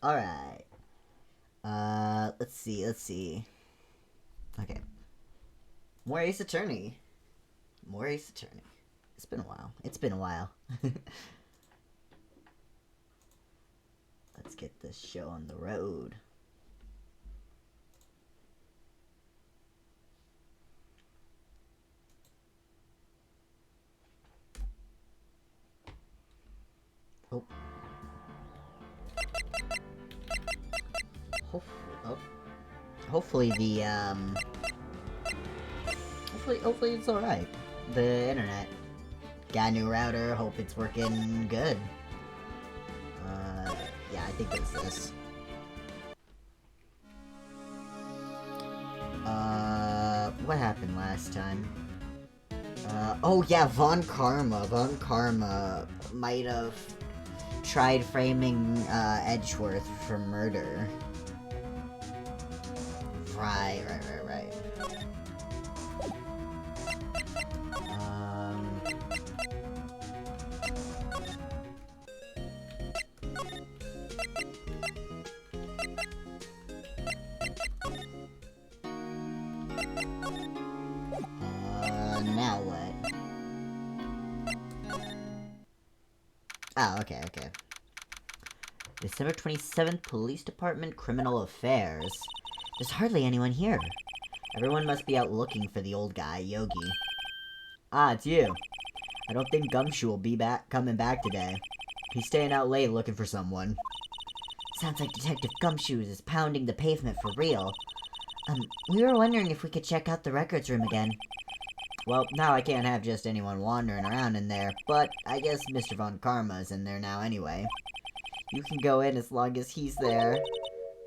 Alright. Let's see. Okay. More Ace Attorney. More Ace Attorney. It's been a while. Let's get this show on the road. Oh. Hopefully hopefully it's alright. The internet. Got a new router, hope it's working good. Yeah, I think it's this. What happened last time? Oh yeah, Von Karma. Von Karma might have tried framing, Edgeworth for murder. Right. Now what? Oh, okay. December 27th, Police Department, Criminal Affairs. There's hardly anyone here. Everyone must be out looking for the old guy, Yogi. Ah, it's you. I don't think Gumshoe will be coming back today. He's staying out late looking for someone. Sounds like Detective Gumshoe is pounding the pavement for real. We were wondering if we could check out the records room again. Well, now I can't have just anyone wandering around in there, but I guess Mr. Von Karma's in there now anyway. You can go in as long as he's there.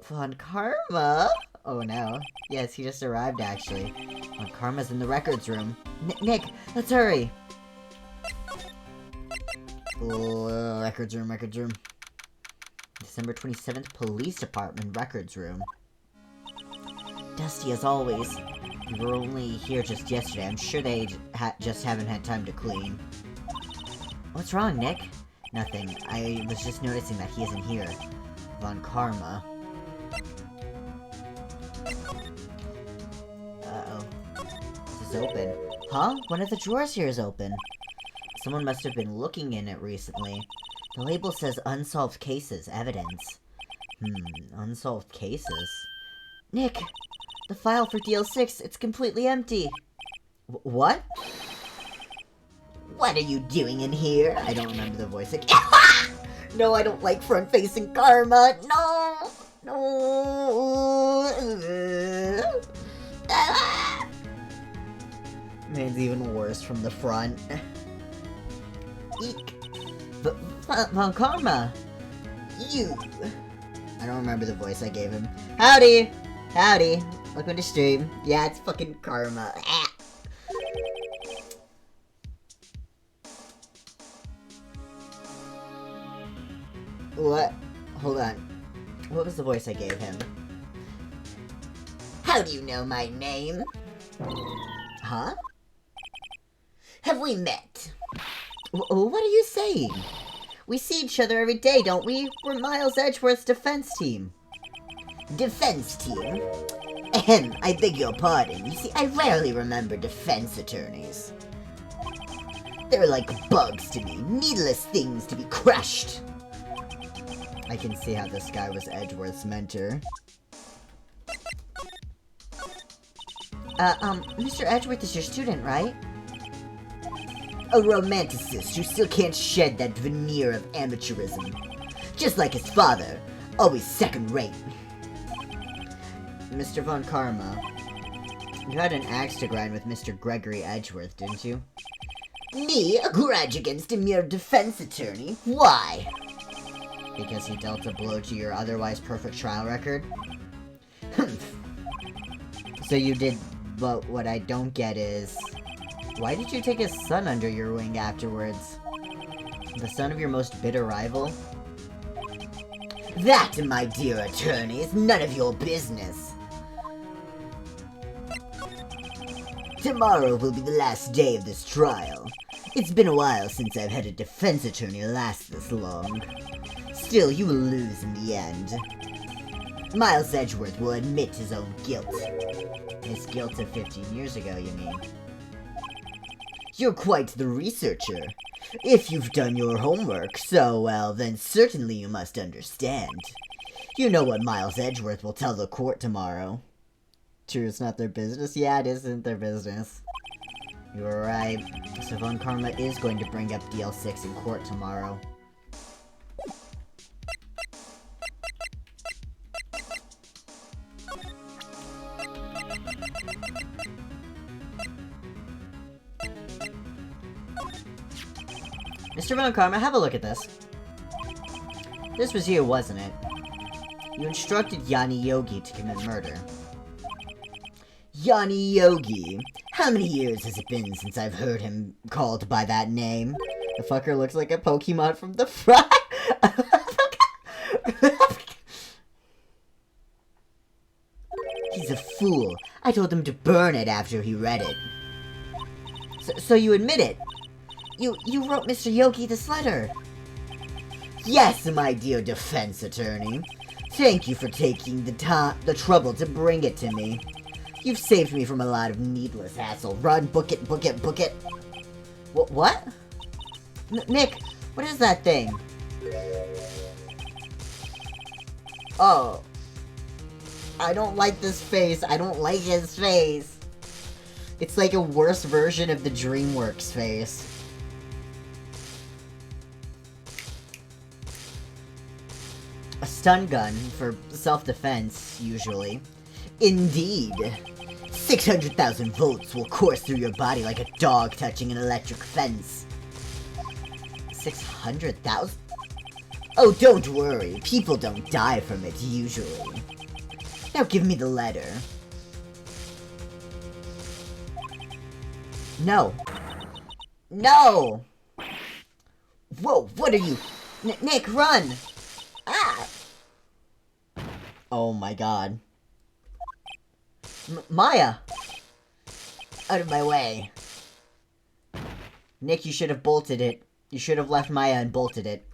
Von Karma? Oh no. Yes, he just arrived actually. Von Karma's in the records room. Nick, let's hurry! Oh, records room. December 27th, Police Department, records room. Dusty as always. We were only here just yesterday. I'm sure they just haven't had time to clean. What's wrong, Nick? Nothing. I was just noticing that he isn't here. Von Karma. Uh-oh. This is open. Huh? One of the drawers here is open. Someone must have been looking in it recently. The label says unsolved cases, evidence. Unsolved cases? Nick! The file for DL6, it's completely empty. What? What are you doing in here? I don't remember the voice again. No, I don't like front-facing Karma. No! Man's even worse from the front. Eek. Von Karma! You! I don't remember the voice I gave him. Howdy! Welcome to stream. Yeah, it's fucking Karma. What? Hold on. What was the voice I gave him? How do you know my name? Huh? Have we met? What are you saying? We see each other every day, don't we? We're Miles Edgeworth's defense team. Defense team? Ahem, I beg your pardon. You see, I rarely remember defense attorneys. They're like bugs to me, needless things to be crushed. I can see how this guy was Edgeworth's mentor. Mr. Edgeworth is your student, right? A romanticist who still can't shed that veneer of amateurism. Just like his father, always second-rate. Mr. Von Karma, you had an axe to grind with Mr. Gregory Edgeworth, didn't you? Me? A grudge against a mere defense attorney? Why? Because he dealt a blow to your otherwise perfect trial record? So you did, but what I don't get is... why did you take his son under your wing afterwards? The son of your most bitter rival? That, my dear attorney, is none of your business. Tomorrow will be the last day of this trial. It's been a while since I've had a defense attorney last this long. Still, you will lose in the end. Miles Edgeworth will admit his own guilt. His guilt of 15 years ago, you mean? You're quite the researcher. If you've done your homework so well, then certainly you must understand. You know what Miles Edgeworth will tell the court tomorrow. True, it's not their business? Yeah, it isn't their business. You're right. So Von Karma is going to bring up DL6 in court tomorrow. Mr. Von Karma, have a look at this. This was you, wasn't it? You instructed Yanni Yogi to commit murder. Yanni Yogi? How many years has it been since I've heard him called by that name? The fucker looks like a Pokemon from the front. He's a fool. I told him to burn it after he read it. So you admit it? You wrote Mr. Yogi this letter? Yes, my dear defense attorney. Thank you for taking the trouble to bring it to me. You've saved me from a lot of needless hassle. Run, book it, book it, book it. What? Nick, what is that thing? Oh. I don't like this face. I don't like his face. It's like a worse version of the DreamWorks face. A stun gun for self-defense, usually. Indeed. 600,000 volts will course through your body like a dog touching an electric fence. 600,000? Oh, don't worry. People don't die from it, usually. Now give me the letter. No. No! Whoa, what are you? Nick, run! Ah! Oh my god. Maya! Out of my way. Nick, you should have bolted it. You should have left Maya and bolted it.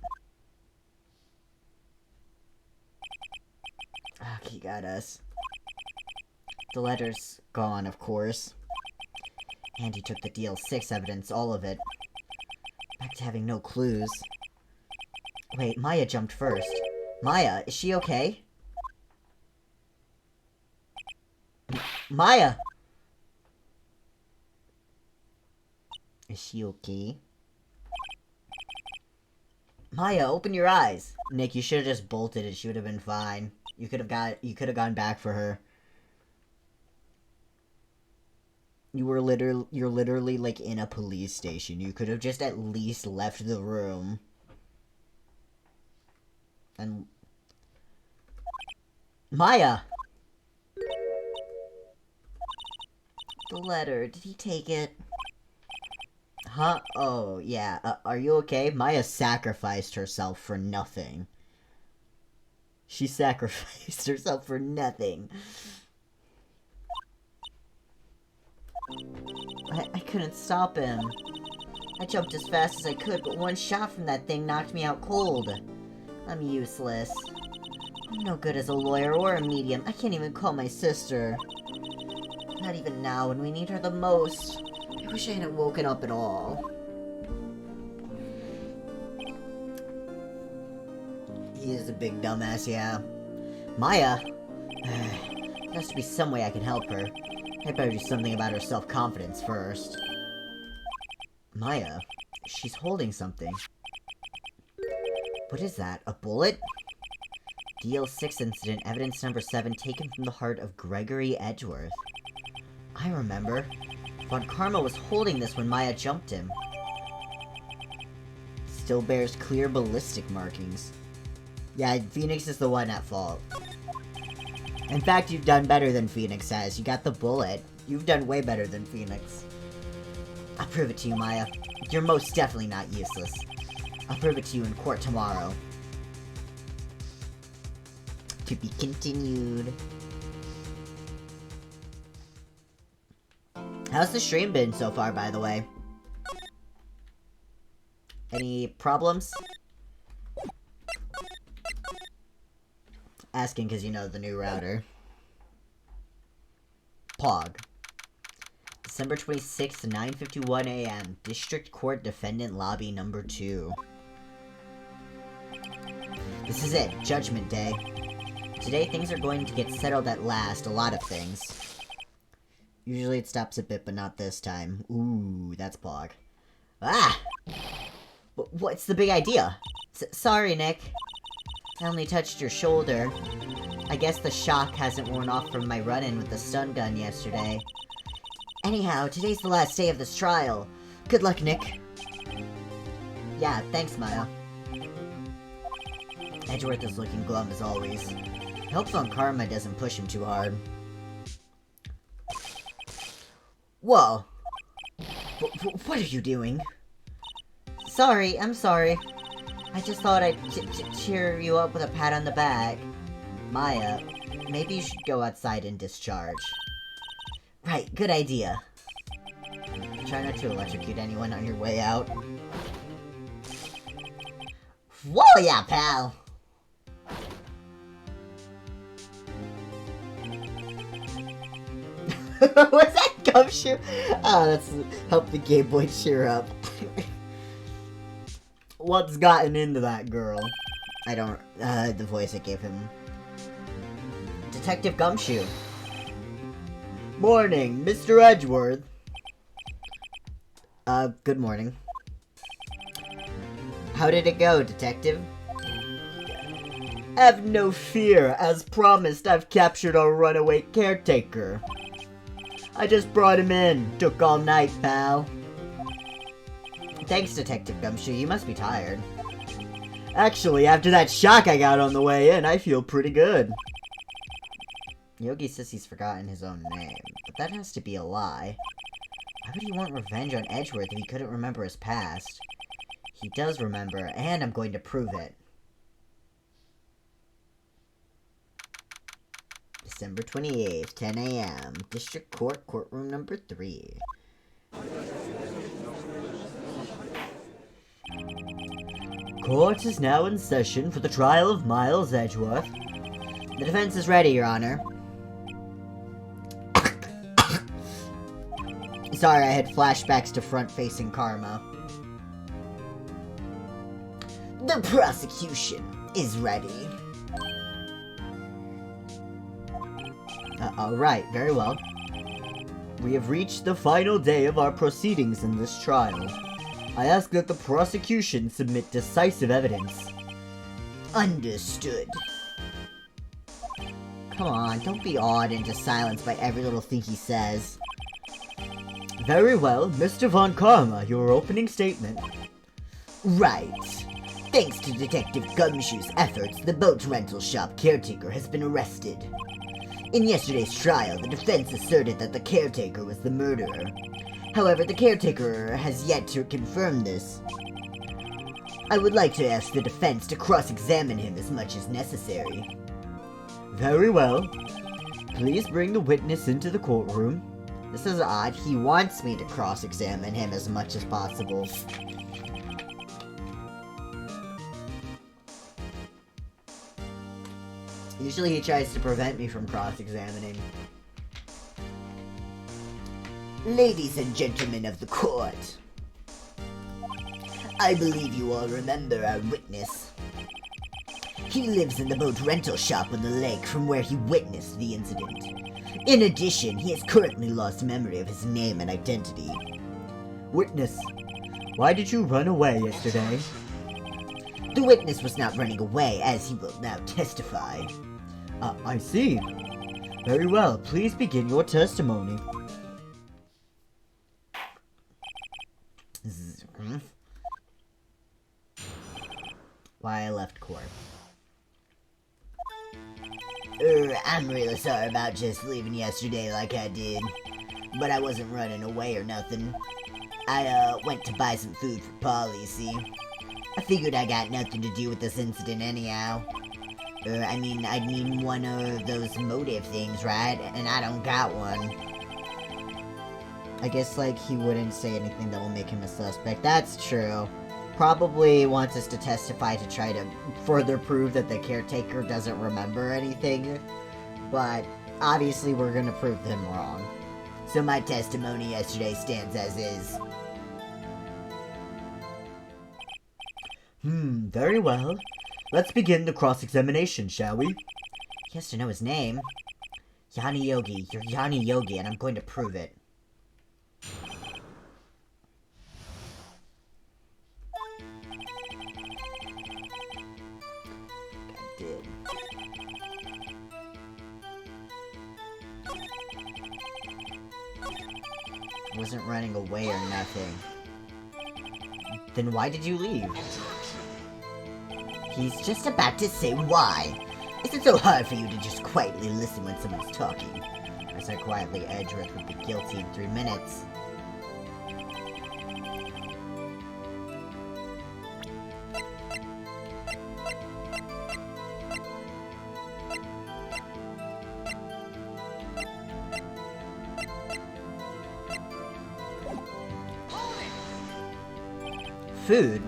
Ah, he got us. The letter's gone, of course. And he took the DL6 evidence, all of it. Back to having no clues. Wait, Maya jumped first. Maya, is she okay? Maya! Is she okay? Maya, open your eyes! Nick, you should have just bolted it. She would have been fine. You could have gone back for her. You're literally like in a police station. You could have just at least left the room. And Maya! The letter, did he take it? Huh? Oh, yeah. Are you okay? Maya sacrificed herself for nothing. She sacrificed herself for nothing. I couldn't stop him. I jumped as fast as I could, but one shot from that thing knocked me out cold. I'm useless. I'm no good as a lawyer or a medium. I can't even call my sister. Not even now, when we need her the most. I wish I hadn't woken up at all. He is a big dumbass, yeah. Maya? There has to be some way I can help her. I better do something about her self-confidence first. Maya? She's holding something. What is that? A bullet? DL6 incident, evidence number 7, taken from the heart of Gregory Edgeworth. I remember. Von Karma was holding this when Maya jumped him. Still bears clear ballistic markings. Yeah, Phoenix is the one at fault. In fact, you've done better than Phoenix has. You got the bullet. You've done way better than Phoenix. I'll prove it to you, Maya. You're most definitely not useless. I'll prove it to you in court tomorrow. To be continued. How's the stream been so far, by the way? Any problems? Asking because you know the new router. Pog. December 26th, 9:51 a.m. District Court Defendant Lobby Number 2. This is it. Judgment Day. Today things are going to get settled at last. A lot of things. Usually it stops a bit, but not this time. Ooh, that's Pog. Ah! What's the big idea? Sorry, Nick. I only touched your shoulder. I guess the shock hasn't worn off from my run-in with the stun gun yesterday. Anyhow, today's the last day of this trial. Good luck, Nick. Yeah, thanks, Maya. Edgeworth is looking glum as always. I hope Von Karma doesn't push him too hard. Whoa! What are you doing? Sorry, I'm sorry. I just thought I'd cheer you up with a pat on the back. Maya, maybe you should go outside and discharge. Right, good idea. Try not to electrocute anyone on your way out. Whoa, yeah, pal! Was that Gumshoe? Oh, that's help the Game Boy cheer up. What's gotten into that girl? I don't, the voice it gave him. Detective Gumshoe. Morning, Mr. Edgeworth. Good morning. How did it go, Detective? Have no fear. As promised, I've captured our runaway caretaker. I just brought him in. Took all night, pal. Thanks, Detective Gumshoe. You must be tired. Actually, after that shock I got on the way in, I feel pretty good. Yogi says he's forgotten his own name, but that has to be a lie. Why would he want revenge on Edgeworth if he couldn't remember his past? He does remember, and I'm going to prove it. December 28th, 10 a.m. District Court, Courtroom Number 3. Court is now in session for the trial of Miles Edgeworth. The defense is ready, Your Honor. Sorry, I had flashbacks to front-facing Karma. The prosecution is ready. Alright, very well. We have reached the final day of our proceedings in this trial. I ask that the prosecution submit decisive evidence. Understood. Come on, don't be awed into silence by every little thing he says. Very well, Mr. Von Karma, your opening statement. Right. Thanks to Detective Gumshoe's efforts, the boat rental shop caretaker has been arrested. In yesterday's trial, the defense asserted that the caretaker was the murderer. However, the caretaker has yet to confirm this. I would like to ask the defense to cross-examine him as much as necessary. Very well. Please bring the witness into the courtroom. This is odd. He wants me to cross-examine him as much as possible. Usually he tries to prevent me from cross-examining. Ladies and gentlemen of the court, I believe you all remember our witness. He lives in the boat rental shop on the lake from where he witnessed the incident. In addition, he has currently lost memory of his name and identity. Witness, why did you run away yesterday? The witness was not running away, as he will now testify. I see. Very well, please begin your testimony. Why I left court. I'm really sorry about just leaving yesterday like I did. But I wasn't running away or nothing. I, went to buy some food for Paul, you see. I figured I got nothing to do with this incident anyhow. I mean, I'd need one of those motive things, right? And I don't got one. I guess, like, he wouldn't say anything that will make him a suspect. That's true. probably wants us to testify to try to further prove that the caretaker doesn't remember anything. But obviously we're gonna prove them wrong. So my testimony yesterday stands as is. Very well. Let's begin the cross-examination, shall we? He has to know his name. Yanni Yogi. You're Yanni Yogi, and I'm going to prove it. I did. I wasn't running away or nothing. Then why did you leave? He's just about to say why. Is it so hard for you to just quietly listen when someone's talking? As I quietly Edgeworth would be guilty in 3 minutes. Food?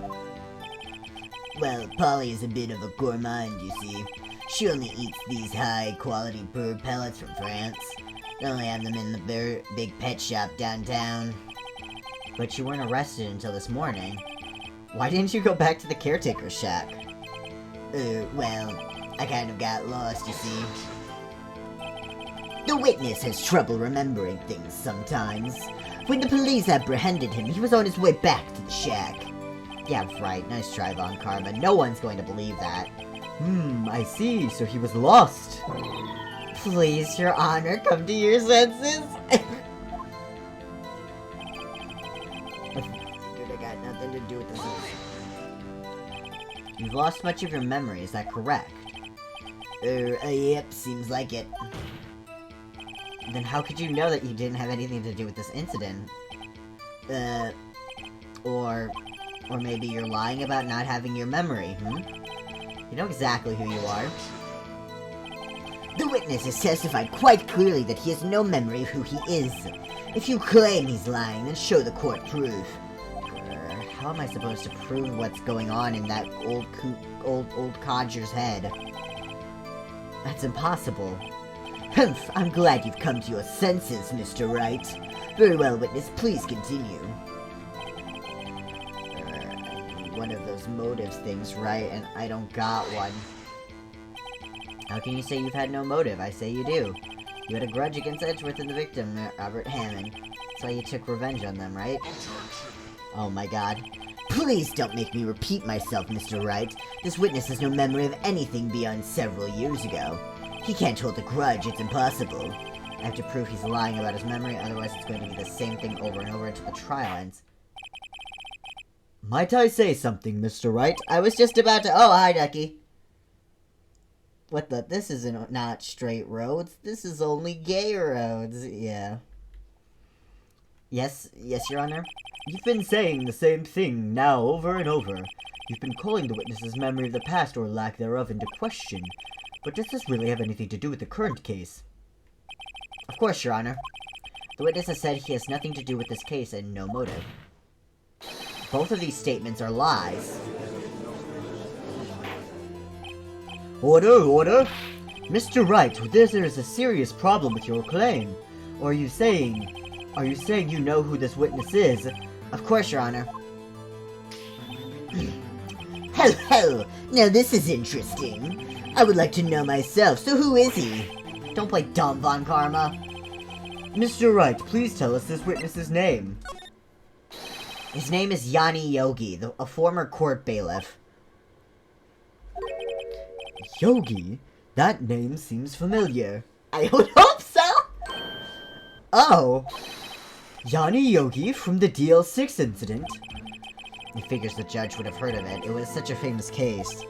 Well, Polly is a bit of a gourmand, you see. She only eats these high-quality bird pellets from France. They only have them in the big pet shop downtown. But you weren't arrested until this morning. Why didn't you go back to the caretaker's shack? Well, I kind of got lost, you see. The witness has trouble remembering things sometimes. When the police apprehended him, he was on his way back to the shack. Yeah, right. Nice try, Von Karma. No one's going to believe that. I see. So he was lost. Please, Your Honor, come to your senses. Dude, I got nothing to do with this. You've lost much of your memory, is that correct? Yep, seems like it. Then how could you know that you didn't have anything to do with this incident? Or maybe you're lying about not having your memory, You know exactly who you are. The witness has testified quite clearly that he has no memory of who he is. If you claim he's lying, then show the court proof. How am I supposed to prove what's going on in that old codger's head? That's impossible. Humph, I'm glad you've come to your senses, Mr. Wright. Very well, witness, please continue. One of those motives things, right? And I don't got one. How can you say you've had no motive? I say you do. You had a grudge against Edgeworth and the victim, Robert Hammond. That's why you took revenge on them, right? Oh my god. Please don't make me repeat myself, Mr. Wright. This witness has no memory of anything beyond several years ago. He can't hold a grudge, it's impossible. I have to prove he's lying about his memory, otherwise it's going to be the same thing over and over until the trial ends. Might I say something, Mr. Wright? I was just about to— Oh, hi, Ducky. What the— This isn't not straight roads. This is only gay roads. Yeah. Yes, Your Honor? You've been saying the same thing now over and over. You've been calling the witness's memory of the past or lack thereof into question. But does this really have anything to do with the current case? Of course, Your Honor. The witness has said he has nothing to do with this case and no motive. Both of these statements are lies. Order! Mr. Wright, there is a serious problem with your claim. Or are you saying you know who this witness is? Of course, Your Honor. Ho! Now this is interesting. I would like to know myself, so who is he? Don't play dumb, Von Karma. Mr. Wright, please tell us this witness's name. His name is Yanni Yogi, a former court bailiff. Yogi? That name seems familiar. I would hope so! Oh! Yanni Yogi from the DL6 incident? He figures the judge would have heard of it. It was such a famous case.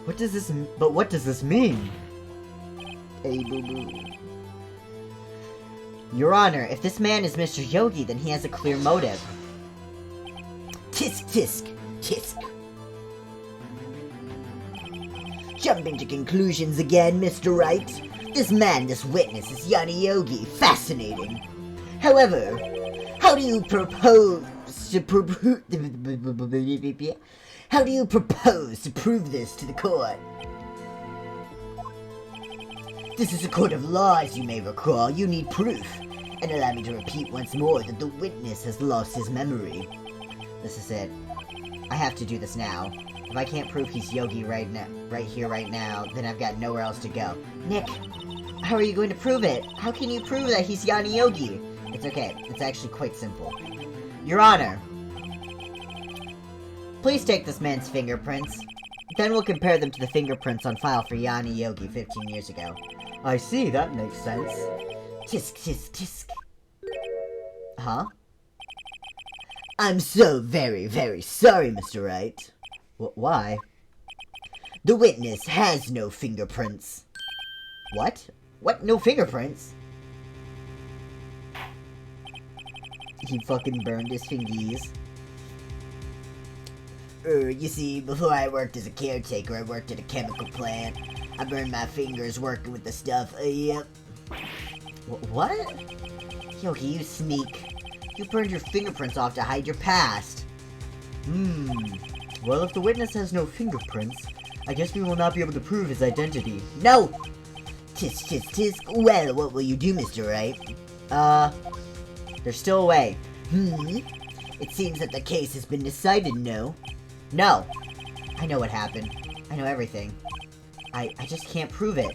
What does this mean? Hey, boo-boo. Your Honor, if this man is Mr. Yogi, then he has a clear motive. Tisk, tisk, tisk. Jumping to conclusions again, Mr. Wright. This witness is Yanni Yogi. Fascinating. However, how do you propose How do you propose to prove this to the court? This is a court of law, as you may recall. You need proof. And allow me to repeat once more that the witness has lost his memory. This is it. I have to do this now. If I can't prove he's Yogi right here, right now, then I've got nowhere else to go. Nick, how are you going to prove it? How can you prove that he's Yanni Yogi? It's okay. It's actually quite simple. Your Honor, please take this man's fingerprints. Then we'll compare them to the fingerprints on file for Yanni Yogi 15 years ago. I see, that makes sense. Tisk, tisk, tisk. Huh? I'm so very, very sorry, Mr. Wright. Why? The witness has no fingerprints. What? What? No fingerprints? He fucking burned his fingies. You see, before I worked as a caretaker, I worked at a chemical plant. I burned my fingers working with the stuff. Yep. What? Yogi, you sneak. You burned your fingerprints off to hide your past. Well, if the witness has no fingerprints, I guess we will not be able to prove his identity. No! Tisk, tisk, tisk. Well, what will you do, Mr. Wright? There's still a way. It seems that the case has been decided, no? No! I know what happened. I know everything. I just can't prove it.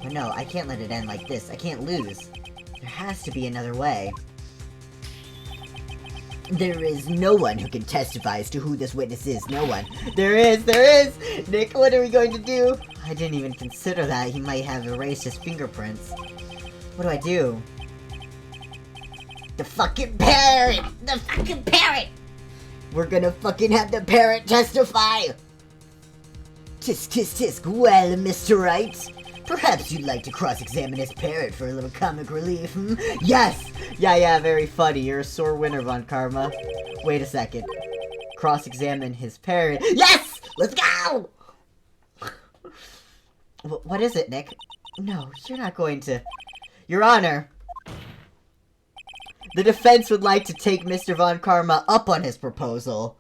But no, I can't let it end like this. I can't lose. There has to be another way. There is no one who can testify as to who this witness is. No one. There is! Nick, what are we going to do? I didn't even consider that. He might have erased his fingerprints. What do I do? The fucking parrot! The fucking parrot! We're gonna fucking have the parrot testify! Tisk, tisk, tisk. Well, Mr. Wright, perhaps you'd like to cross-examine his parrot for a little comic relief, Yes! Yeah, very funny. You're a sore winner, Von Karma. Wait a second. Cross-examine his parrot. Yes! Let's go! What is it, Nick? No, you're not going to... Your Honor! The defense would like to take Mr. Von Karma up on his proposal.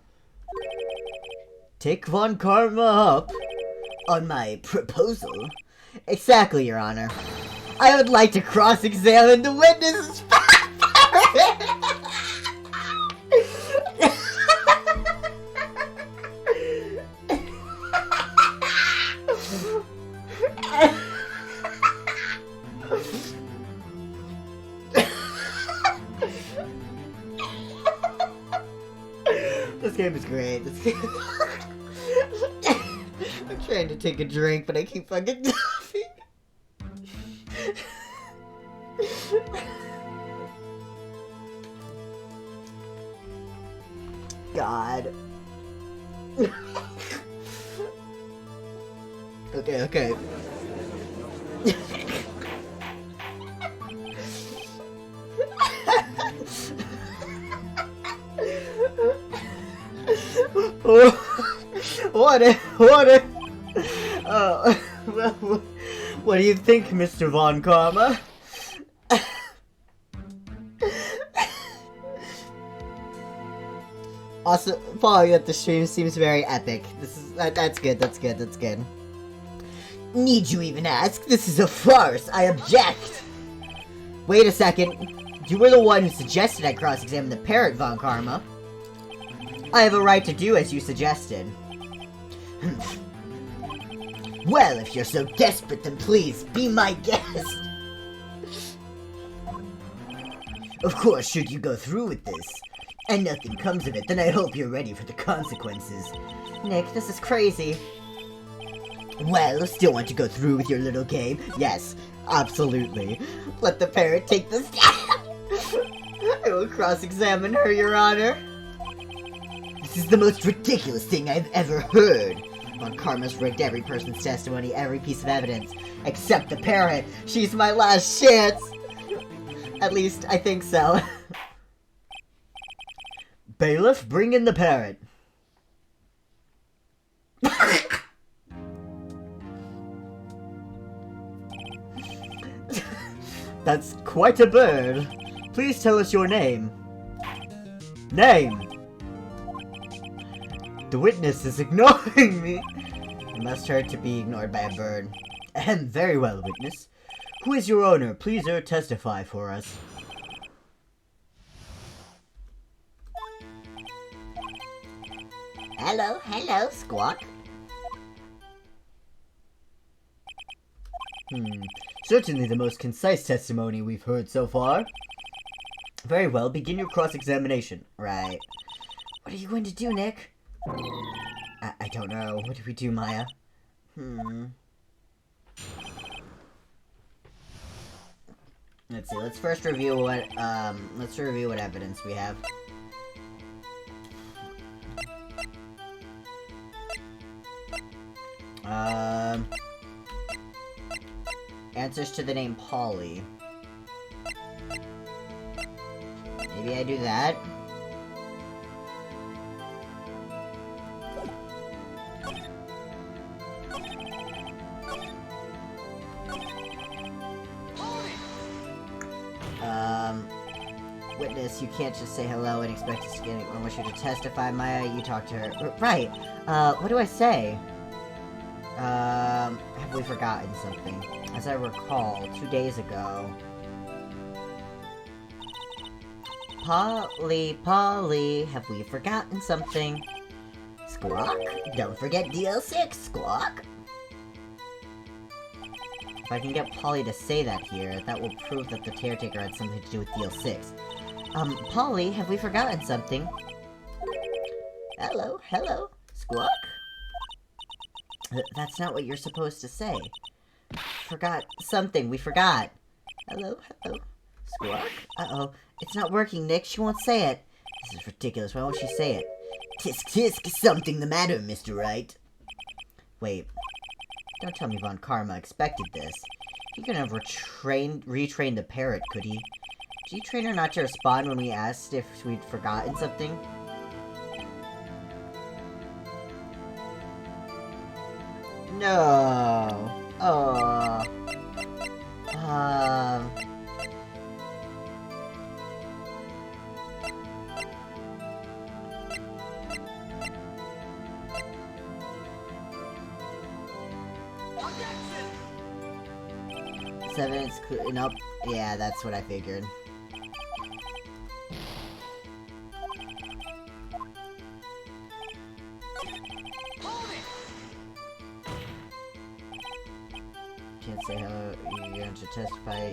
Take Von Karma up? On my proposal? Exactly, Your Honor. I would like to cross-examine the witness's This game is great. I'm trying to take a drink, but I keep fucking coughing. God. Okay. What? Well, what do you think, Mr. Von Karma? Also, following up the stream seems very epic. That's good. Need you even ask? This is a farce. I object. Wait a second. You were the one who suggested I cross-examine the parrot, Von Karma. I have a right to do as you suggested. Well, if you're so desperate, then please, be my guest! Of course, should you go through with this, and nothing comes of it, then I hope you're ready for the consequences. Nick, this is crazy. Well, still want to go through with your little game? Yes, absolutely. Let the parrot take the stand! I will cross-examine her, Your Honor. This is the most ridiculous thing I've ever heard. Von Karma's rigged every person's testimony, every piece of evidence, except the parrot. She's my last chance. At least, I think so. Bailiff, bring in the parrot. That's quite a bird. Please tell us your name. Name! The witness is ignoring me! I must hurt to be ignored by a bird. Ahem, very well, witness. Who is your owner? Please testify for us. Hello, Squawk. Certainly the most concise testimony we've heard so far. Very well, begin your cross-examination. Right. What are you going to do, Nick? I don't know. What do we do, Maya? Let's see. Let's first review what evidence we have. Answers to the name Polly. Maybe I do that. Witness, you can't just say hello and expect us to get it. I want you to testify, Maya. You talk to her. Right. What do I say? Have we forgotten something? As I recall, 2 days ago. Polly, have we forgotten something? Squawk, don't forget DL6, Squawk. If I can get Polly to say that here, that will prove that the caretaker had something to do with DL6. Polly, have we forgotten something? Hello, Squawk? That's not what you're supposed to say. Forgot something, we forgot. Hello, Squawk? Uh-oh, it's not working, Nick, she won't say it. This is ridiculous, why won't she say it? Tisk, something the matter, Mr. Wright. Wait, don't tell me Von Karma expected this. He couldn't have retrained the parrot, could he? Did he train her not to respond when we asked if we'd forgotten something? No. Oh. Evidence nope. Yeah, that's what I figured. Can't say hello. You're going to testify.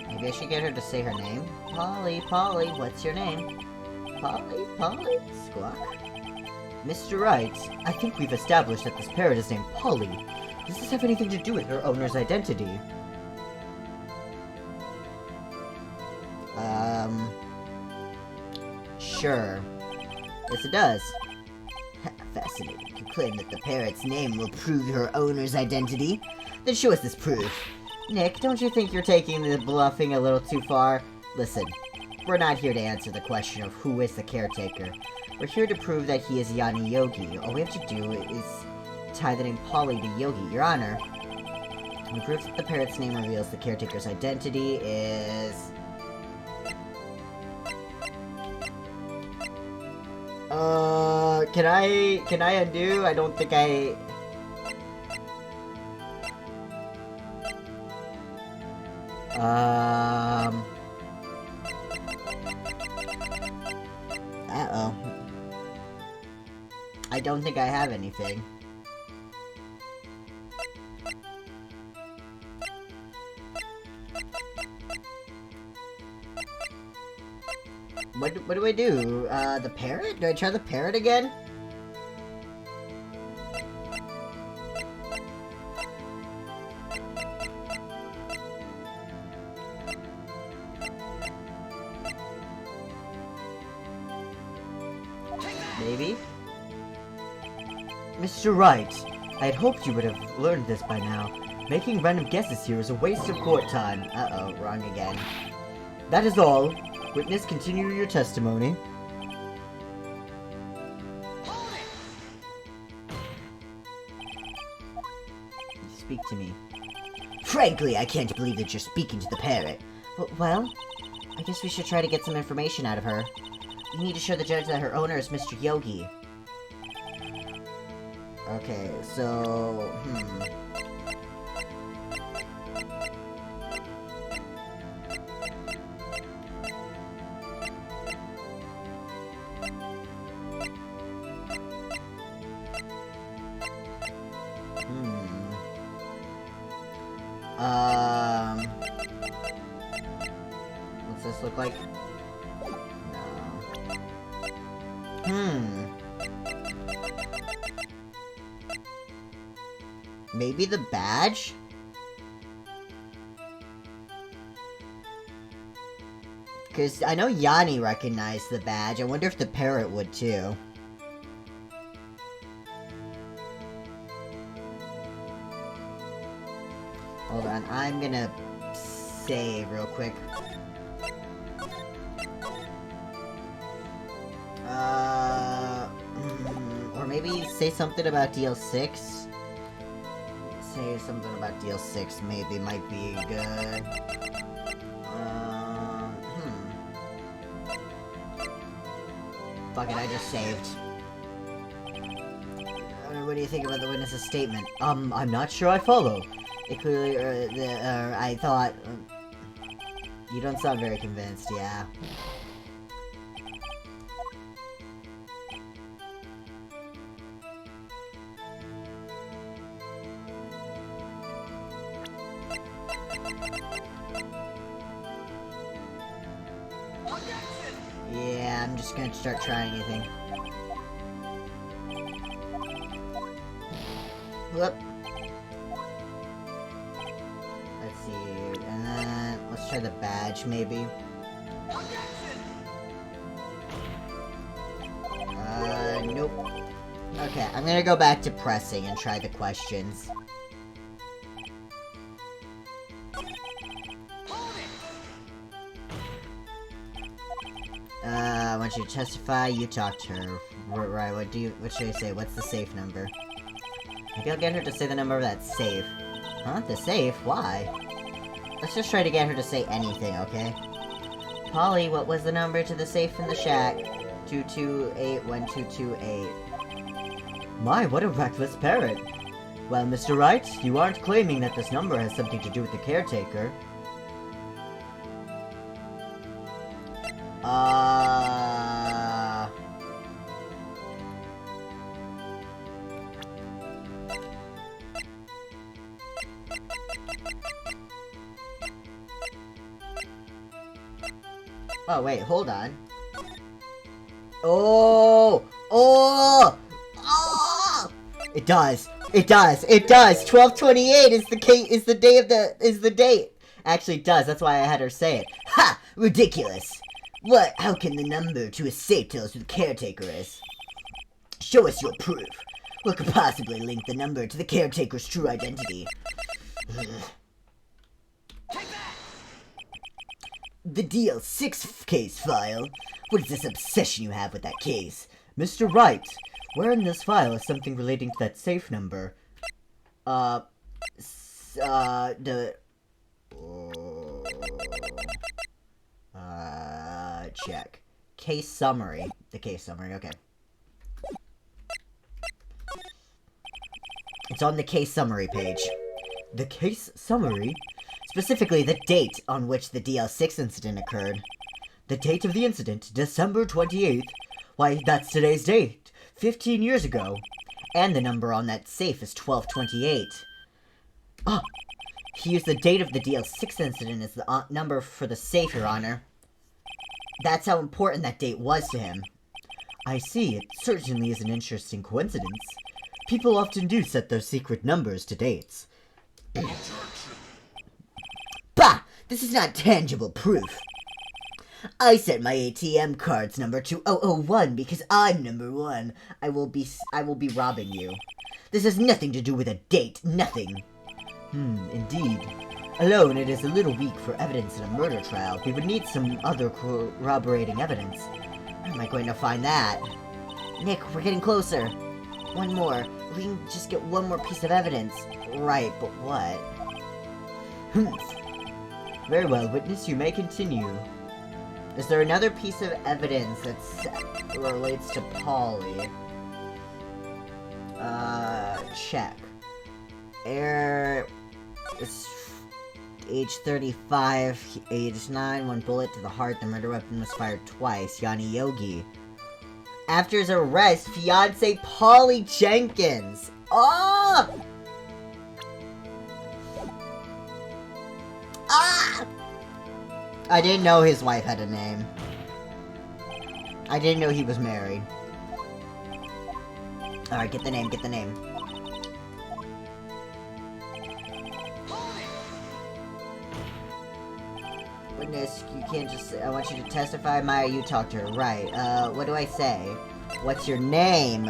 Maybe I should get her to say her name. Polly, what's your name? Polly, Squawk. Mr. Wright, I think we've established that this parrot is named Polly. Does this have anything to do with her owner's identity? Sure. Yes, it does. Fascinating. You claim that the parrot's name will prove her owner's identity? Then show us this proof. Nick, don't you think you're taking the bluffing a little too far? Listen, we're not here to answer the question of who is the caretaker. We're here to prove that he is Yanni Yogi. All we have to do is tie the name Polly to Yogi, Your Honor. The proof that the parrot's name reveals the caretaker's identity is... Can I undo? I don't think I... Uh-oh. I don't think I have anything. What do I do? The parrot? Do I try the parrot again? Maybe? Mr. Wright, I had hoped you would have learned this by now. Making random guesses here is a waste of court time. Uh-oh, wrong again. That is all. Witness, continue your testimony. Speak to me. Frankly, I can't believe that you're speaking to the parrot. Well, I guess we should try to get some information out of her. We need to show the judge that her owner is Mr. Yogi. Okay, so... What's this look like? No. Maybe the badge? Because I know Yanni recognized the badge. I wonder if the parrot would too. Hold on, I'm gonna save real quick. Or maybe say something about DL6? Say something about DL6 maybe might be good. Fuck it, I just saved. What do you think about the witness's statement? I'm not sure I follow. It clearly, I thought... you don't sound very convinced, yeah. Yeah, I'm just gonna start trying anything. Whoop. Let's see, and then let's try the badge, maybe. Nope. Okay, I'm gonna go back to pressing and try the questions. I want you to testify, you talk to her. Right, what should I say? What's the safe number? Maybe I'll get her to say the number of that safe. Huh? The safe? Why? Let's just try to get her to say anything, okay? Polly, what was the number to the safe in the shack? 228-1228. My, what a reckless parrot. Well, Mr. Wright, you aren't claiming that this number has something to do with the caretaker. Oh, wait, hold on. Oh! Oh! Oh! It does. It does. It does. 12/28 is the date. Actually, it does. That's why I had her say it. Ha! Ridiculous. What? How can the number to a safe tell us who the caretaker is? Show us your proof. What could possibly link the number to the caretaker's true identity? The DL6 case file? What is this obsession you have with that case? Mr. Wright, where in this file is something relating to that safe number? Check. Case summary. The case summary, okay. It's on the case summary page. The case summary? Specifically, the date on which the DL6 incident occurred. The date of the incident, December 28th. Why, that's today's date. 15 years ago. And the number on that safe is 12/28. Oh, he used the date of the DL6 incident as the number for the safe, Your Honor. That's how important that date was to him. I see. It certainly is an interesting coincidence. People often do set their secret numbers to dates. Bah! This is not tangible proof. I set my ATM card's number to 001 because I'm number 1. I will be robbing you. This has nothing to do with a date. Nothing. Indeed. Alone, it is a little weak for evidence in a murder trial. We would need some other corroborating evidence. Where am I going to find that? Nick, we're getting closer. One more. We can just get one more piece of evidence. Right, but what? Very well, witness, you may continue. Is there another piece of evidence that relates to Polly? Check. Heir is age 35, age 9, 1 bullet to the heart, the murder weapon was fired twice. Yanni Yogi. After his arrest, fiancé Polly Jenkins. Oh! Ah! I didn't know his wife had a name. I didn't know he was married. Alright, get the name, get the name. Witness, you can't just... I want you to testify. Maya, you talk to her. Right. What do I say? What's your name?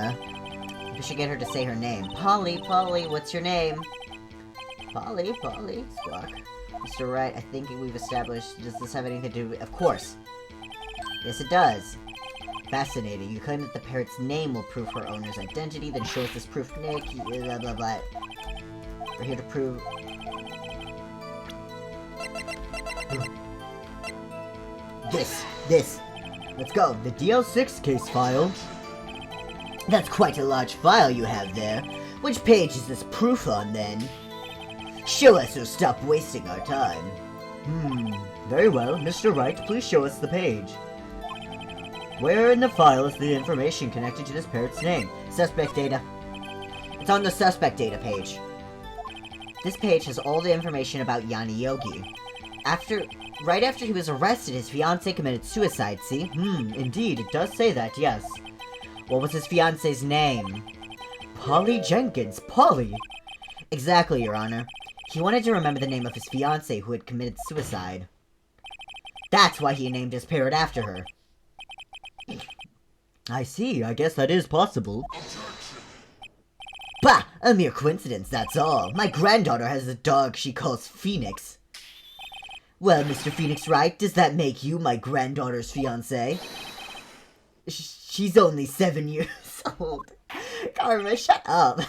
We should get her to say her name. Polly, what's your name? Polly, squawk. Mr. Wright, I think we've established... Does this have anything to do with... Of course. Yes, it does. Fascinating. You claim that the parrot's name will prove her owner's identity, then show us this proof, Nick. Blah, blah, blah. We're here to prove... This. Let's go. The DL6 case file. That's quite a large file you have there. Which page is this proof on, then? Show us or stop wasting our time. Very well. Mr. Wright, please show us the page. Where in the file is the information connected to this parrot's name? Suspect data. It's on the suspect data page. This page has all the information about Yanni Yogi. Right after he was arrested, his fiancée committed suicide, see? Indeed, it does say that, yes. What was his fiancée's name? Polly Jenkins. Polly! Exactly, Your Honor. He wanted to remember the name of his fiancée who had committed suicide. That's why he named his parrot after her. I see. I guess that is possible. Bah! A mere coincidence, that's all. My granddaughter has a dog she calls Phoenix. Well, Mr. Phoenix Wright, does that make you my granddaughter's fiancé? She's only 7 years old. Karma, shut up.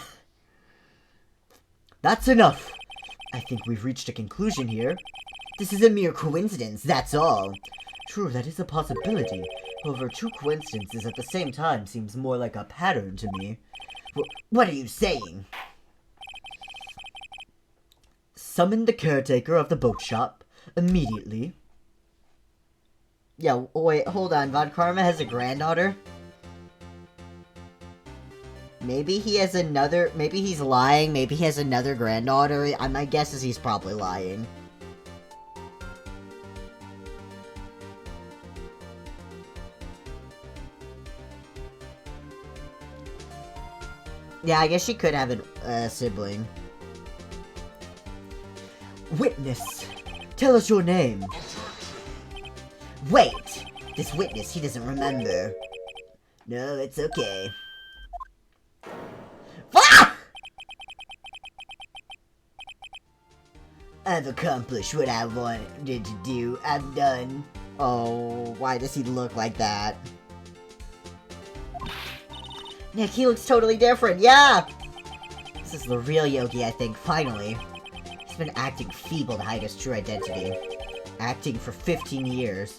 That's enough. I think we've reached a conclusion here. This is a mere coincidence, that's all. True, that is a possibility. However, two coincidences at the same time seems more like a pattern to me. What are you saying? Summon the caretaker of the boat shop. Immediately. Yeah, wait, hold on. Von Karma has a granddaughter? Maybe he has another... Maybe he's lying. Maybe he has another granddaughter. My guess is he's probably lying. Yeah, I guess she could have a sibling. Witness, tell us your name. Wait! This witness, he doesn't remember. No, it's okay. Ah! I've accomplished what I wanted to do. I'm done. Oh, why does he look like that? Nick, he looks totally different, yeah! This is the real Yogi, I think, finally. He's been acting feeble to hide his true identity. Acting for 15 years.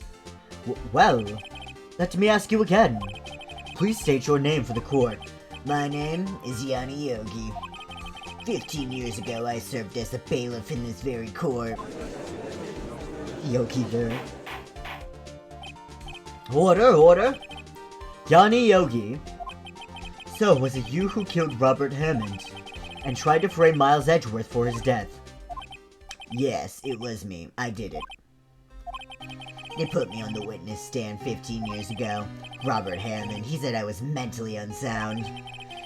Well, let me ask you again. Please state your name for the court. My name is Yanni Yogi. 15 years ago, I served as a bailiff in this very court. Yogi there. Order! Yanni Yogi. So, was it you who killed Robert Hammond and tried to frame Miles Edgeworth for his death? Yes, it was me. I did it. They put me on the witness stand 15 years ago. Robert Hammond, he said I was mentally unsound.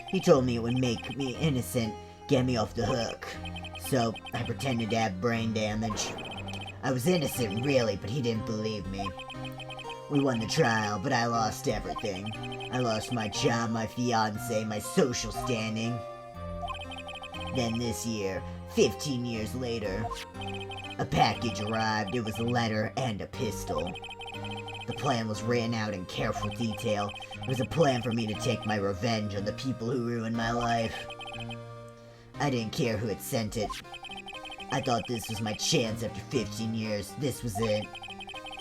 He told me it would make me innocent, get me off the hook. So, I pretended to have brain damage. I was innocent, really, but he didn't believe me. We won the trial, but I lost everything. I lost my job, my fiancé, my social standing. Then this year, 15 years later, a package arrived. It was a letter and a pistol. The plan was written out in careful detail. It was a plan for me to take my revenge on the people who ruined my life. I didn't care who had sent it. I thought this was my chance after 15 years. This was it.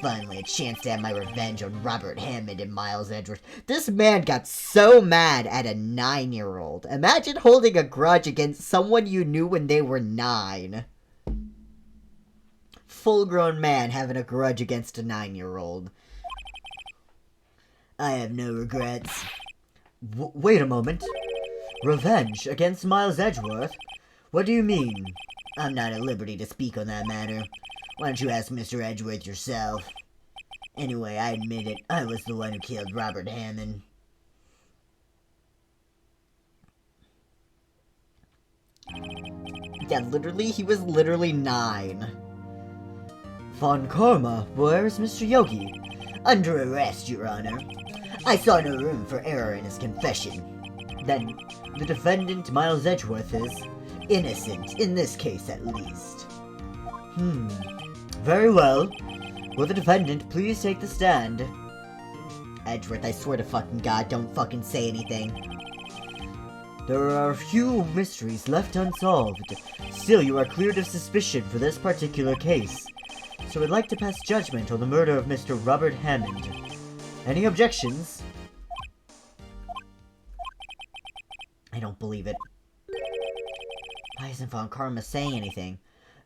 Finally, a chance to have my revenge on Robert Hammond and Miles Edgeworth. This man got so mad at a 9-year-old. Imagine holding a grudge against someone you knew when they were 9. Full-grown man having a grudge against a 9-year-old. I have no regrets. Wait a moment. Revenge against Miles Edgeworth? What do you mean? I'm not at liberty to speak on that matter. Why don't you ask Mr. Edgeworth yourself? Anyway, I admit it. I was the one who killed Robert Hammond. Yeah, literally, he was literally 9. Von Karma, where's Mr. Yogi? Under arrest, Your Honor. I saw no room for error in his confession. Then, the defendant, Miles Edgeworth, is innocent, in this case at least. Very well. Will the defendant please take the stand? Edgeworth, I swear to fucking God, don't fucking say anything. There are a few mysteries left unsolved. Still, you are cleared of suspicion for this particular case. So I'd like to pass judgment on the murder of Mr. Robert Hammond. Any objections? I don't believe it. Why isn't Von Karma saying anything?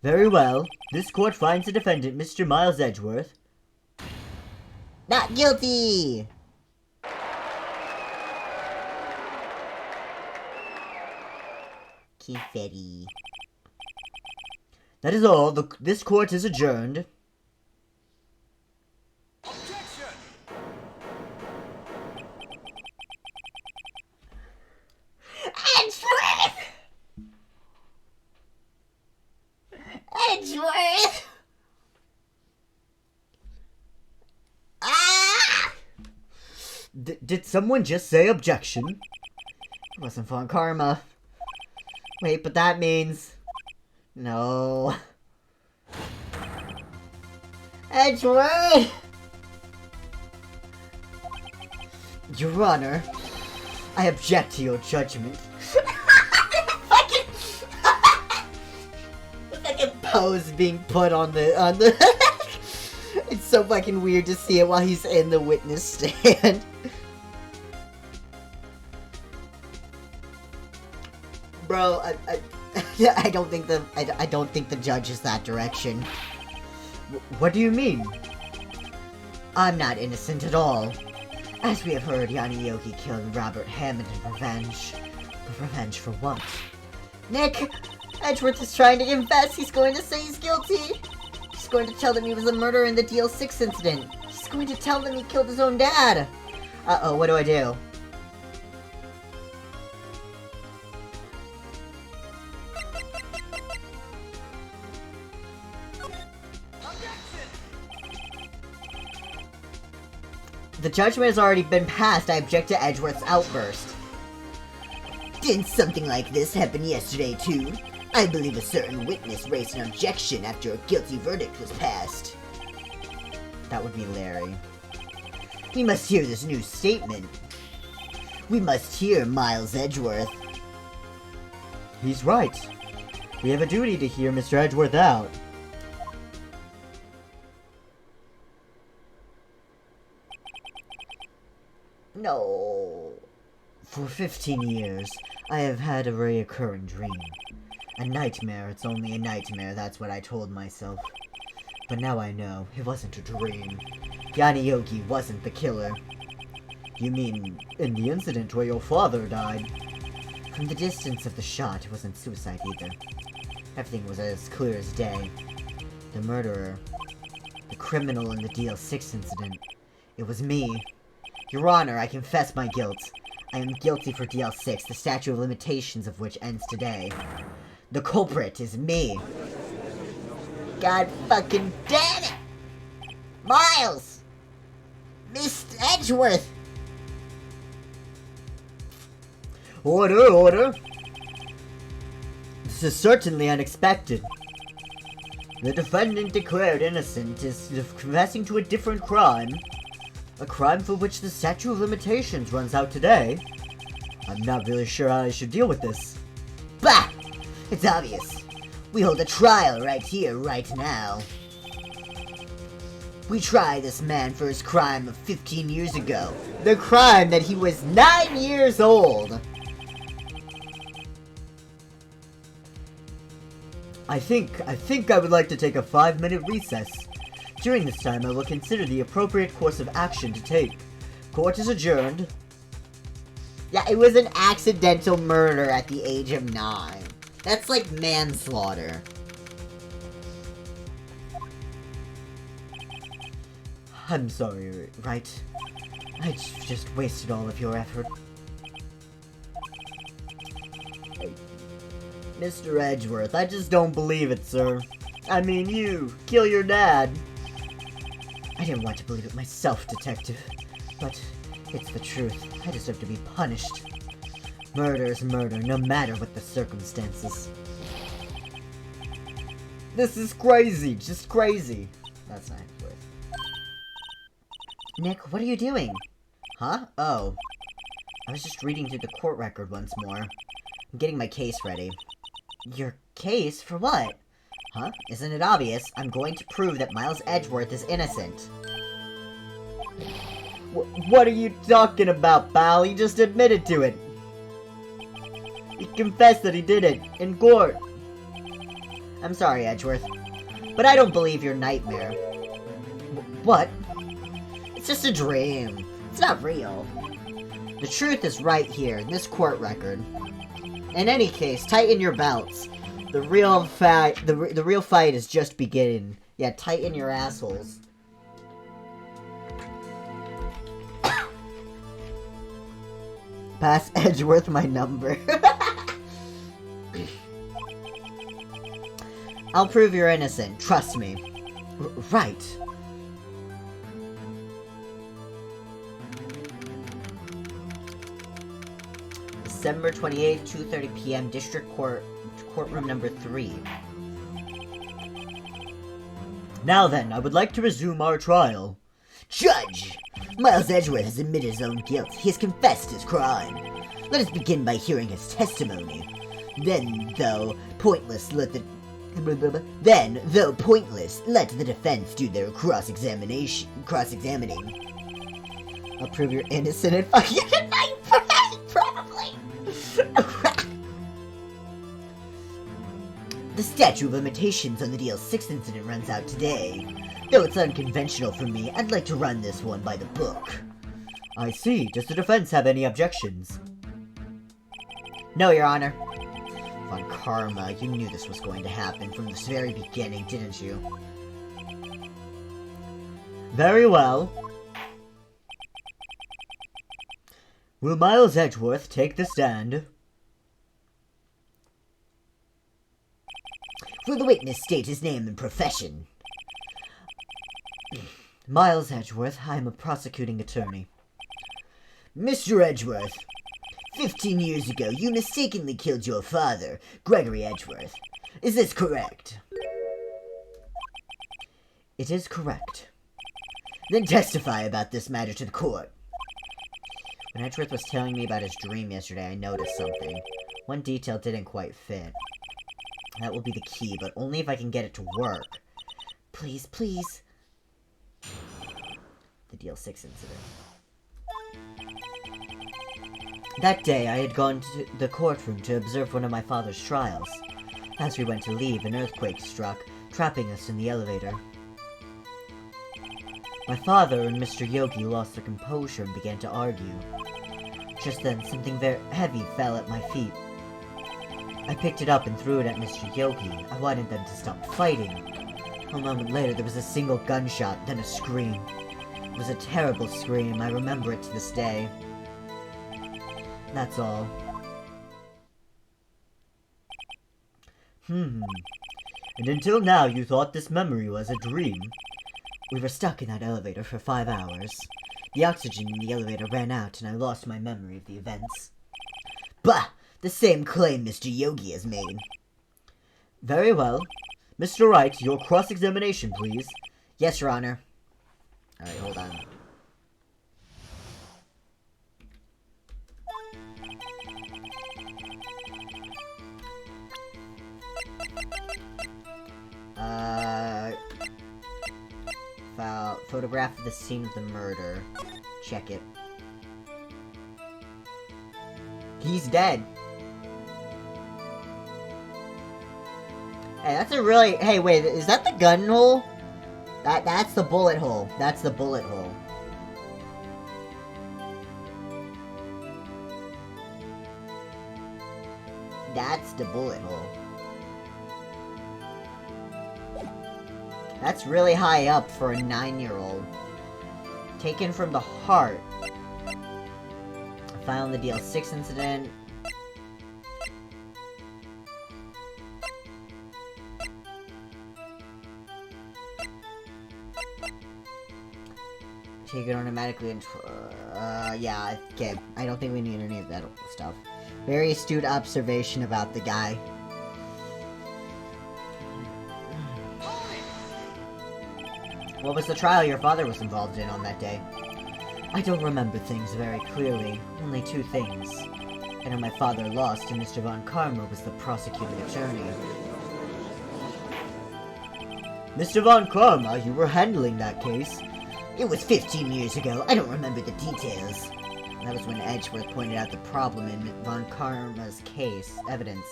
Very well. This court finds the defendant, Mr. Miles Edgeworth, not guilty! Confetti. That is all. This court is adjourned. Objection! Edgeworth! Edgeworth! Ah! Did someone just say objection? It wasn't Von Karma. Wait, but that means... No. Edgeworth! Your Honor, I object to your judgment. Fucking pose being put on the It's so fucking weird to see it while he's in the witness stand. Bro, I don't think the judge is that direction. What do you mean? I'm not innocent at all. As we have heard, Yanni Yogi killed Robert Hammond in revenge. But revenge for what? Nick! Edgeworth is trying to confess. He's going to say he's guilty. He's going to tell them he was a murderer in the DL6 incident. He's going to tell them he killed his own dad. Uh-oh, what do I do? The judgment has already been passed. I object to Edgeworth's outburst. Didn't something like this happen yesterday, too? I believe a certain witness raised an objection after a guilty verdict was passed. That would be Larry. We must hear this new statement. We must hear Miles Edgeworth. He's right. We have a duty to hear Mr. Edgeworth out. No. For 15 years, I have had a reoccurring dream. A nightmare, it's only a nightmare, that's what I told myself. But now I know, it wasn't a dream. Yanni Yogi wasn't the killer. You mean, in the incident where your father died? From the distance of the shot, it wasn't suicide either. Everything was as clear as day. The murderer, the criminal in the DL6 incident, it was me. Your Honor, I confess my guilt. I am guilty for DL6, the statute of limitations of which ends today. The culprit is me. God fucking damn it! Miles! Mr. Edgeworth! Order, order! This is certainly unexpected. The defendant declared innocent is confessing to a different crime. A crime for which the statute of limitations runs out today. I'm not really sure how I should deal with this. Bah! It's obvious. We hold a trial right here, right now. We try this man for his crime of 15 years ago. The crime that he was 9 years old! I think I would like to take a 5-minute recess. During this time, I will consider the appropriate course of action to take. Court is adjourned. Yeah, it was an accidental murder at the age of 9. That's like manslaughter. I'm sorry, Wright. I just wasted all of your effort. Mr. Edgeworth, I just don't believe it, sir. I mean, you kill your dad. I didn't want to believe it myself, Detective. But it's the truth. I deserve to be punished. Murder is murder, no matter what the circumstances. This is crazy, just crazy. That's not worth. Nick, what are you doing? Huh? Oh. I was just reading through the court record once more. I'm getting my case ready. Your case? For what? Huh? Isn't it obvious? I'm going to prove that Miles Edgeworth is innocent. What are you talking about, pal? He just admitted to it. He confessed that he did it, in court. I'm sorry, Edgeworth, but I don't believe your nightmare. What? It's just a dream. It's not real. The truth is right here, in this court record. In any case, tighten your belts. The real fight is just beginning. Yeah, tighten your assholes. Pass Edgeworth my number. I'll prove you're innocent. Trust me. Right. December 28th, 2:30 p.m. District Court, courtroom number 3. Now then, I would like to resume our trial. Judge! Miles Edgeworth has admitted his own guilt. He has confessed his crime. Let us begin by hearing his testimony. Then, though pointless, let the defense do their cross-examining. I'll prove you're innocent and fucking probably. The statute of limitations on the DL6 incident runs out today. Though it's unconventional for me, I'd like to run this one by the book. I see. Does the defense have any objections? No, Your Honor. Von Karma, you knew this was going to happen from the very beginning, didn't you? Very well. Will Miles Edgeworth take the stand? Will the witness state his name and profession? Miles Edgeworth, I am a prosecuting attorney. Mr. Edgeworth, 15 years ago, you mistakenly killed your father, Gregory Edgeworth. Is this correct? It is correct. Then testify about this matter to the court. When Edgeworth was telling me about his dream yesterday, I noticed something. One detail didn't quite fit. That will be the key, but only if I can get it to work. Please, please. The DL6 incident. That day, I had gone to the courtroom to observe one of my father's trials. As we went to leave, an earthquake struck, trapping us in the elevator. My father and Mr. Yogi lost their composure and began to argue. Just then, something very heavy fell at my feet. I picked it up and threw it at Mr. Yogi. I wanted them to stop fighting. A moment later, there was a single gunshot, then a scream. It was a terrible scream. I remember it to this day. That's all. And until now, you thought this memory was a dream? We were stuck in that elevator for 5 hours. The oxygen in the elevator ran out, and I lost my memory of the events. Bah! The same claim Mr. Yogi has made. Very well. Mr. Wright, your cross-examination, please. Yes, Your Honor. Alright, hold on. Photograph of the scene of the murder. Check it. He's dead. Hey, that's a really... Hey, wait, is that the gun hole? That's the bullet hole. That's the bullet hole. That's the bullet hole. That's really high up for a 9-year-old. Taken from the heart. File in the DL6 incident. Taken automatically and... yeah, okay. I don't think we need any of that stuff. Very astute observation about the guy. What was the trial your father was involved in on that day? I don't remember things very clearly. Only 2 things. I know my father lost and Mr. Von Karma was the prosecuting attorney. Mr. Von Karma, you were handling that case. It was 15 years ago. I don't remember the details. That was when Edgeworth pointed out the problem in Von Karma's case. Evidence.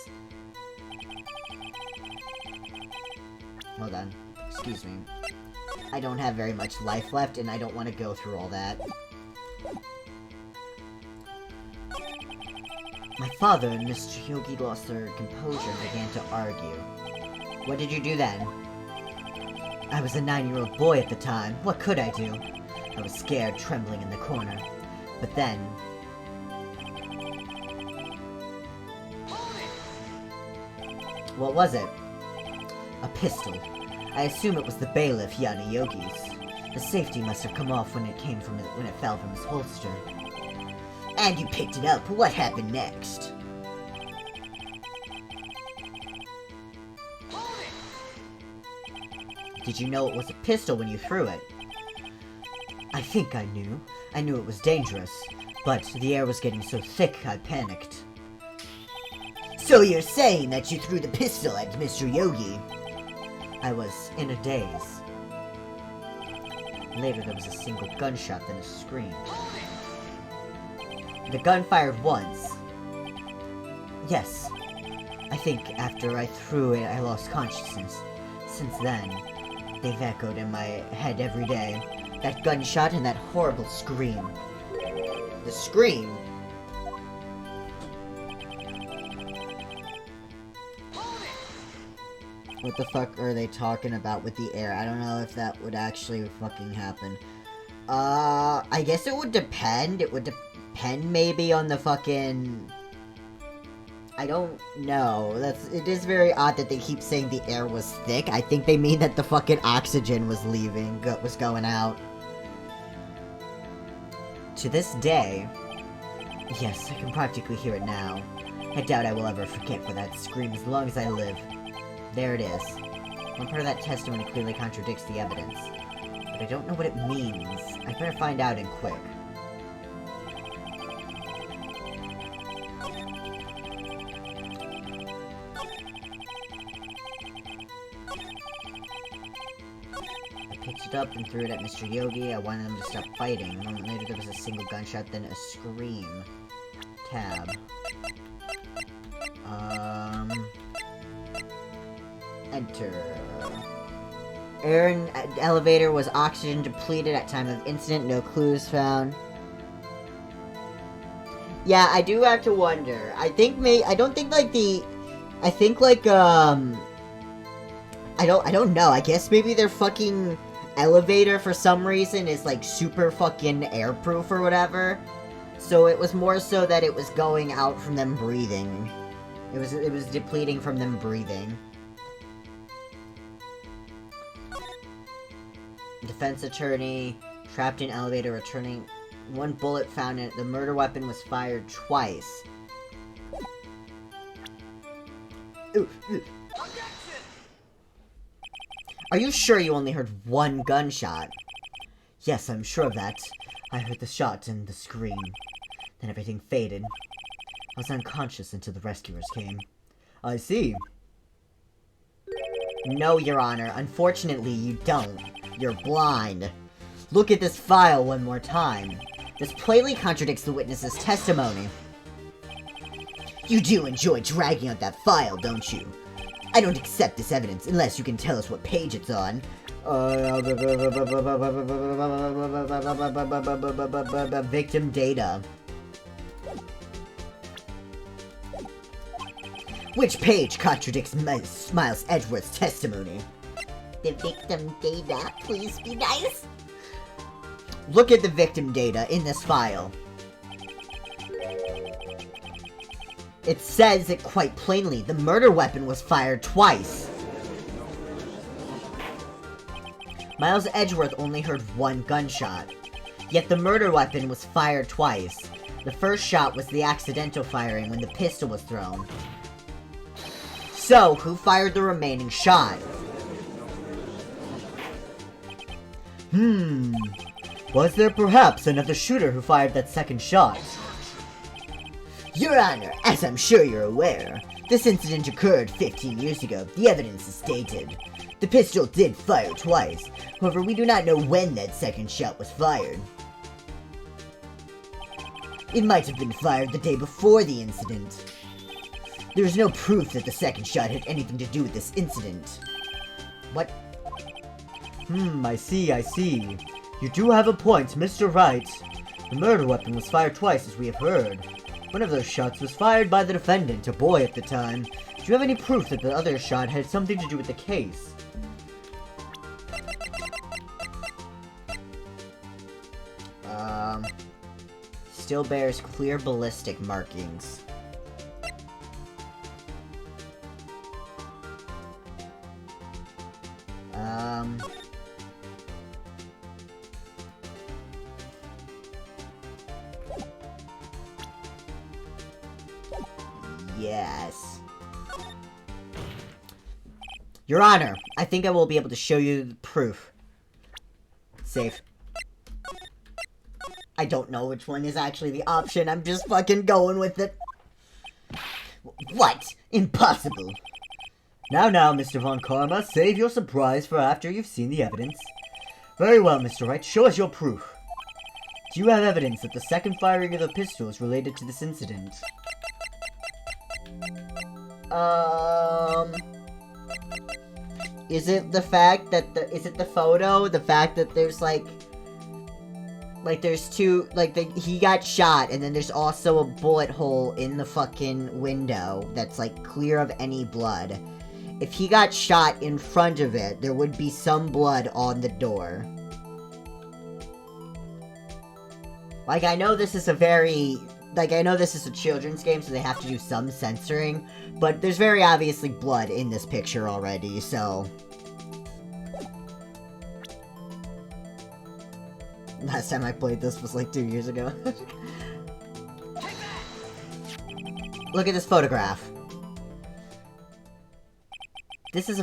Hold on. Excuse me. I don't have very much life left, and I don't want to go through all that. My father and Mr. Yogi lost their composure and began to argue. What did you do then? I was a 9-year-old boy at the time. What could I do? I was scared, trembling in the corner. But then... What was it? A pistol. I assume it was the bailiff Yanni Yogi's. The safety must have come off when it fell from his holster. And you picked it up. What happened next? Did you know it was a pistol when you threw it? I think I knew. I knew it was dangerous. But the air was getting so thick, I panicked. So you're saying that you threw the pistol at Mr. Yogi? I was in a daze. Later there was a single gunshot, then a scream. The gun fired once. Yes. I think after I threw it, I lost consciousness. Since then, they've echoed in my head every day. That gunshot and that horrible scream. The scream? What the fuck are they talking about with the air? I don't know if that would actually fucking happen. I guess it would depend. It would depend maybe on the fucking... I don't know. It is very odd that they keep saying the air was thick. I think they mean that the fucking oxygen was leaving, was going out. To this day, yes, I can practically hear it now. I doubt I will ever forget for that scream as long as I live. There it is. One part of that testimony clearly contradicts the evidence. But I don't know what it means. I'd better find out and quick. I picked it up and threw it at Mr. Yogi. I wanted them to stop fighting. A moment later there was a single gunshot, then a scream. Tab. Enter. Air in elevator was oxygen depleted at time of incident. No clues found. Yeah, I do have to wonder. I don't know. I guess maybe their fucking elevator for some reason is like super fucking airproof or whatever. So it was more so that it was going out from them breathing. It was depleting from them breathing. Defense attorney, trapped in elevator, returning. One bullet found in it. The murder weapon was fired twice. Are you sure you only heard one gunshot? Yes, I'm sure of that. I heard the shot and the scream. Then everything faded. I was unconscious until the rescuers came. I see. No, Your Honor. Unfortunately, you don't. You're blind. Look at this file one more time. This plainly contradicts the witness's testimony. You do enjoy dragging out that file, don't you? I don't accept this evidence unless you can tell us what page it's on. Victim data. Which page contradicts Miles Edgeworth's testimony? The victim data, please be nice. Look at the victim data in this file. It says it quite plainly. The murder weapon was fired twice. Miles Edgeworth only heard one gunshot. Yet the murder weapon was fired twice. The first shot was the accidental firing when the pistol was thrown. So, who fired the remaining shot? Was there perhaps another shooter who fired that second shot? Your Honor, as I'm sure you're aware, this incident occurred 15 years ago. The evidence is dated. The pistol did fire twice. However, we do not know when that second shot was fired. It might have been fired the day before the incident. There is no proof that the second shot had anything to do with this incident. What? I see. You do have a point, Mr. Wright. The murder weapon was fired twice, as we have heard. One of those shots was fired by the defendant, a boy at the time. Do you have any proof that the other shot had something to do with the case? Still bears clear ballistic markings. Yes. Your Honor, I think I will be able to show you the proof. Safe. I don't know which one is actually the option. I'm just fucking going with it. What? Impossible. Now, Mr. Von Karma, save your surprise for after you've seen the evidence. Very well, Mr. Wright, show us your proof. Do you have evidence that the second firing of the pistol is related to this incident? Is it the fact that is it the photo? The fact that there's there's two, he got shot, and then there's also a bullet hole in the fucking window that's, clear of any blood. If he got shot in front of it, there would be some blood on the door. I know this is a I know this is a children's game, so they have to do some censoring, but there's very obviously blood in this picture already, so... Last time I played this was 2 years ago. Look at this photograph. This is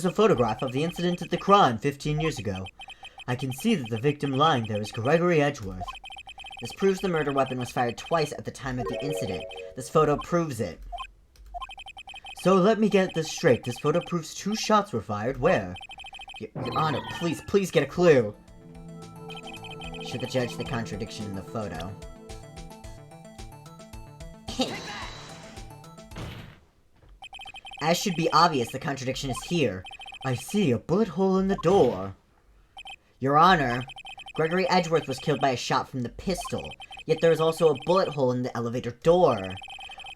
a photograph of the incident at the crime 15 years ago. I can see that the victim lying there is Gregory Edgeworth. This proves the murder weapon was fired twice at the time of the incident. This photo proves it. So let me get this straight. This photo proves 2 shots were fired. Where? Your Honor, please get a clue. Show the judge the contradiction in the photo. As should be obvious, the contradiction is here. I see a bullet hole in the door. Your Honor, Gregory Edgeworth was killed by a shot from the pistol, yet there is also a bullet hole in the elevator door.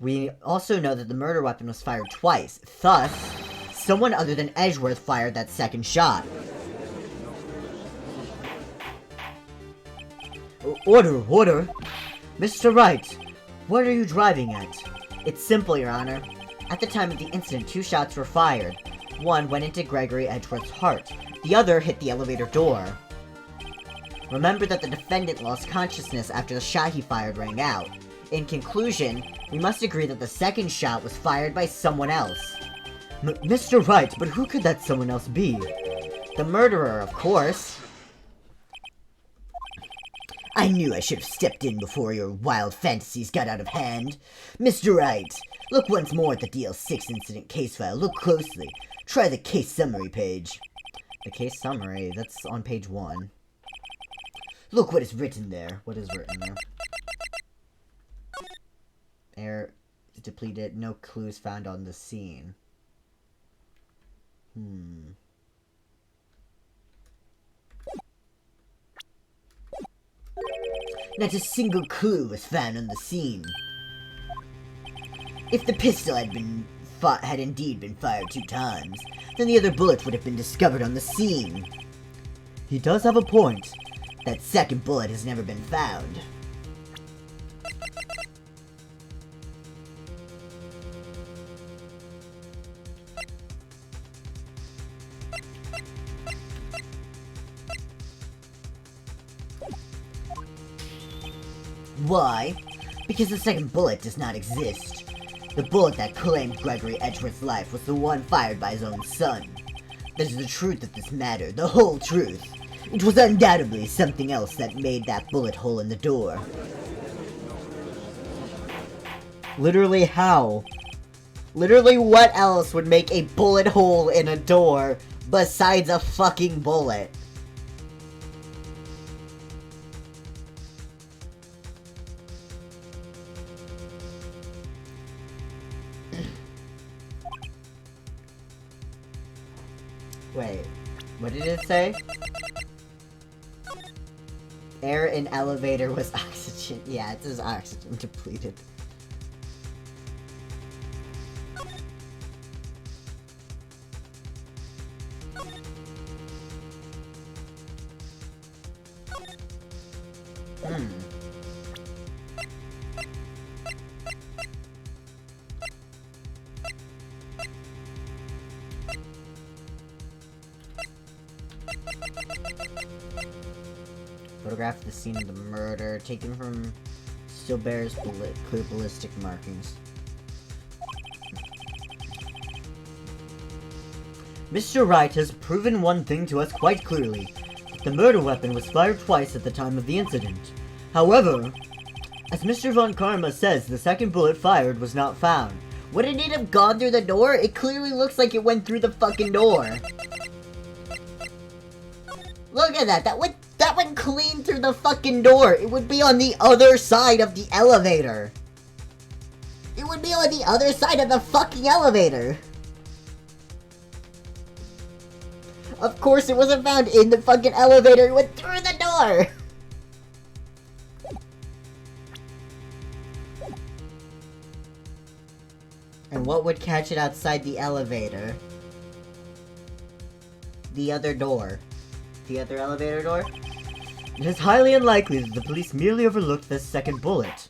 We also know that the murder weapon was fired twice, thus, someone other than Edgeworth fired that second shot. Order! Mr. Wright, what are you driving at? It's simple, Your Honor. At the time of the incident, 2 shots were fired. One went into Gregory Edgeworth's heart. The other hit the elevator door. Remember that the defendant lost consciousness after the shot he fired rang out. In conclusion, we must agree that the second shot was fired by someone else. Mr. Wright, but who could that someone else be? The murderer, of course. I knew I should have stepped in before your wild fantasies got out of hand. Mr. Wright, look once more at the DL6 incident case file. Look closely. Try the case summary page. The case summary, that's on page 1. Look what is written there. What is written there? Air depleted, no clues found on the scene. Not a single clue was found on the scene. If the pistol had indeed been fired 2 times, then the other bullet would have been discovered on the scene. He does have a point. That second bullet has never been found. Why? Because the second bullet does not exist. The bullet that claimed Gregory Edgeworth's life was the one fired by his own son. That is the truth of this matter, the whole truth. It was undoubtedly something else that made that bullet hole in the door. Literally how? Literally what else would make a bullet hole in a door besides a fucking bullet? Wait, what did it say? Air in elevator was oxygen. Yeah, it says oxygen depleted. Photograph of the scene of the murder, taken from still bears clear ballistic markings. Mr. Wright has proven one thing to us quite clearly. The murder weapon was fired twice at the time of the incident. However, as Mr. Von Karma says, the second bullet fired was not found. Wouldn't it have gone through the door? It clearly looks like it went through the fucking door. Look at that. That went clean through the fucking door. It would be on the other side of the elevator. It would be on the other side of the fucking elevator. Of course it wasn't found in the fucking elevator. It went through the door. And what would catch it outside the elevator? The other door. The other elevator door? It is highly unlikely that the police merely overlooked this second bullet.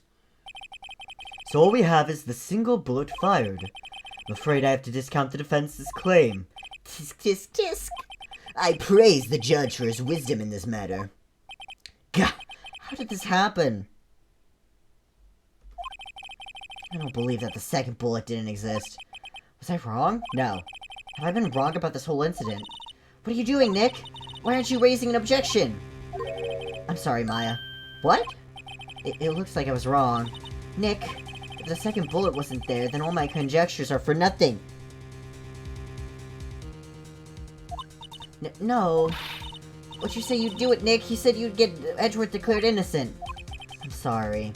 So all we have is the single bullet fired. I'm afraid I have to discount the defense's claim. Tisk tisk tisk. I praise the judge for his wisdom in this matter. Gah! How did this happen? I don't believe that the second bullet didn't exist. Was I wrong? No. Have I been wrong about this whole incident? What are you doing, Nick? Why aren't you raising an objection? I'm sorry, Maya. What? It looks like I was wrong. Nick, if the second bullet wasn't there, then all my conjectures are for nothing. No. What'd you say you'd do it, Nick? He said you'd get Edgeworth declared innocent. I'm sorry.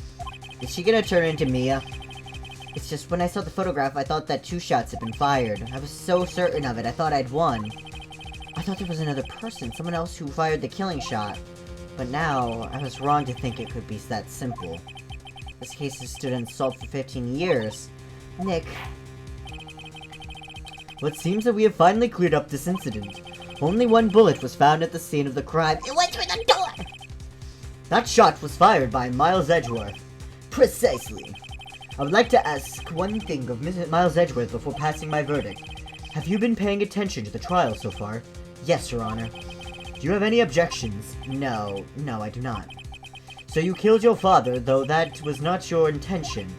Is she gonna turn into Mia? It's just, when I saw the photograph, I thought that 2 shots had been fired. I was so certain of it, I thought I'd won. I thought there was another person, someone else who fired the killing shot. But now, I was wrong to think it could be that simple. This case has stood unsolved for 15 years. Nick. Well, it seems that we have finally cleared up this incident. Only 1 bullet was found at the scene of the crime. It went through the door! That shot was fired by Miles Edgeworth. Precisely. I would like to ask one thing of Miles Edgeworth before passing my verdict. Have you been paying attention to the trial so far? Yes, Your Honor. Do you have any objections? No, I do not. So you killed your father, though that was not your intention?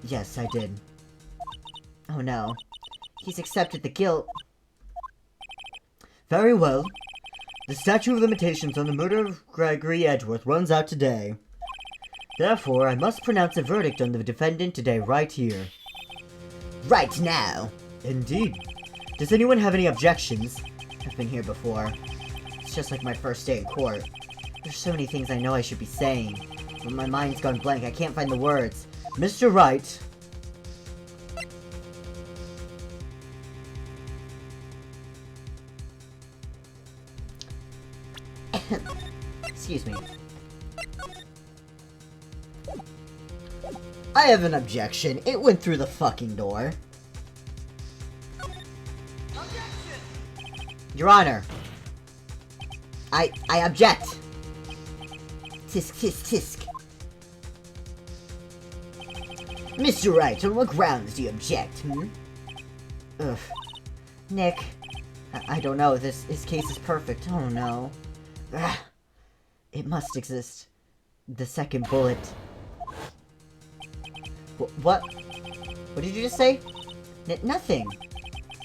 Yes, I did. Oh no. He's accepted the guilt. Very well. The statute of limitations on the murder of Gregory Edgeworth runs out today. Therefore, I must pronounce a verdict on the defendant today right here. Right now? Indeed. Does anyone have any objections? I've been here before. It's just like my first day in court. There's so many things I know I should be saying, but my mind's gone blank. I can't find the words. Mr. Wright. Excuse me. I have an objection. It went through the fucking door. Your Honor. I object. Tisk, tisk, tisk. Mr. Wright, on what grounds do you object, Ugh. Nick. I don't know. This case is perfect. Oh no. Ugh. It must exist. The second bullet. What? What did you just say? Nothing.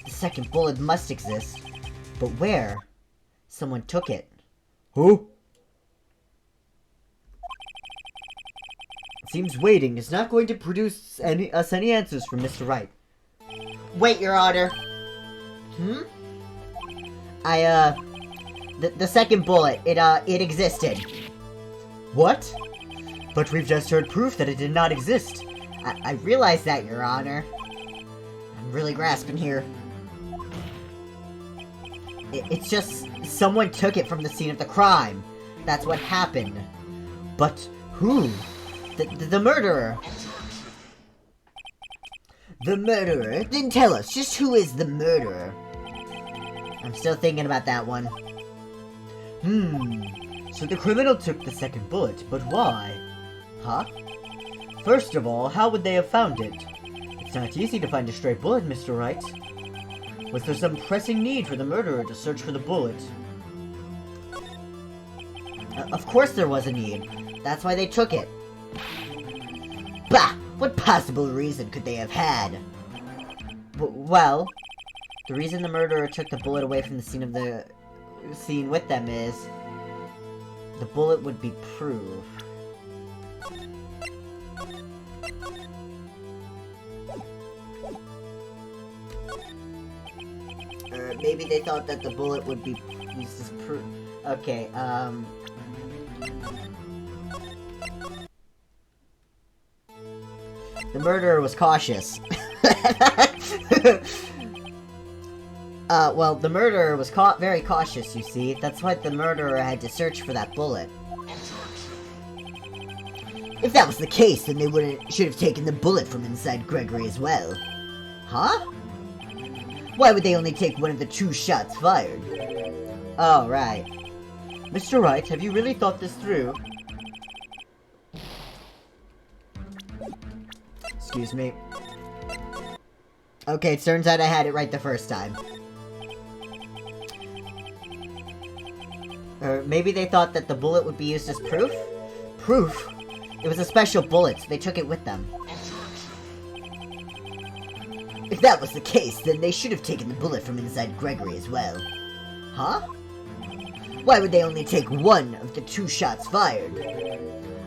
The second bullet must exist. But where? Someone took it. Who? It seems waiting is not going to produce any answers from Mr. Wright. Wait, Your Honor. The second bullet, it existed. What? But we've just heard proof that it did not exist. I realize that, Your Honor. I'm really grasping here. It's just someone took it from the scene of the crime. That's what happened. But who? The murderer. The murderer? Then tell us, just who is the murderer? I'm still thinking about that one. So the criminal took the second bullet, but why? Huh? First of all, how would they have found it? It's not easy to find a stray bullet, Mr. Wright. Was there some pressing need for the murderer to search for the bullet? Of course there was a need. That's why they took it. Bah! What possible reason could they have had? Well, the reason the murderer took the bullet away from the scene with them is the bullet would be proof. Maybe they thought that the bullet would be used as proof. Okay, the murderer was cautious. Well, the murderer was very cautious, you see. That's why the murderer had to search for that bullet. If that was the case, then they should have taken the bullet from inside Gregory as well. Huh? Why would they only take one of the 2 shots fired? Oh, right. Mr. Wright, have you really thought this through? Excuse me. Okay, it turns out I had it right the first time. Or maybe they thought that the bullet would be used as proof? Proof? It was a special bullet, so they took it with them. If that was the case, then they should have taken the bullet from inside Gregory as well. Huh? Why would they only take one of the 2 shots fired?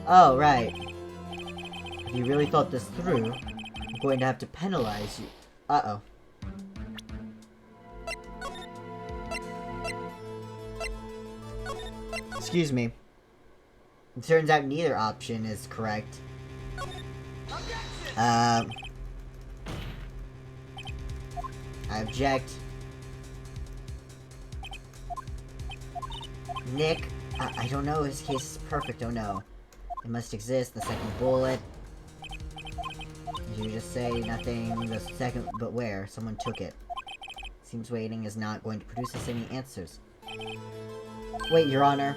Oh, right. If you really thought this through, I'm going to have to penalize you. Uh-oh. Excuse me. It turns out neither option is correct. I object. Nick, I don't know. His case is perfect. Oh no. It must exist. The second bullet. Did you just say nothing? The second, but where? Someone took it. Seems waiting is not going to produce us any answers. Wait, Your Honor.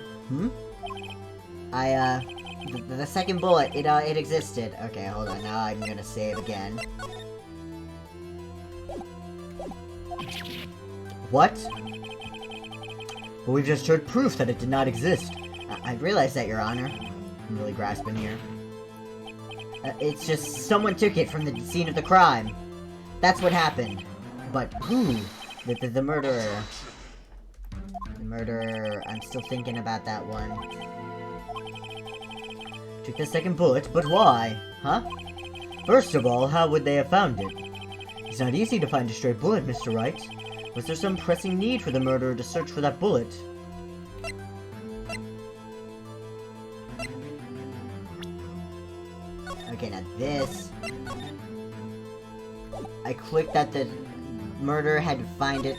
The second bullet, it existed. Okay, hold on. Now I'm gonna save again. What? Well, we've just heard proof that it did not exist. I realize that, Your Honor. I'm really grasping here. It's just someone took it from the scene of the crime. That's what happened. But who? The murderer. The murderer. I'm still thinking about that one. Took the second bullet, but why? Huh? First of all, how would they have found it? It's not easy to find a stray bullet, Mr. Wright. Was there some pressing need for the murderer to search for that bullet? Okay, now this... I clicked that the murderer had to find it.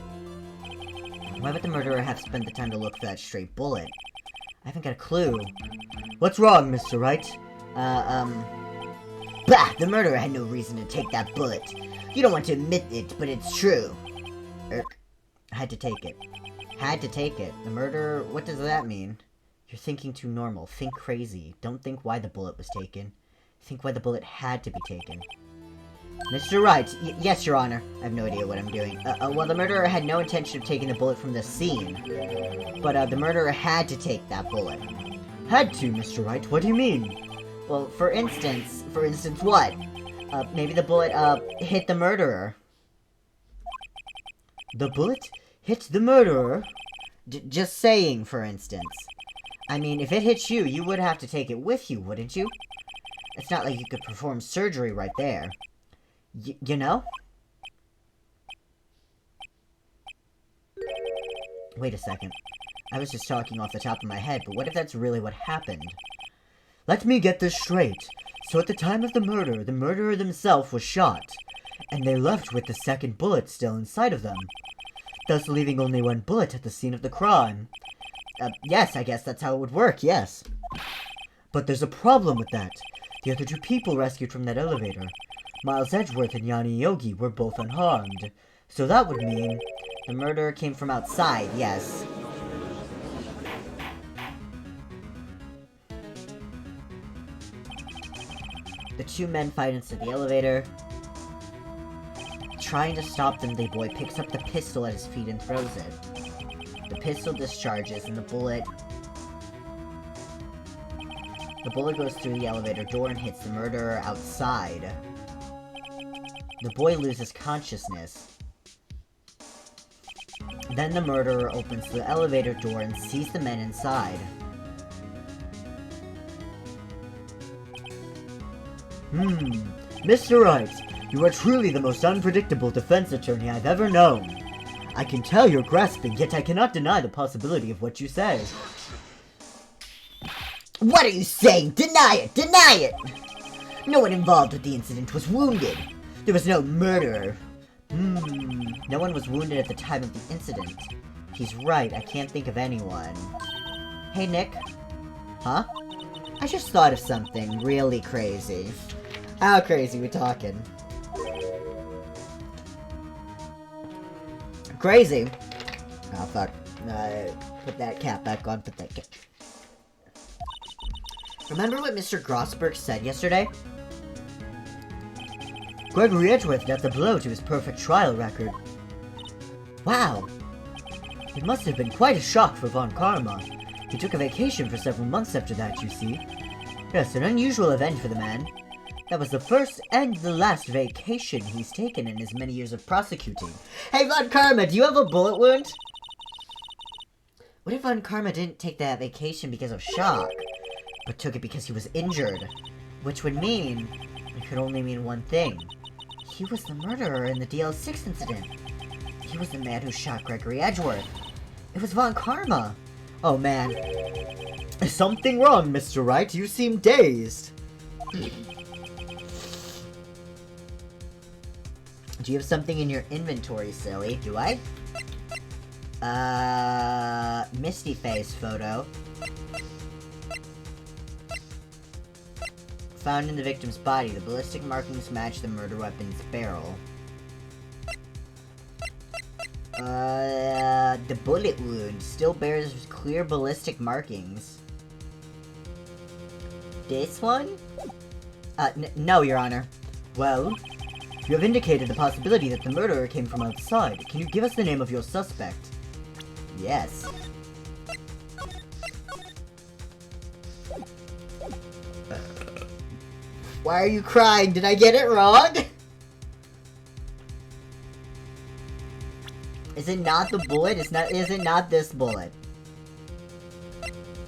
Why would the murderer have spent the time to look for that stray bullet? I haven't got a clue. What's wrong, Mr. Wright? Bah! The murderer had no reason to take that bullet. You don't want to admit it, but it's true. I had to take it. Had to take it. The murderer... What does that mean? You're thinking too normal. Think crazy. Don't think why the bullet was taken. Think why the bullet had to be taken. Mr. Wright, yes, Your Honor. I have no idea what I'm doing. Well, the murderer had no intention of taking the bullet from the scene. But, the murderer had to take that bullet. Had to, Mr. Wright? What do you mean? Well, for instance what? Maybe the bullet, hit the murderer. The bullet hit the murderer? Just saying, for instance. I mean, if it hits you, you would have to take it with you, wouldn't you? It's not like you could perform surgery right there. You know? Wait a second. I was just talking off the top of my head, but what if that's really what happened? Let me get this straight. So at the time of the murderer themselves was shot, and they left with the second bullet still inside of them, thus leaving only one bullet at the scene of the crime. Yes, I guess that's how it would work, yes. But there's a problem with that. The other two people rescued from that elevator, Miles Edgeworth and Yanni Yogi, were both unharmed. So that would mean... The murderer came from outside, yes. The two men fight inside the elevator. Trying to stop them, the boy picks up the pistol at his feet and throws it. The pistol discharges, and the bullet goes through the elevator door and hits the murderer outside. The boy loses consciousness. Then the murderer opens the elevator door and sees the men inside. Mr. Wright, you are truly the most unpredictable defense attorney I've ever known. I can tell you're grasping, yet I cannot deny the possibility of what you say. What are you saying? Deny it! Deny it! No one involved with the incident was wounded. There was no murderer. No one was wounded at the time of the incident. He's right, I can't think of anyone. Hey, Nick. Huh? I just thought of something really crazy. How crazy we talking? Crazy? Oh, fuck. Put that cap back on, put that cap... Remember what Mr. Grossberg said yesterday? Gregory Edgeworth got the blow to his perfect trial record. Wow. It must have been quite a shock for Von Karma. He took a vacation for several months after that, you see. Yes, an unusual event for the man. That was the first and the last vacation he's taken in his many years of prosecuting. Hey, Von Karma, do you have a bullet wound? What if Von Karma didn't take that vacation because of shock, but took it because he was injured? Which would mean... It could only mean one thing. He was the murderer in the DL6 incident. He was the man who shot Gregory Edgeworth. It was Von Karma. Oh, man. Is something wrong, Mr. Wright? You seem dazed. Do you have something in your inventory, silly? Do I? Misty face photo. Found in the victim's body. The ballistic markings match the murder weapon's barrel. The bullet wound still bears clear ballistic markings. This one? No, Your Honor. Well, you have indicated the possibility that the murderer came from outside. Can you give us the name of your suspect? Yes. Why are you crying? Did I get it wrong? Is it not the bullet? Is it not this bullet?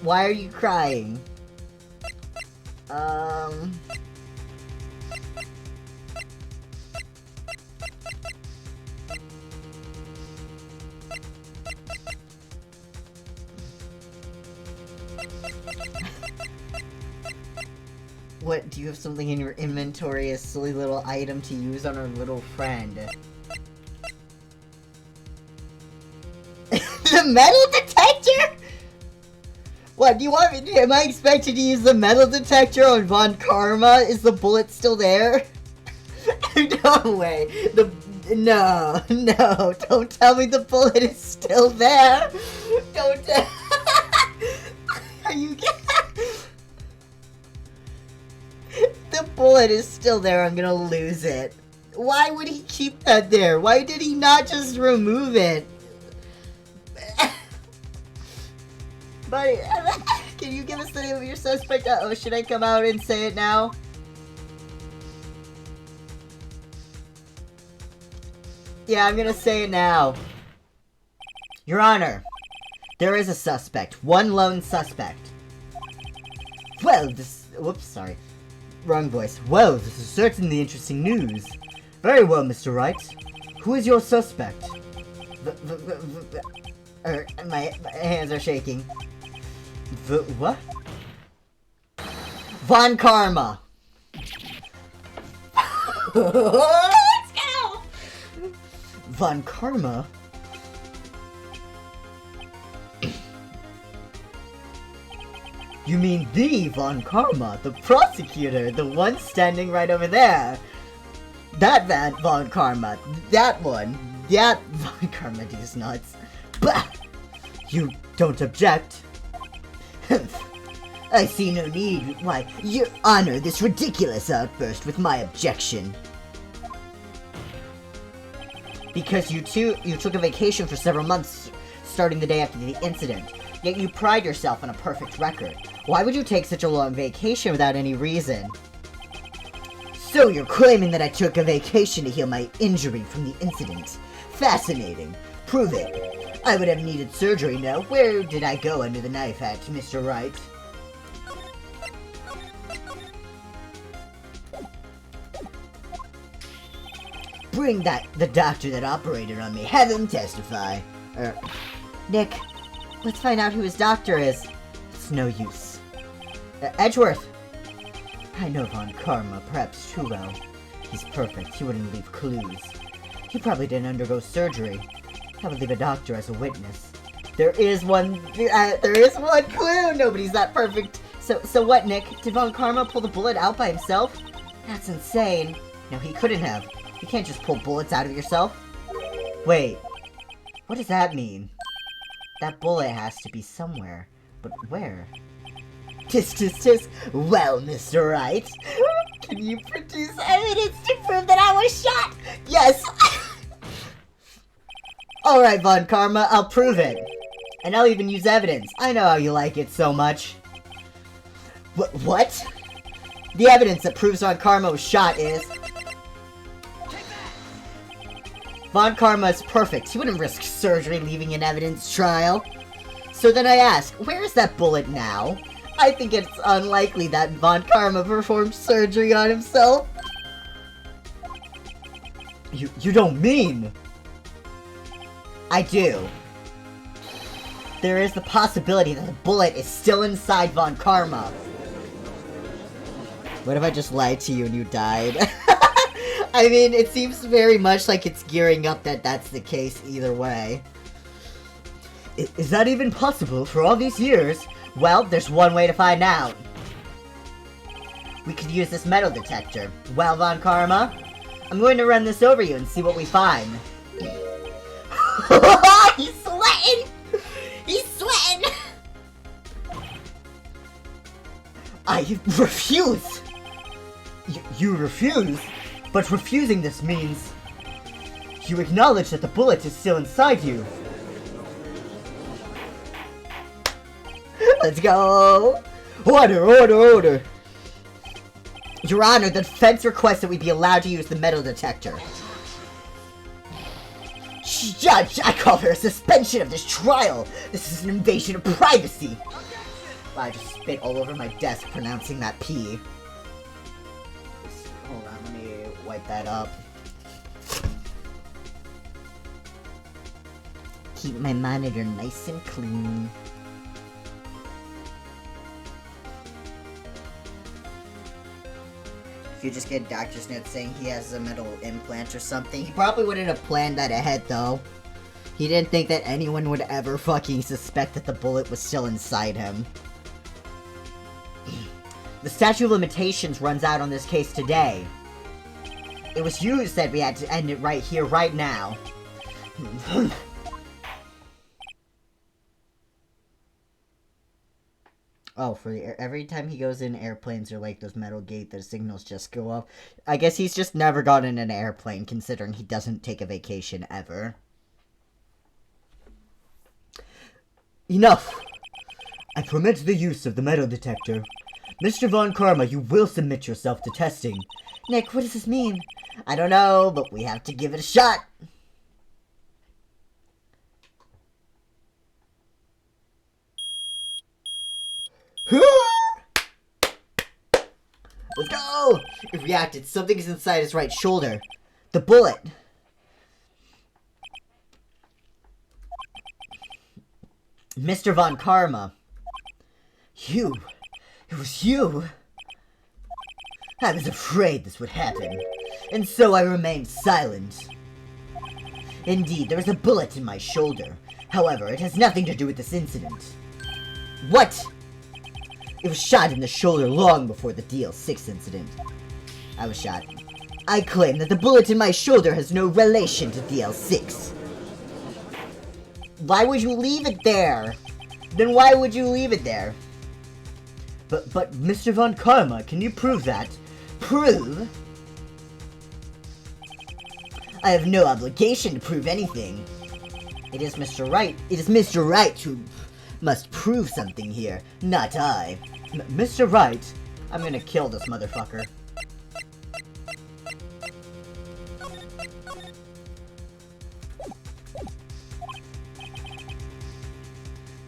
Why are you crying? What, do you have something in your inventory, a silly little item to use on our little friend? The metal detector?! What, do you want me to, am I expected to use the metal detector on Von Karma? Is the bullet still there? No way. No, don't tell me the bullet is still there. Don't tell. Are you The bullet is still there, I'm gonna lose it. Why would he keep that there? Why did he not just remove it? Buddy, can you give us the name of your suspect? Uh-oh, should I come out and say it now? Yeah, I'm gonna say it now. Your Honor, there is a suspect. One lone suspect. Well, this... Whoops, sorry. Wrong voice. Well, this is certainly interesting news. Very well, Mr. Wright. Who is your suspect? My hands are shaking. What? Von Karma! Let's go! Von Karma? You mean the Von Karma, the prosecutor, the one standing right over there. That Von Karma, that one. That Von Karma, these nuts. Bah! You don't object? I see no need. Why, Your Honor, this ridiculous outburst with my objection. Because you took a vacation for several months, starting the day after the incident. Yet you pride yourself on a perfect record. Why would you take such a long vacation without any reason? So you're claiming that I took a vacation to heal my injury from the incident. Fascinating. Prove it. I would have needed surgery, no? Where did I go under the knife at, Mr. Wright? Bring the doctor that operated on me. Have him testify. Nick, let's find out who his doctor is. It's no use. Edgeworth! I know Von Karma perhaps too well. He's perfect. He wouldn't leave clues. He probably didn't undergo surgery. I would leave a doctor as a witness. There is one clue! Nobody's that perfect. So what, Nick? Did Von Karma pull the bullet out by himself? That's insane. No, he couldn't have. You can't just pull bullets out of yourself. Wait. What does that mean? That bullet has to be somewhere. But where? Tisk. Well, Mr. Wright, can you produce evidence to prove that I was shot? Yes! Alright, Von Karma, I'll prove it. And I'll even use evidence. I know how you like it so much. What? The evidence that proves Von Karma was shot is... Von Karma is perfect. He wouldn't risk surgery leaving an evidence trial. So then I ask, where is that bullet now? I think it's unlikely that Von Karma performed surgery on himself. You don't mean? I do. There is the possibility that the bullet is still inside Von Karma. What if I just lied to you and you died? I mean, it seems very much like it's gearing up that that's the case either way. Is that even possible for all these years? Well, there's one way to find out. We could use this metal detector. Well, Von Karma, I'm going to run this over you and see what we find. He's sweating! He's sweating! I refuse! You refuse? But refusing this means... you acknowledge that the bullet is still inside you. Let's go! Order! Your Honor, the defense requests that we be allowed to use the metal detector. Judge, I call for a suspension of this trial! This is an invasion of privacy! Wow, I just spit all over my desk pronouncing that P. Hold on, let me wipe that up. Keep my monitor nice and clean. You just get a doctor's note saying he has a metal implant or something. He probably wouldn't have planned that ahead, though. He didn't think that anyone would ever fucking suspect that the bullet was still inside him. The statute of limitations runs out on this case today. It was you who said we had to end it right here, right now. Oh, for the every time he goes in airplanes or like those metal gate, the signals just go off. I guess he's just never gotten in an airplane, considering he doesn't take a vacation ever. Enough! I permit the use of the metal detector. Mr. Von Karma, you will submit yourself to testing. Nick, what does this mean? I don't know, but we have to give it a shot. Let's go! It reacted. Something is inside his right shoulder. The bullet. Mr. Von Karma. You. It was you. I was afraid this would happen, and so I remained silent. Indeed, there is a bullet in my shoulder. However, it has nothing to do with this incident. What? It was shot in the shoulder long before the DL6 incident. I was shot. I claim that the bullet in my shoulder has no relation to DL6. Why would you leave it there? Then why would you leave it there? But Mr. Von Karma, can you prove that? Prove? I have no obligation to prove anything. It is Mr. Wright. It is Mr. Wright who must prove something here, not I. Mr. Wright, I'm gonna kill this motherfucker.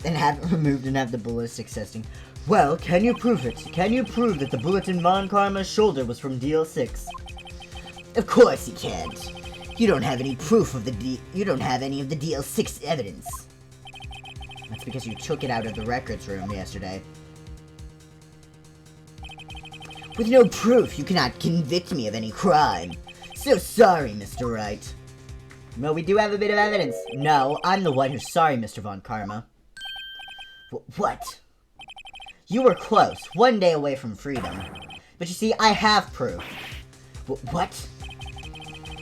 And have it removed and have the ballistics testing. Well, can you prove it? Can you prove that the bullet in Von Karma's shoulder was from DL6? Of course he can't. You don't have any proof of the you don't have any of the DL6 evidence. That's because you took it out of the records room yesterday. With no proof, you cannot convict me of any crime. So sorry, Mr. Wright. Well, we do have a bit of evidence. No, I'm the one who's sorry, Mr. Von Karma. What? You were close, one day away from freedom. But you see, I have proof. What?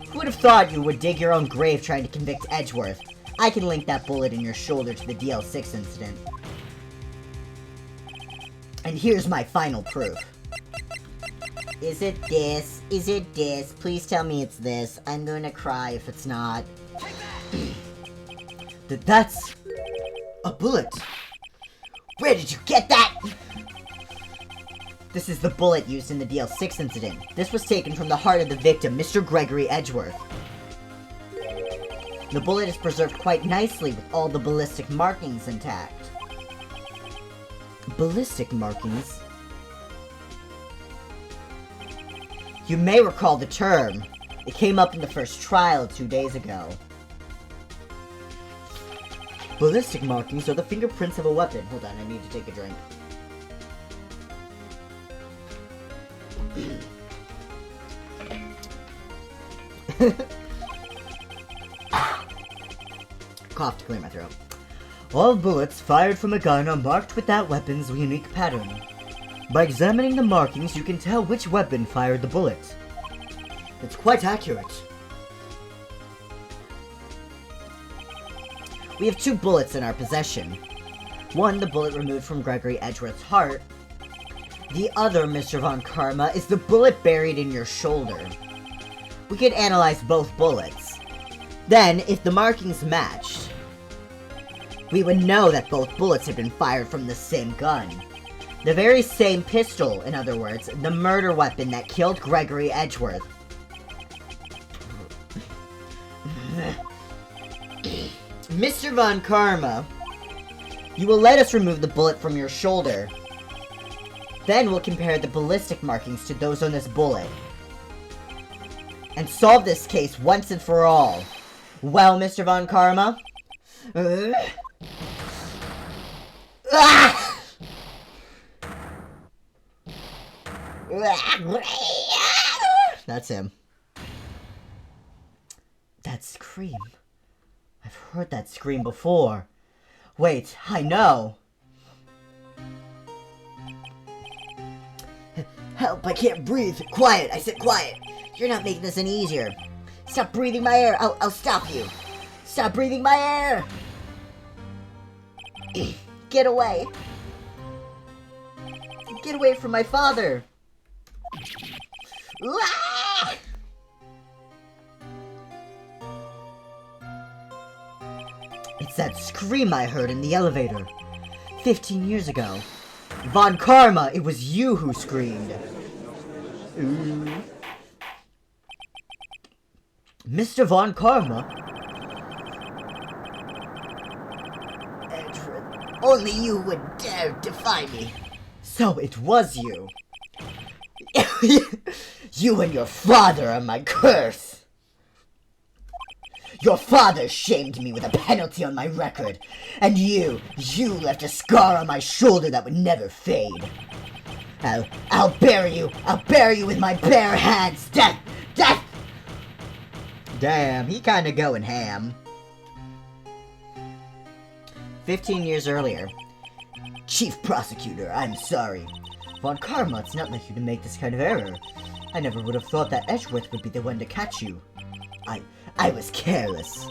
Who would have thought you would dig your own grave trying to convict Edgeworth? I can link that bullet in your shoulder to the DL6 incident. And here's my final proof. Is it this? Is it this? Please tell me it's this. I'm gonna cry if it's not. That's a bullet. Where did you get that? This is the bullet used in the DL6 incident. This was taken from the heart of the victim, Mr. Gregory Edgeworth. The bullet is preserved quite nicely with all the ballistic markings intact. Ballistic markings? You may recall the term. It came up in the first trial 2 days ago. Ballistic markings are the fingerprints of a weapon. Hold on, I need to take a drink. Cough to clear my throat. All bullets fired from a gun are marked with that weapon's unique pattern. By examining the markings, you can tell which weapon fired the bullet. It's quite accurate. We have 2 bullets in our possession. One, the bullet removed from Gregory Edgeworth's heart. The other, Mr. Von Karma, is the bullet buried in your shoulder. We could analyze both bullets. Then, if the markings matched, we would know that both bullets had been fired from the same gun. The very same pistol, in other words, the murder weapon that killed Gregory Edgeworth. Mr. Von Karma, you will let us remove the bullet from your shoulder. Then we'll compare the ballistic markings to those on this bullet. And solve this case once and for all. Well, Mr. Von Karma? That's him. That scream. I've heard that scream before. Wait, I know. Help, I can't breathe. Quiet, I said quiet. You're not making this any easier. Stop breathing my air. I'll stop you. Stop breathing my air. Get away. Get away from my father. Ah! It's that scream I heard in the elevator. 15 years ago. Von Karma, it was you who screamed. Ooh. Mr. Von Karma? Edward, only you would dare defy me. So it was you. You and your father are my curse. Your father shamed me with a penalty on my record, and you left a scar on my shoulder that would never fade. I'll bury you with my bare hands. Death! Damn, he kinda going ham. 15 years earlier. Chief Prosecutor, I'm sorry. Von Karma, it's not like you to make this kind of error. I never would have thought that Edgeworth would be the one to catch you. I was careless.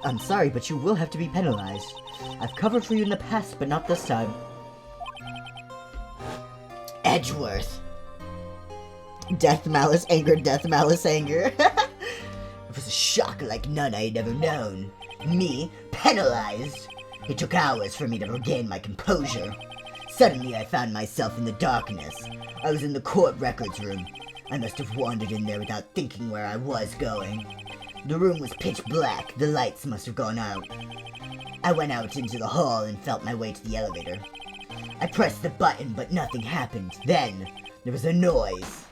I'm sorry, but you will have to be penalized. I've covered for you in the past, but not this time. Edgeworth. Death, malice, anger, death, malice, anger. It was a shock like none I had ever known. Me, penalized. It took hours for me to regain my composure. Suddenly I found myself in the darkness. I was in the court records room. I must have wandered in there without thinking where I was going. The room was pitch black. The lights must have gone out. I went out into the hall and felt my way to the elevator. I pressed the button, but nothing happened. Then, there was a noise.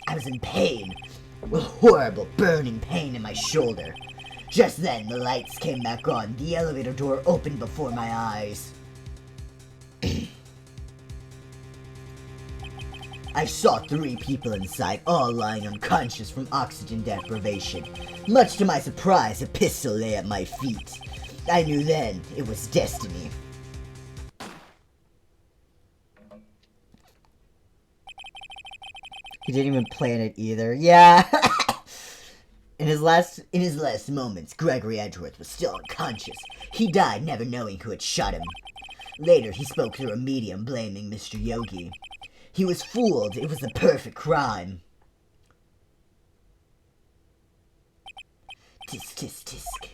I was in pain, with horrible burning pain in my shoulder. Just then, the lights came back on. The elevator door opened before my eyes. I saw 3 people inside, all lying unconscious from oxygen deprivation. Much to my surprise, a pistol lay at my feet. I knew then it was destiny. He didn't even plan it either. Yeah. In his last moments, Gregory Edgeworth was still unconscious. He died never knowing who had shot him. Later, he spoke through a medium blaming Mr. Yogi. He was fooled. It was the perfect crime. Tisk, tisk, tisk.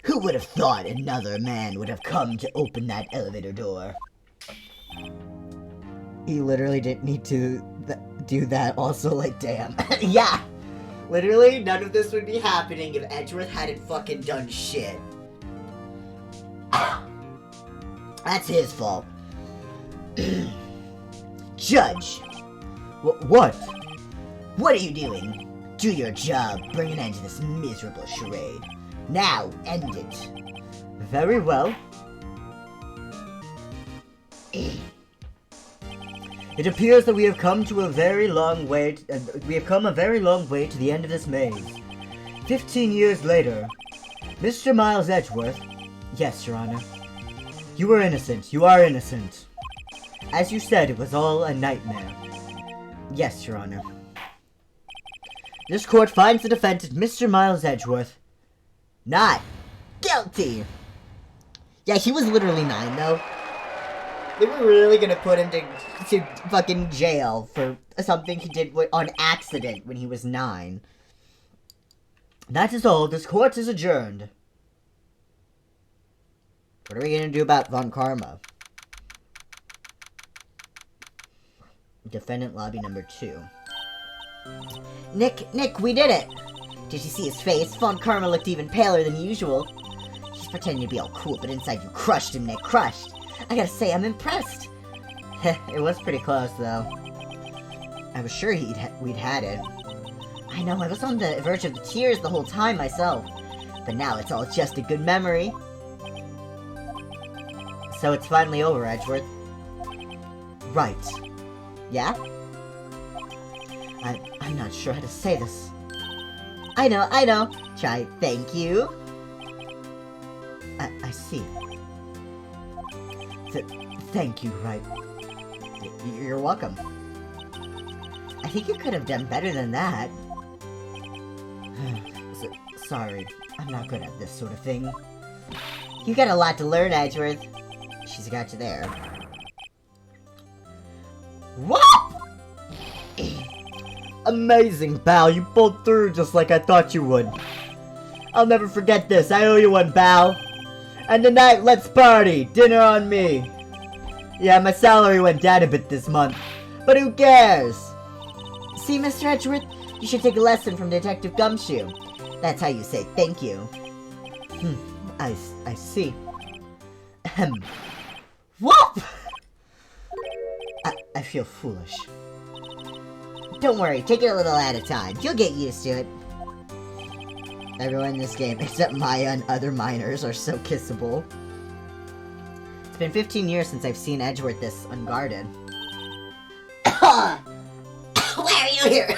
Who would have thought another man would have come to open that elevator door? He literally didn't need to do that. Also, like, damn. Yeah! Literally, none of this would be happening if Edgeworth hadn't fucking done shit. That's his fault. Judge! What? What are you doing? Do your job. Bring an end to this miserable charade. Now, end it. Very well. It appears that we have come a very long way to the end of this maze. 15 years later, Mr. Miles Edgeworth. Yes, Your Honor. You were innocent. You are innocent. As you said, it was all a nightmare. Yes, Your Honor. This court finds the defendant, Mr. Miles Edgeworth, not guilty. Yeah, he was literally 9, though. They were really gonna put him to fucking jail for something he did on accident when he was 9. That is all. This court is adjourned. What are we gonna do about Von Karma? Defendant lobby number 2. Nick, we did it! Did you see his face? Von Karma looked even paler than usual. He's pretending to be all cool, but inside you crushed him, Nick, crushed. I gotta say, I'm impressed. It was pretty close, though. I was sure we'd had it. I know, I was on the verge of tears the whole time myself. But now it's all just a good memory. So it's finally over, Edgeworth. Right. Yeah? I'm not sure how to say this. I know. Try thank you. I see. Thank you, Wright. You're welcome. I think you could have done better than that. Sorry, I'm not good at this sort of thing. You got a lot to learn, Edgeworth. She's got you there. What? Amazing, pal. You pulled through just like I thought you would. I'll never forget this. I owe you one, pal. And tonight, let's party. Dinner on me. Yeah, my salary went down a bit this month. But who cares? See, Mr. Edgeworth, you should take a lesson from Detective Gumshoe. That's how you say thank you. I see. Whoop! I feel foolish. Don't worry, take it a little at a time. You'll get used to it. Everyone in this game, except Maya and other minors, are so kissable. It's been 15 years since I've seen Edgeworth this unguarded. Why are you here?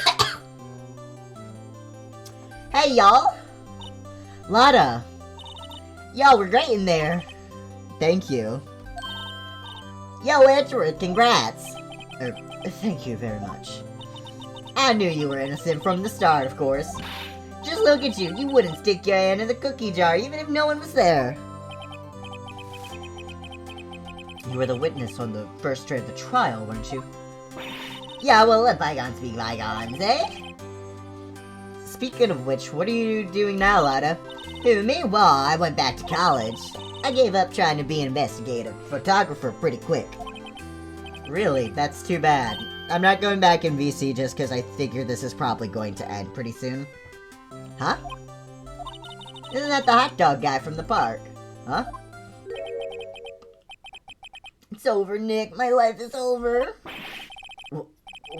Hey, y'all! Lotta! Yo, we're great in there. Thank you. Yo, Edgeworth, congrats! Thank you very much. I knew you were innocent from the start, of course. Just look at you. You wouldn't stick your hand in the cookie jar even if no one was there. You were the witness on the first day of the trial, weren't you? Yeah, well, let bygones be bygones, eh? Speaking of which, what are you doing now, Lotta? Who, me? Well, I went back to college. I gave up trying to be an investigative photographer pretty quick. Really? That's too bad. I'm not going back in VC just because I figure this is probably going to end pretty soon. Huh? Isn't that the hot dog guy from the park? Huh? It's over, Nick. My life is over.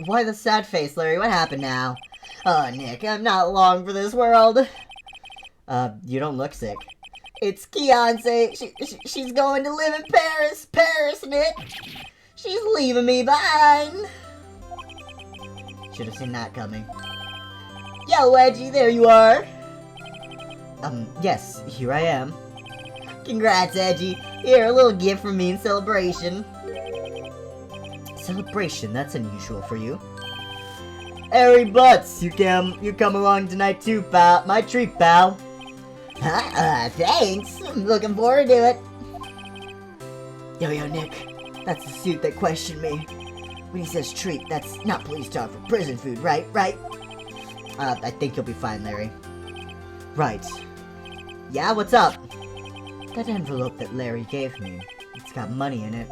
Why the sad face, Larry? What happened now? Oh, Nick, I'm not long for this world. You don't look sick. It's Keonce. She's going to live in Paris. Paris, Nick. She's leaving me behind. Should have seen that coming. Yo, Edgy, there you are. Yes, here I am. Congrats, Edgy. Here, a little gift from me in celebration. Celebration? That's unusual for you. Harry Butts, you come along tonight too, pal. My treat, pal. Thanks. I'm looking forward to it. Yo, Nick. That's the suit that questioned me. When he says treat, that's not police talk for prison food, right? I think you'll be fine, Larry. Right. Yeah, what's up? That envelope that Larry gave me, it's got money in it.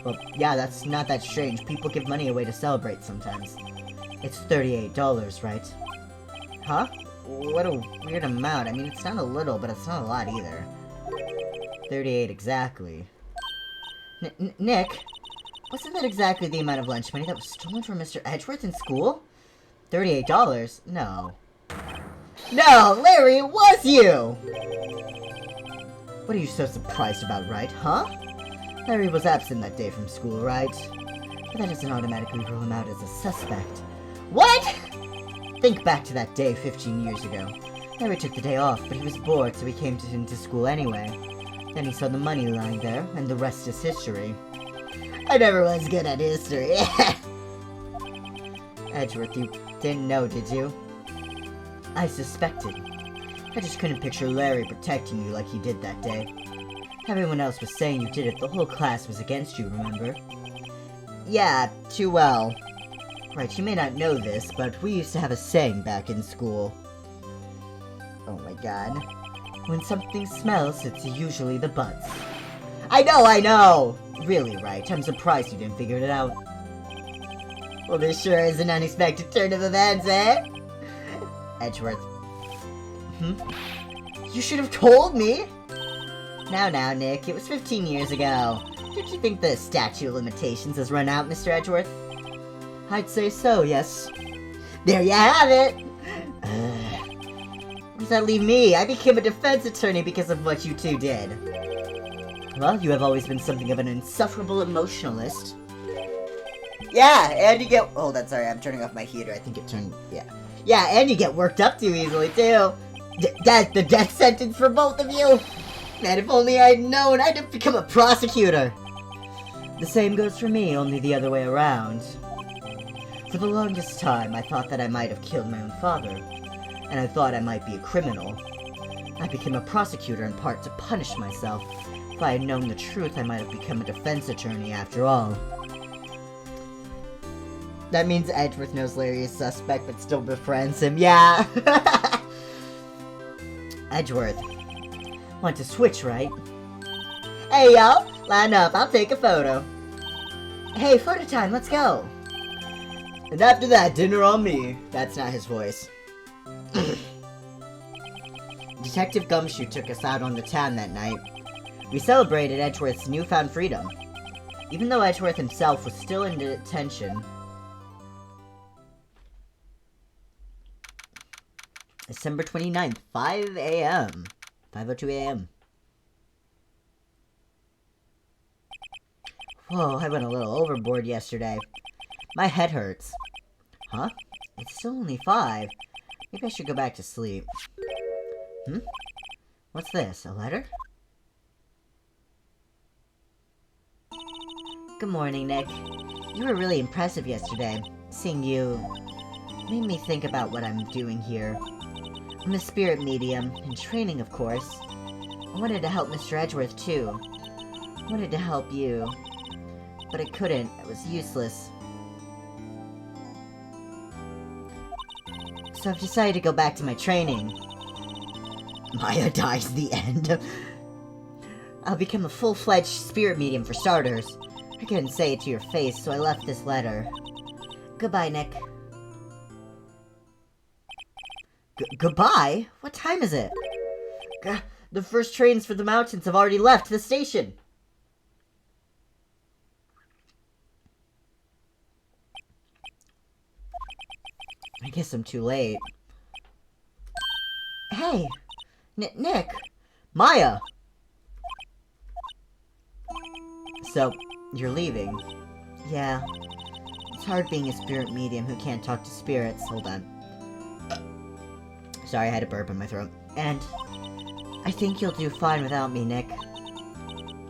Well, yeah, that's not that strange. People give money away to celebrate sometimes. It's $38, right? Huh? What a weird amount. I mean, it's not a little, but it's not a lot either. 38 exactly. Nick? Wasn't that exactly the amount of lunch money that was stolen from Mr. Edgeworth in school? $38? No. No, Larry, it was you! What are you so surprised about, Wright, huh? Larry was absent that day from school, right? But that doesn't automatically rule him out as a suspect. What? Think back to that day 15 years ago. Larry took the day off, but he was bored, so he came into school anyway. Then he saw the money lying there, and the rest is history. I never was good at history. Edgeworth, you didn't know, did you? I suspected. I just couldn't picture Larry protecting you like he did that day. Everyone else was saying you did it. The whole class was against you, remember? Yeah, too well. Right, you may not know this, but we used to have a saying back in school. Oh my god. When something smells, it's usually the butts. I know! Really, Wright, I'm surprised you didn't figure it out. Well, this sure is an unexpected turn of events, eh? Edgeworth. You should have told me! Now, Nick, it was 15 years ago. Don't you think the statute of limitations has run out, Mr. Edgeworth? I'd say so, yes. There you have it! Where does that leave me? I became a defense attorney because of what you two did. Well, you have always been something of an insufferable emotionalist. Yeah, and you get... Hold on, sorry, I'm turning off my heater. I think it turned... Yeah. Yeah, and you get worked up too easily, too. That's the death sentence for both of you. Man, if only I'd known, I'd have become a prosecutor. The same goes for me, only the other way around. For the longest time, I thought that I might have killed my own father, and I thought I might be a criminal. I became a prosecutor in part to punish myself. If I had known the truth, I might have become a defense attorney after all. That means Edgeworth knows Larry is suspect, but still befriends him. Yeah. Edgeworth. Want to switch, right? Hey, y'all. Line up. I'll take a photo. Hey, photo time. Let's go. And after that, dinner on me. That's not his voice. Detective Gumshoe took us out on the town that night. We celebrated Edgeworth's newfound freedom. Even though Edgeworth himself was still in detention. December 29th, 5 a.m. 5:02 a.m. Whoa, I went a little overboard yesterday. My head hurts. Huh? It's still only 5. Maybe I should go back to sleep. What's this? A letter? Good morning, Nick. You were really impressive yesterday. Seeing you made me think about what I'm doing here. I'm a spirit medium, in training, of course. I wanted to help Mr. Edgeworth, too. I wanted to help you. But I couldn't. It was useless. So I've decided to go back to my training. Maya dies the end. I'll become a full-fledged spirit medium for starters. I couldn't say it to your face, so I left this letter. Goodbye, Nick. Goodbye? What time is it? The first trains for the mountains have already left the station. I guess I'm too late. Hey! Nick! Maya! So, you're leaving? Yeah. It's hard being a spirit medium who can't talk to spirits. Hold on. Sorry, I had a burp in my throat. And I think you'll do fine without me, Nick.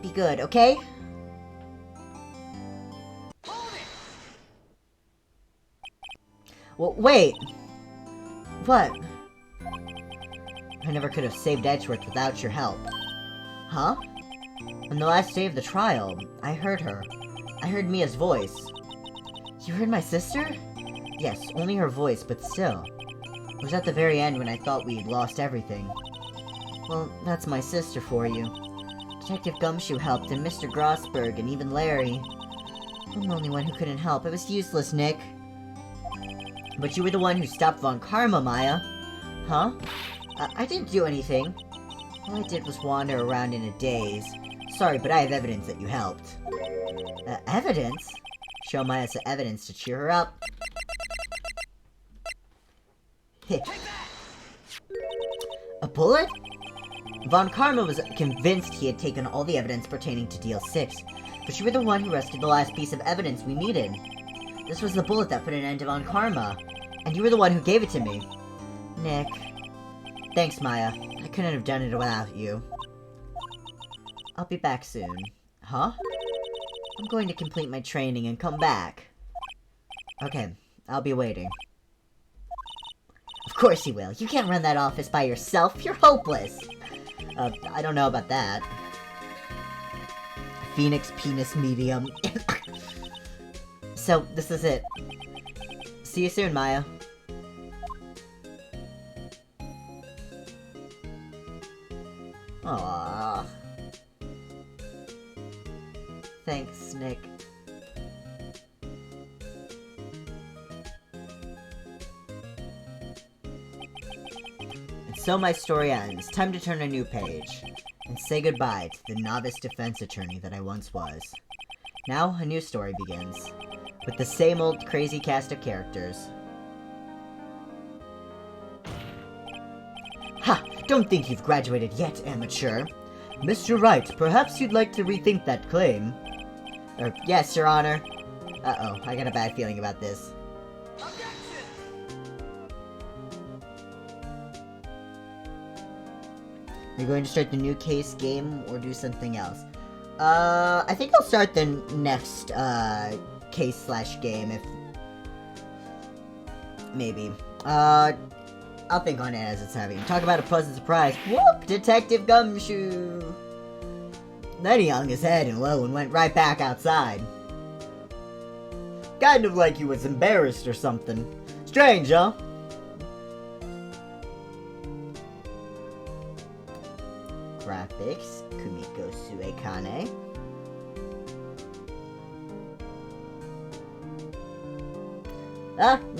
Be good, okay? Well, wait! What? I never could have saved Edgeworth without your help. Huh? On the last day of the trial, I heard her. I heard Mia's voice. You heard my sister? Yes, only her voice, but still. It was at the very end when I thought we'd lost everything. Well, that's my sister for you. Detective Gumshoe helped, and Mr. Grossberg, and even Larry. I'm the only one who couldn't help. It was useless, Nick. But you were the one who stopped Von Karma, Maya. Huh? I didn't do anything. All I did was wander around in a daze. Sorry, but I have evidence that you helped. Evidence? Show Maya some evidence to cheer her up. A bullet? Von Karma was convinced he had taken all the evidence pertaining to Deal 6, but you were the one who rescued the last piece of evidence we needed. This was the bullet that put an end to Von Karma, and you were the one who gave it to me. Nick. Thanks, Maya. I couldn't have done it without you. I'll be back soon. Huh? I'm going to complete my training and come back. Okay, I'll be waiting. Of course you will. You can't run that office by yourself. You're hopeless. I don't know about that. Phoenix Penis Medium. So, this is it. See you soon, Maya. Aww. Thanks, Nick. And so my story ends. Time to turn a new page. And say goodbye to the novice defense attorney that I once was. Now, a new story begins. With the same old crazy cast of characters. Ha! Don't think you've graduated yet, amateur. Mr. Wright, perhaps you'd like to rethink that claim. Yes, Your Honor. Uh-oh, I got a bad feeling about this. Are you going to start the new case game or do something else? I think I'll start the next, case/game if... Maybe. I'll think on it as it's happening. Talk about a pleasant surprise. Whoop! Detective Gumshoe! Then he hung his head and low and went right back outside. Kind of like he was embarrassed or something. Strange, huh? Graphics, Kumiko Suekane.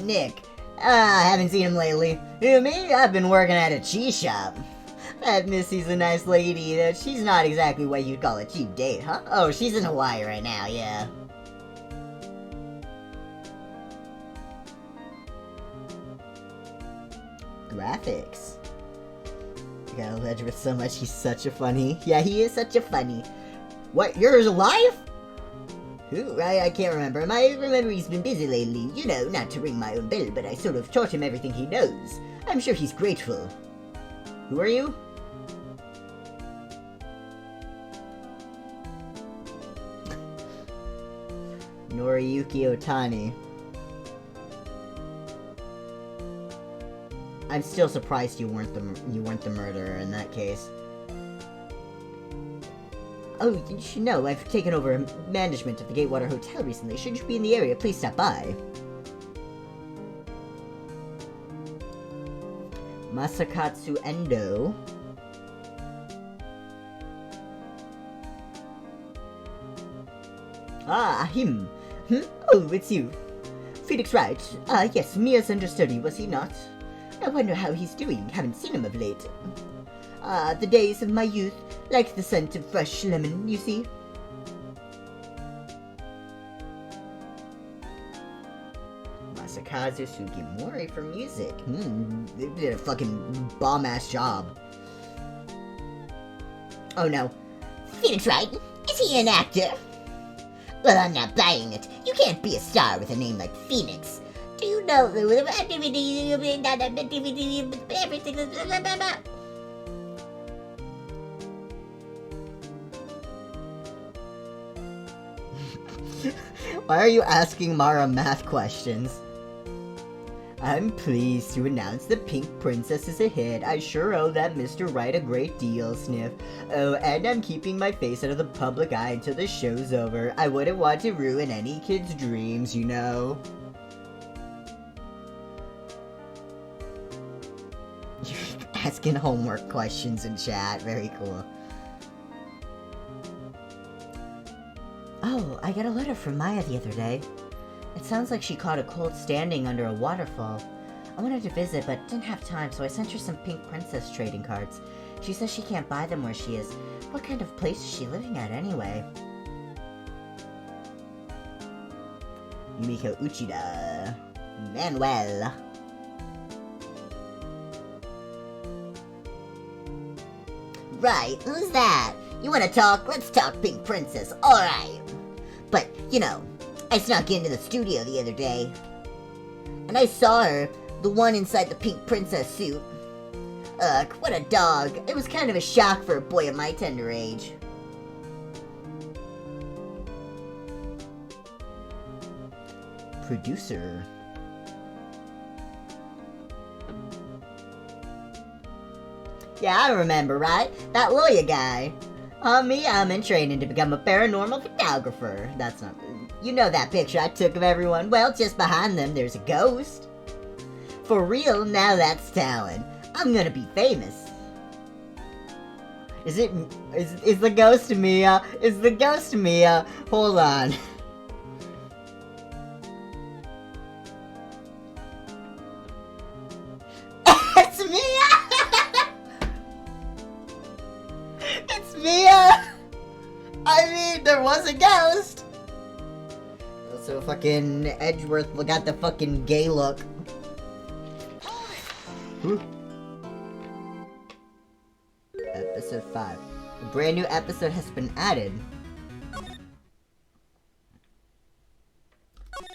Nick. I haven't seen him lately. Who, me? I've been working at a cheese shop. That Missy's a nice lady. She's not exactly what you'd call a cheap date, huh? Oh, she's in Hawaii right now, yeah. Graphics. I got Elizabeth so much, he's such a funny. Yeah, he is such a funny. What, you're alive? Who? I can't remember him. I remember he's been busy lately. You know, not to ring my own bell, but I sort of taught him everything he knows. I'm sure he's grateful. Who are you? Noriyuki Otani. I'm still surprised you weren't the murderer in that case. Oh, you should know, I've taken over management of the Gatewater Hotel recently. Should you be in the area, please stop by. Masakatsu Endo. Ah, him. Oh, it's you. Felix Wright. Ah, yes, Mia's understudy, was he not? I wonder how he's doing. Haven't seen him of late. Ah, the days of my youth. Like the scent of fresh lemon, you see. Masakazu Sugimori for music. They did a fucking bomb-ass job. Oh no. Felix Wright? Is he an actor? Well, I'm not buying it. You can't be a star with a name like Phoenix. Do you know everything? Why are you asking Mara math questions? I'm pleased to announce the Pink Princess is a hit. I sure owe that Mr. Wright a great deal, Sniff. Oh, and I'm keeping my face out of the public eye until the show's over. I wouldn't want to ruin any kid's dreams, you know. You're asking homework questions in chat. Very cool. Oh, I got a letter from Maya the other day. It sounds like she caught a cold standing under a waterfall. I wanted to visit, but didn't have time, so I sent her some Pink Princess trading cards. She says she can't buy them where she is. What kind of place is she living at, anyway? Yumiko Uchida. Manuel. Right, who's that? You wanna talk? Let's talk Pink Princess, alright. But, you know, I snuck into the studio the other day, and I saw her, the one inside the Pink Princess suit. Ugh, what a dog. It was kind of a shock for a boy of my tender age. Producer. Yeah, I remember, right? That lawyer guy. Me, I'm in training to become a paranormal photographer. That's not... You know that picture I took of everyone? Well, just behind them, there's a ghost. For real, now that's talent. I'm gonna be famous. Is the ghost Mia? Is the ghost Mia? Hold on. It's Mia! It's Mia! I mean, there was a ghost! So fucking Edgeworth got the fucking gay look. Episode 5. A brand new episode has been added.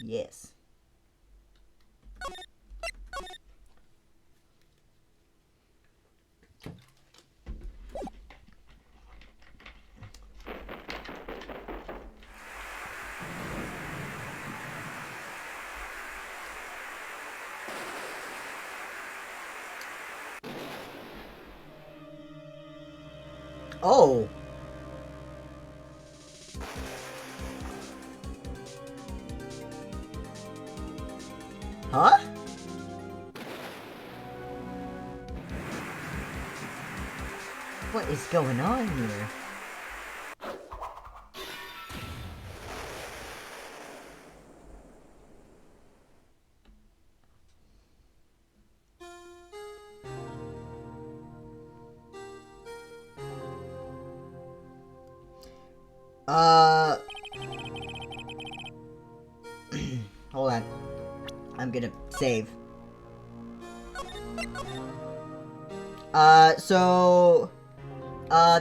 Yes. Oh! Huh? What is going on here? Hold on. I'm gonna save.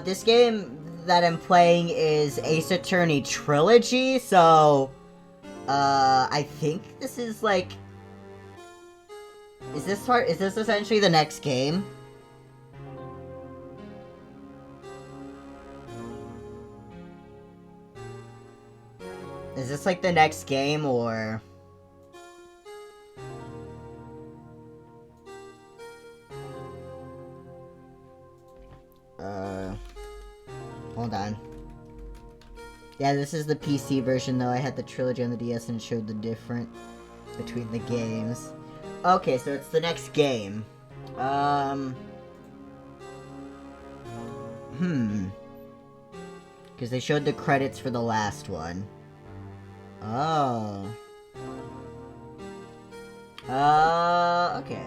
This game that I'm playing is Ace Attorney Trilogy, so, I think this is, like... Is this essentially the next game? Is this, like, the next game, or... Hold on. Yeah, this is the PC version, though. I had the Trilogy on the DS and it showed the difference between the games. Okay, so it's the next game. Because they showed the credits for the last one. Oh. Okay.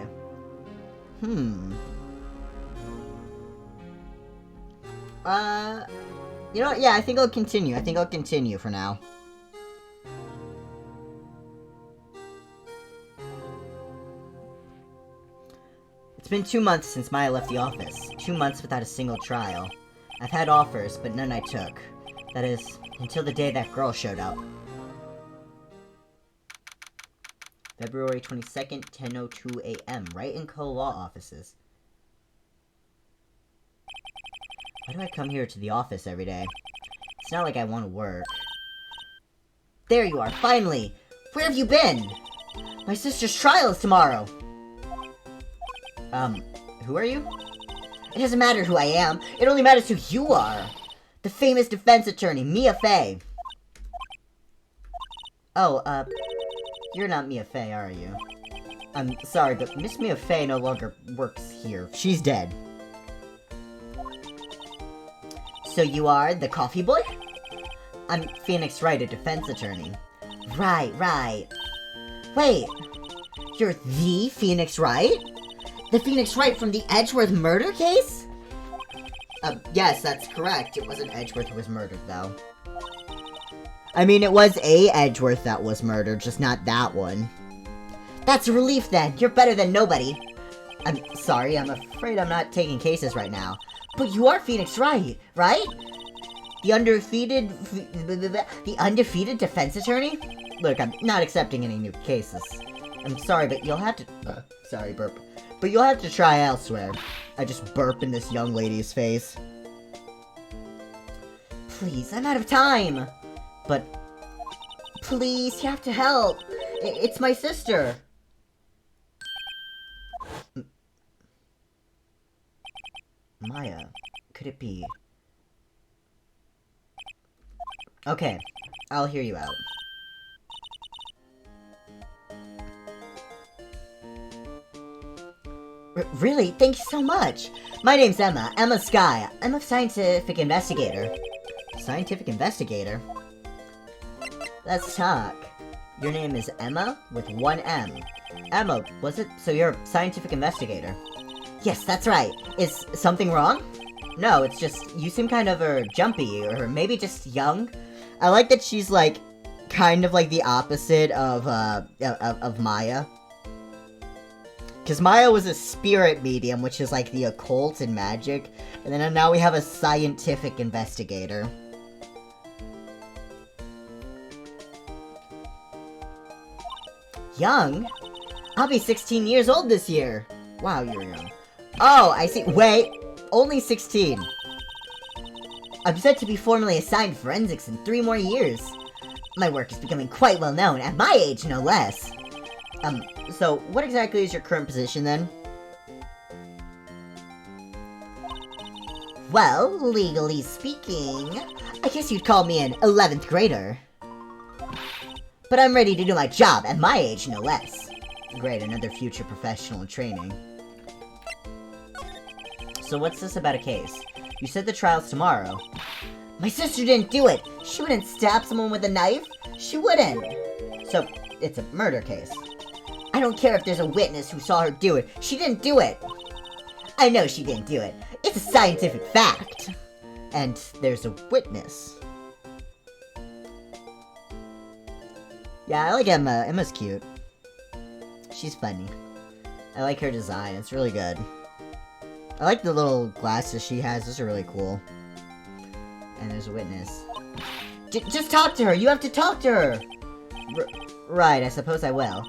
You know what? Yeah, I think I'll continue. I think I'll continue for now. It's been 2 months since Maya left the office. 2 months without a single trial. I've had offers, but none I took. That is, until the day that girl showed up. February 22nd, 10:02 a.m. Wright & Co. Law Offices. Why do I come here to the office every day? It's not like I want to work. There you are, finally! Where have you been? My sister's trial is tomorrow! Who are you? It doesn't matter who I am. It only matters who you are. The famous defense attorney, Mia Fey. Oh, you're not Mia Fey, are you? I'm sorry, but Miss Mia Fey no longer works here. She's dead. So you are the coffee boy? I'm Phoenix Wright, a defense attorney. Right. Wait, you're the Phoenix Wright? The Phoenix Wright from the Edgeworth murder case? Yes, that's correct. It wasn't Edgeworth who was murdered, though. I mean, it was a Edgeworth that was murdered, just not that one. That's a relief, then. You're better than nobody. I'm sorry, I'm afraid I'm not taking cases right now. But you are Phoenix Wright, right? The undefeated defense attorney? Look, I'm not accepting any new cases. I'm sorry, but you'll have to... sorry, burp. But you'll have to try elsewhere. I just burp in this young lady's face. Please, I'm out of time! But... please, you have to help! It's my sister! Maya, could it be? Okay, I'll hear you out. Really? Thank you so much! My name's Emma Sky. I'm a scientific investigator. Scientific investigator? Let's talk. Your name is Emma with one M. Emma, was it? So you're a scientific investigator? Yes, that's right. Is something wrong? No, it's just, you seem kind of jumpy, or maybe just young. I like that she's, like, kind of like the opposite of Maya. Because Maya was a spirit medium, which is like the occult and magic. And then now we have a scientific investigator. Young? I'll be 16 years old this year. Wow, you're young. Oh, I see. Wait, only 16. I'm set to be formally assigned forensics in 3 more years. My work is becoming quite well known, at my age no less. So what exactly is your current position then? Well, legally speaking, I guess you'd call me an 11th grader. But I'm ready to do my job, at my age no less. Great, another future professional in training. So what's this about a case? You said the trial's tomorrow. My sister didn't do it! She wouldn't stab someone with a knife! She wouldn't! So, it's a murder case. I don't care if there's a witness who saw her do it. She didn't do it! I know she didn't do it. It's a scientific fact! And there's a witness. Yeah, I like Emma. Emma's cute. She's funny. I like her design. It's really good. I like the little glasses she has. Those are really cool. And there's a witness. Just talk to her! You have to talk to her! Right, I suppose I will.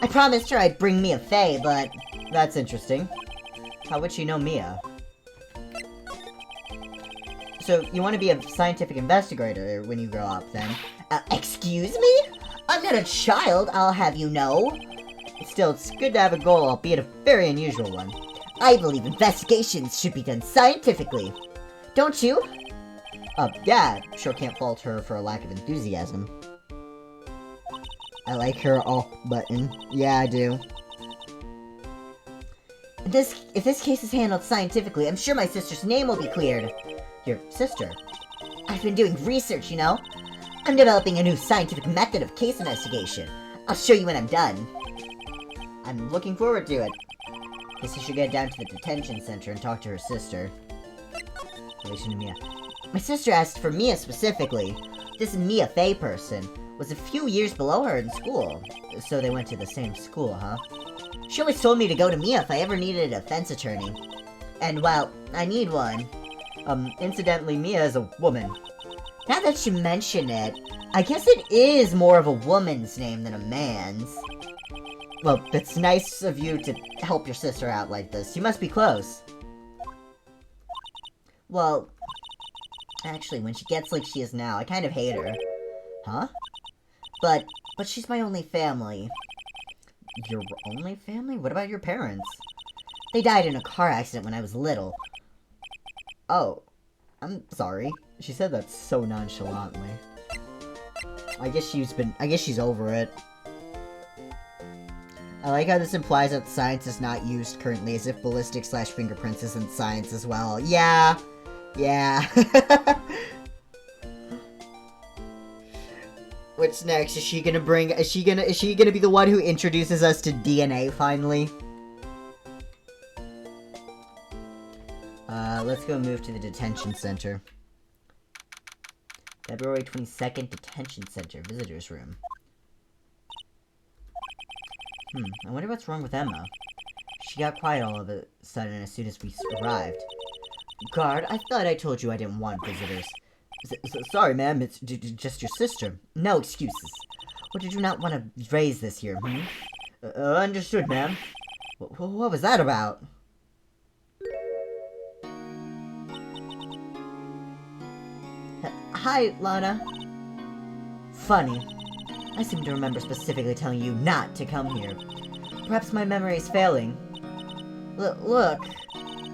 I promised her I'd bring Mia Fey, but... That's interesting. How would she know Mia? So, you want to be a scientific investigator when you grow up, then? Excuse me? I'm not a child, I'll have you know. Still, it's good to have a goal, albeit a very unusual one. I believe investigations should be done scientifically. Don't you? Yeah, sure can't fault her for a lack of enthusiasm. I like her all button. Yeah, I do. If this case is handled scientifically, I'm sure my sister's name will be cleared. Your sister? I've been doing research, you know? I'm developing a new scientific method of case investigation. I'll show you when I'm done. I'm looking forward to it. Guess I should get down to the detention center and talk to her sister. Relation to Mia. My sister asked for Mia specifically. This Mia Fey person was a few years below her in school. So they went to the same school, huh? She always told me to go to Mia if I ever needed a defense attorney. And, well, I need one. Incidentally, Mia is a woman. Now that you mention it, I guess it is more of a woman's name than a man's. Well, it's nice of you to help your sister out like this. You must be close. Well, actually, when she gets like she is now, I kind of hate her. Huh? But she's my only family. Your only family? What about your parents? They died in a car accident when I was little. Oh, I'm sorry. She said that so nonchalantly. I guess she's over it. I like how this implies that science is not used currently, as if ballistic/fingerprints isn't science as well. Yeah. Yeah. What's next? Is she gonna be the one who introduces us to DNA finally? Let's go move to the detention center. February 22nd, detention center, visitors room. I wonder what's wrong with Emma. She got quiet all of a sudden as soon as we arrived. Guard, I thought I told you I didn't want visitors. Sorry, ma'am, it's just your sister. No excuses. Or did you not want to raise this here, understood, ma'am. What was that about? Hi, Lana. Funny. I seem to remember specifically telling you not to come here. Perhaps my memory is failing. Look,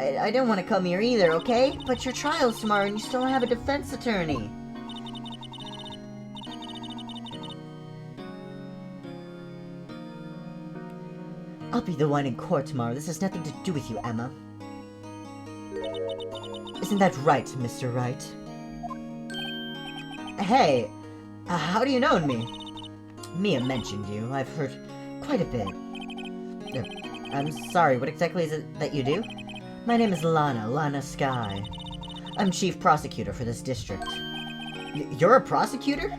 I don't want to come here either, okay? But your trial's tomorrow and you still don't have a defense attorney. I'll be the one in court tomorrow. This has nothing to do with you, Emma. Isn't that right, Mr. Wright? Hey, how do you know me? Mia mentioned you. I've heard quite a bit. I'm sorry, what exactly is it that you do? My name is Lana Sky. I'm chief prosecutor for this district. You're a prosecutor?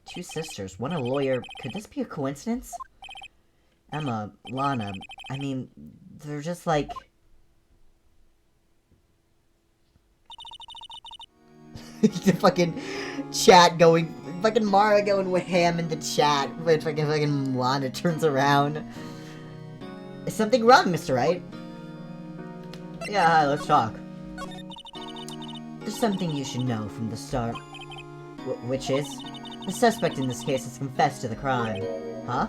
Two sisters, one a lawyer. Could this be a coincidence? Emma, Lana, I mean, they're just like... The fucking chat going, fucking Mara going with ham in the chat, when fucking Lana turns around. Is something wrong, Mr. Wright? Yeah, hi, let's talk. There's something you should know from the start. Which is? The suspect in this case has confessed to the crime. Huh?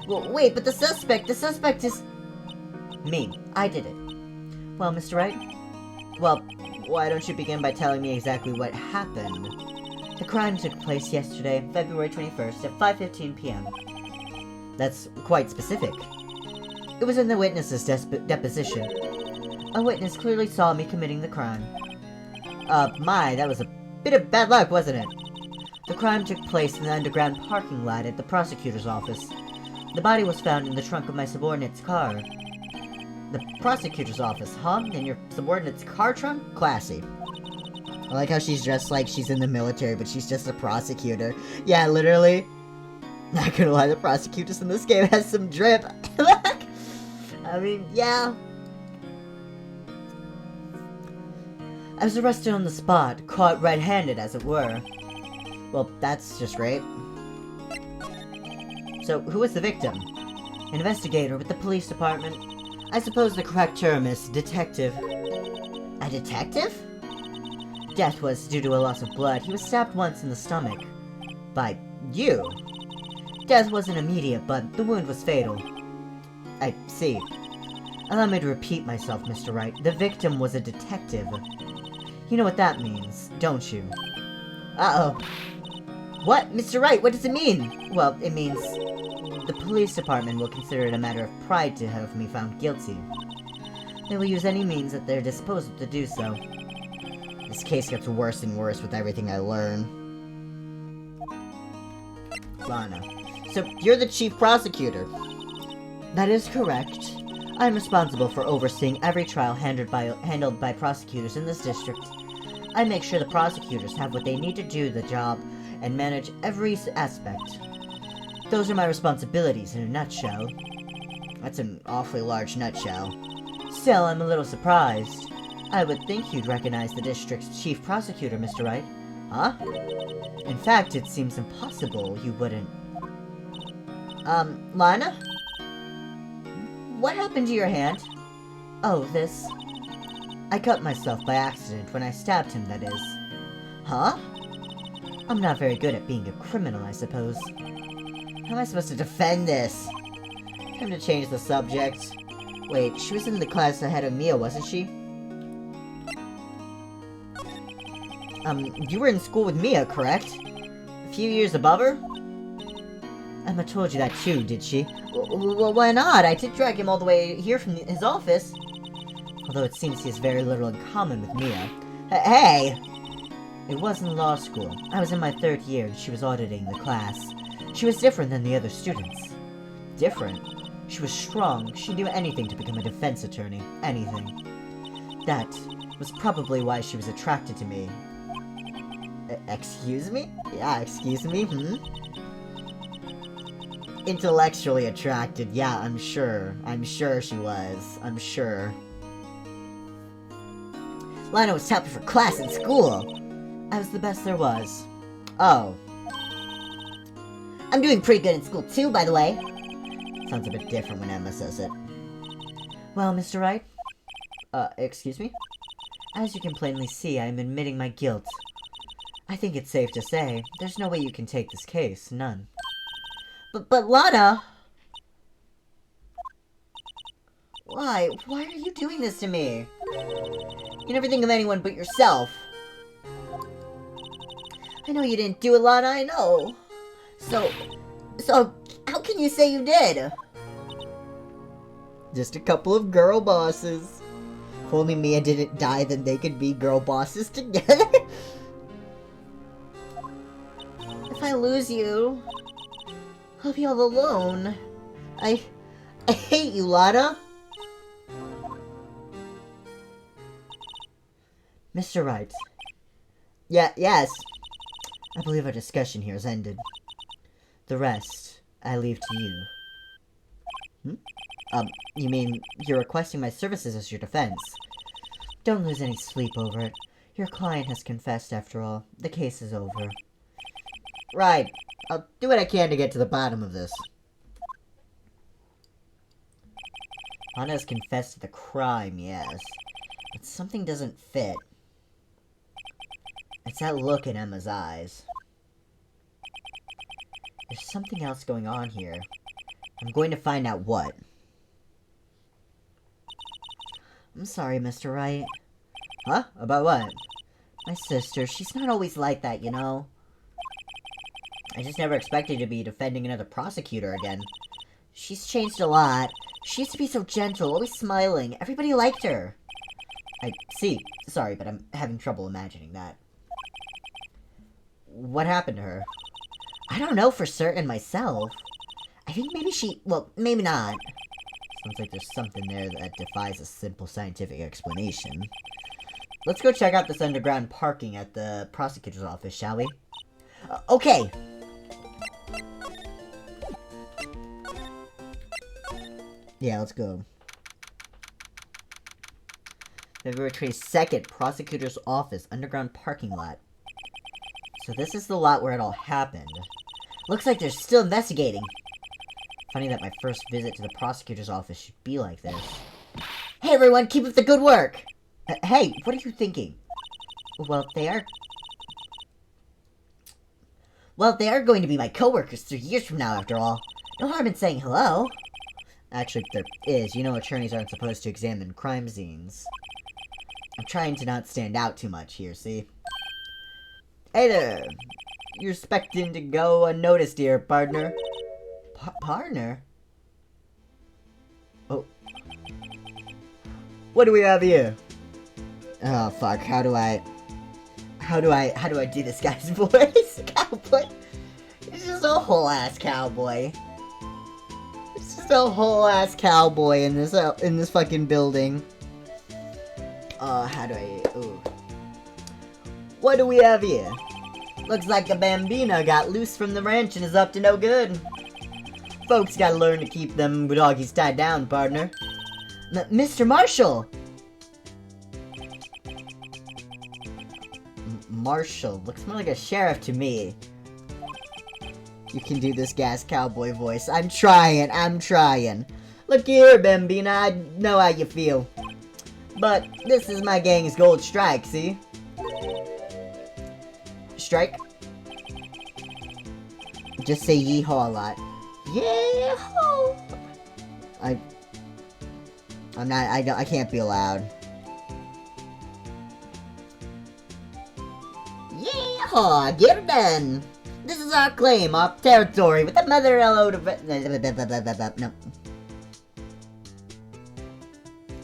Well, wait, but the suspect is... Me. I did it. Well, Mr. Wright? Well, why don't you begin by telling me exactly what happened? The crime took place yesterday, February 21st, at 5:15 p.m. That's quite specific. It was in the witness's deposition. A witness clearly saw me committing the crime. That was a bit of bad luck, wasn't it? The crime took place in the underground parking lot at the prosecutor's office. The body was found in the trunk of my subordinate's car. The prosecutor's office, huh? In your subordinate's car trunk? Classy. I like how she's dressed like she's in the military, but she's just a prosecutor. Yeah, literally. Not gonna lie, the prosecutors in this game has some drip. I mean, yeah. I was arrested on the spot, caught red-handed, as it were. Well, that's just great. So, who was the victim? An investigator with the police department. I suppose the correct term is detective. A detective? Death was due to a loss of blood. He was stabbed once in the stomach. By you. Death wasn't immediate, but the wound was fatal. I see. Allow me to repeat myself, Mr. Wright. The victim was a detective. You know what that means, don't you? Uh-oh. What? Mr. Wright, what does it mean? Well, it means the police department will consider it a matter of pride to have me found guilty. They will use any means at their disposal to do so. This case gets worse and worse with everything I learn. Lana. So, you're the chief prosecutor? That is correct. I'm responsible for overseeing every trial handled by prosecutors in this district. I make sure the prosecutors have what they need to do the job and manage every aspect. Those are my responsibilities in a nutshell. That's an awfully large nutshell. Still, I'm a little surprised. I would think you'd recognize the district's chief prosecutor, Mr. Wright. Huh? In fact, it seems impossible you wouldn't. Lana? What happened to your hand? Oh, this... I cut myself by accident when I stabbed him, that is. Huh? I'm not very good at being a criminal, I suppose. How am I supposed to defend this? Time to change the subject. Wait, she was in the class ahead of Mia, wasn't she? You were in school with Mia, correct? A few years above her? Emma told you that too, did she? Well, why not? I did drag him all the way here from his office. Although it seems he has very little in common with Mia. Hey! It was in law school. I was in my 3rd year and she was auditing the class. She was different than the other students. Different? She was strong. She knew anything to become a defense attorney. Anything. That was probably why she was attracted to me. Excuse me? Yeah, excuse me? Intellectually attracted. Yeah, I'm sure. I'm sure she was. I'm sure. Lana was topping for class in school. I was the best there was. Oh. I'm doing pretty good in school too, by the way. Sounds a bit different when Emma says it. Well, Mr. Wright? Excuse me? As you can plainly see, I am admitting my guilt. I think it's safe to say, there's no way you can take this case, none. But Lana! Why? Why are you doing this to me? You never think of anyone but yourself. I know you didn't do it, Lana, I know. So, how can you say you did? Just a couple of girl bosses. If only Mia didn't die, then they could be girl bosses together. If I lose you, I'll be all alone. I hate you, Lana. Mr. Wright. Yes. I believe our discussion here has ended. The rest, I leave to you. You mean you're requesting my services as your defense? Don't lose any sleep over it. Your client has confessed after all. The case is over. Right. I'll do what I can to get to the bottom of this. Anna has confessed to the crime, yes. But something doesn't fit. It's that look in Emma's eyes. There's something else going on here. I'm going to find out what. I'm sorry, Mr. Wright. Huh? About what? My sister, she's not always like that, you know? I just never expected to be defending another prosecutor again. She's changed a lot. She used to be so gentle, always smiling. Everybody liked her. I see. Sorry, but I'm having trouble imagining that. What happened to her? I don't know for certain myself. I think maybe she... well, maybe not. Sounds like there's something there that defies a simple scientific explanation. Let's go check out this underground parking at the prosecutor's office, shall we? Okay. Yeah, let's go. February 22nd, prosecutor's office, underground parking lot. So this is the lot where it all happened. Looks like they're still investigating. Funny that my first visit to the prosecutor's office should be like this. Hey everyone, keep up the good work! Hey, what are you thinking? Well, they are going to be my coworkers 3 years from now, after all. No harm in saying hello. Actually, there is. You know attorneys aren't supposed to examine crime scenes. I'm trying to not stand out too much here, see? Hey there! You're expecting to go unnoticed here, partner. Partner? Oh. What do we have here? Oh, fuck. How do I do this guy's voice? Cowboy? It's just a whole-ass cowboy. It's just a whole-ass cowboy in this fucking building. How do I... ooh. What do we have here? Looks like a bambina got loose from the ranch and is up to no good. Folks gotta learn to keep them doggies tied down, partner. Mr. Marshall! Marshall. Looks more like a sheriff to me. You can do this gas cowboy voice. I'm trying. Look here, Bambina, I know how you feel. But this is my gang's gold strike, see? Strike? Just say yeehaw a lot. Yeehaw! I can't be loud. Yeehaw! Get it done! This is our claim, our territory, with the mother load of... No.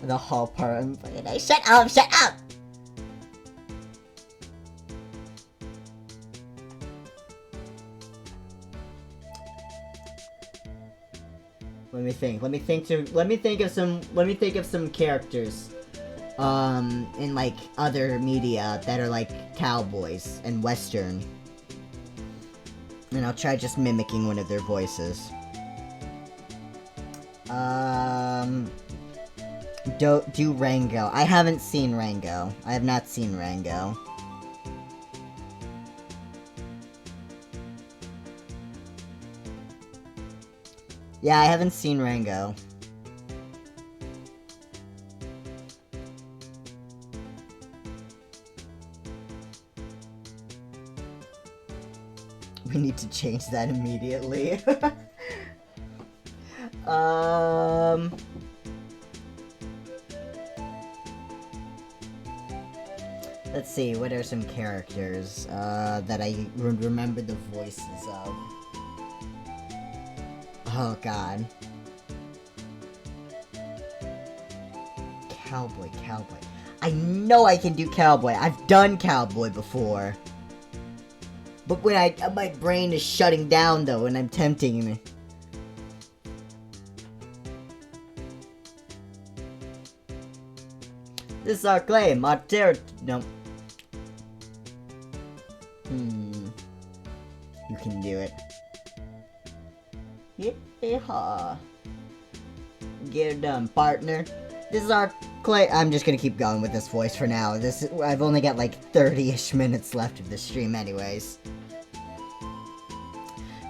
The hall part. Shut up! Let me think of some characters. In like other media that are like cowboys and western. And I'll try just mimicking one of their voices. Do Rango. I haven't seen Rango. I have not seen Rango. Yeah, I haven't seen Rango. We need to change that immediately. Let's see, what are some characters, that I remember the voices of? Oh, God. Cowboy. I know I can do Cowboy. I've done Cowboy before. But when my brain is shutting down, though, and I'm tempting me. This is our claim, our no. You can do it. Yeehaw. Get it done, partner. This is our claim. I'm just gonna keep going with this voice for now. I've only got like 30-ish minutes left of the stream anyways.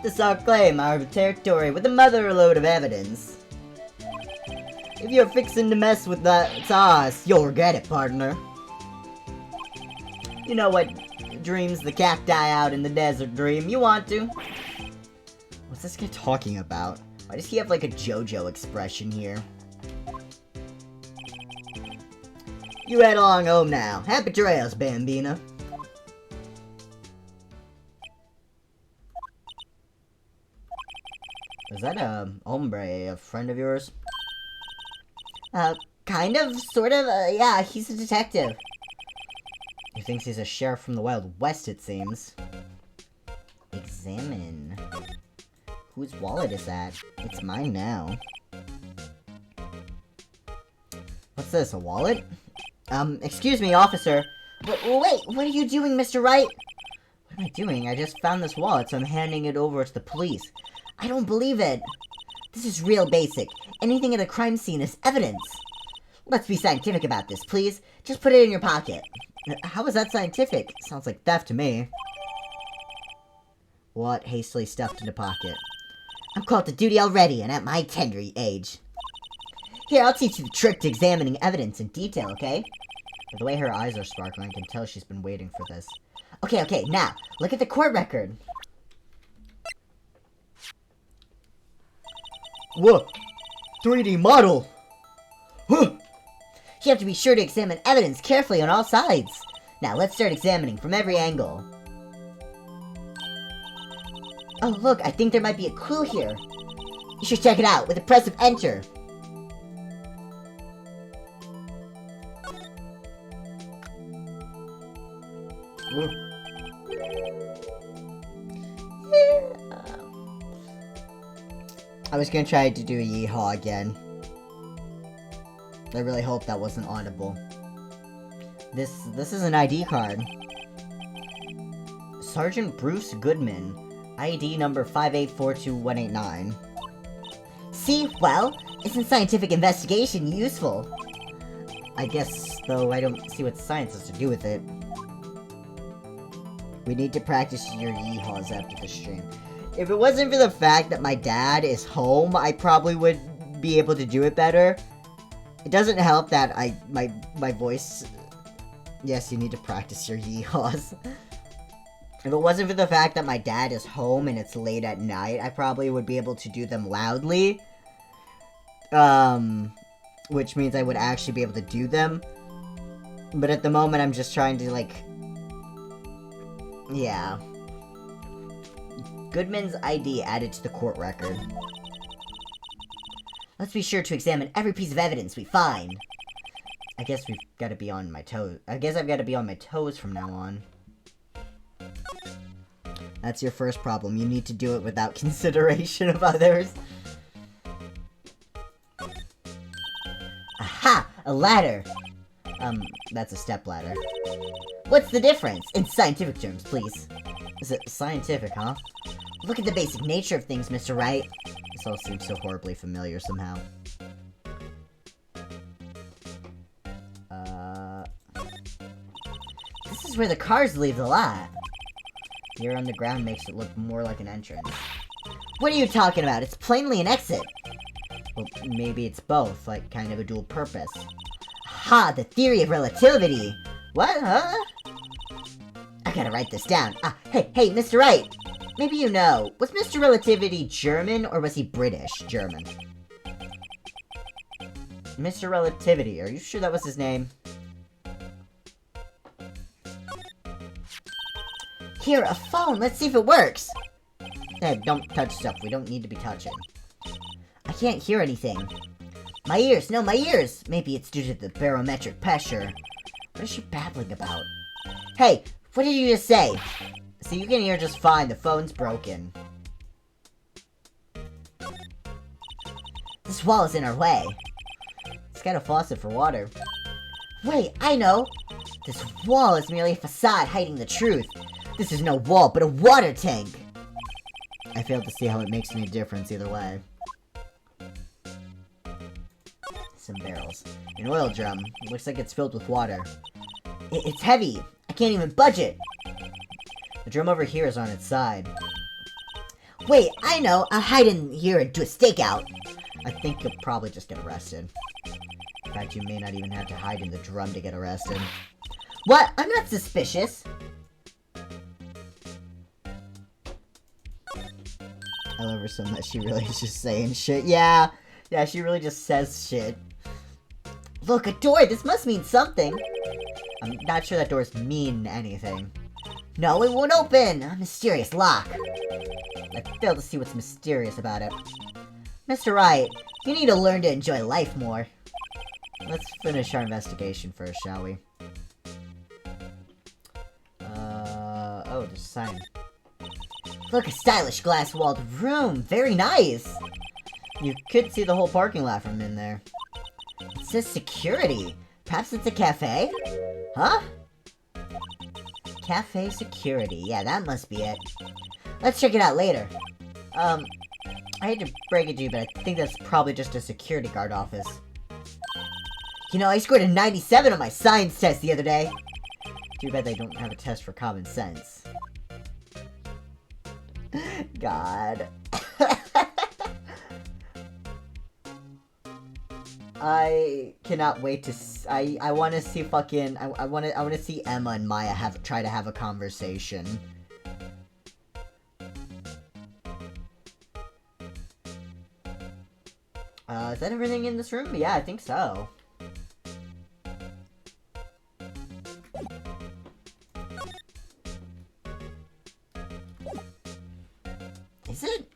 This is our claim, our territory, with a mother load of evidence. If you're fixing to mess with that us, you'll regret it, partner. You know what dreams the cacti out in the desert dream. You want to? What's this guy talking about? Why does he have like a JoJo expression here? You head along home now. Happy trails, Bambina. Is that a hombre, a friend of yours? Kind of, sort of, yeah, he's a detective. He thinks he's a sheriff from the Wild West, it seems. Examine. Whose wallet is that? It's mine now. What's this, a wallet? Excuse me, officer. Wait, what are you doing, Mr. Wright? What am I doing? I just found this wallet, so I'm handing it over to the police. I don't believe it. This is real basic. Anything at a crime scene is evidence. Let's be scientific about this, please. Just put it in your pocket. How is that scientific? Sounds like theft to me. What? Hastily stuffed in a pocket. I'm called to duty already, and at my tender age. Here, I'll teach you the trick to examining evidence in detail, okay? By the way her eyes are sparkling, I can tell she's been waiting for this. Okay, now, look at the court record. Whoa! 3D model! Huh! You have to be sure to examine evidence carefully on all sides. Now, let's start examining from every angle. Oh, look, I think there might be a clue here. You should check it out with the press of enter. I was gonna try to do a yeehaw again. I really hope that wasn't audible. This is an ID card. Sergeant Bruce Goodman, ID number 5842189. See, well, isn't scientific investigation useful? I guess, though, I don't see what science has to do with it. We need to practice your yeehaws after the stream. If it wasn't for the fact that my dad is home, I probably would be able to do it better. It doesn't help that my voice... Yes, you need to practice your yeehaws. If it wasn't for the fact that my dad is home and it's late at night, I probably would be able to do them loudly. Which means I would actually be able to do them. But at the moment, I'm just trying to, like... Yeah. Goodman's ID added to the court record. Let's be sure to examine every piece of evidence we find. I guess we've got to be on my toes. I guess I've got to be on my toes from now on. That's your first problem. You need to do it without consideration of others. Aha! A ladder! That's a step ladder. What's the difference? In scientific terms, please. Is it scientific, huh? Look at the basic nature of things, Mr. Wright. This all seems so horribly familiar somehow. This is where the cars leave the lot. Here on the ground makes it look more like an entrance. What are you talking about? It's plainly an exit. Well, maybe it's both, like kind of a dual purpose. Ha! The theory of relativity! What, huh? I gotta write this down. Hey, Mr. Wright! Maybe you know, was Mr. Relativity German, or was he British German? Mr. Relativity, are you sure that was his name? Here, a phone! Let's see if it works! Hey, don't touch stuff. We don't need to be touching. I can't hear anything. My ears! No, my ears! Maybe it's due to the barometric pressure. What is she babbling about? Hey! What did you just say? See, you can hear just fine. The phone's broken. This wall is in our way. It's got a faucet for water. Wait, I know! This wall is merely a facade hiding the truth. This is no wall, but a water tank! I failed to see how it makes any difference either way. Some barrels. An oil drum. Looks like it's filled with water. It's heavy. I can't even budge it. The drum over here is on its side. Wait, I know. I'll hide in here and do a stakeout. I think you'll probably just get arrested. In fact, you may not even have to hide in the drum to get arrested. What? I'm not suspicious. I love her so much. She really is just saying shit. Yeah, she really just says shit. Look, a door! This must mean something! I'm not sure that doors mean anything. No, it won't open! A mysterious lock. I fail to see what's mysterious about it. Mr. Wright, you need to learn to enjoy life more. Let's finish our investigation first, shall we? Oh, there's a sign. Look, a stylish glass-walled room! Very nice! You could see the whole parking lot from in there. It says security. Perhaps it's a cafe? Huh? Cafe security. Yeah, that must be it. Let's check it out later. I hate to break it to you, but I think that's probably just a security guard office. You know, I scored a 97 on my science test the other day. Too bad they don't have a test for common sense. God. I cannot wait to I want to see fucking I want to see Emma and Maya try to have a conversation. Is that everything in this room? Yeah, I think so. Is it?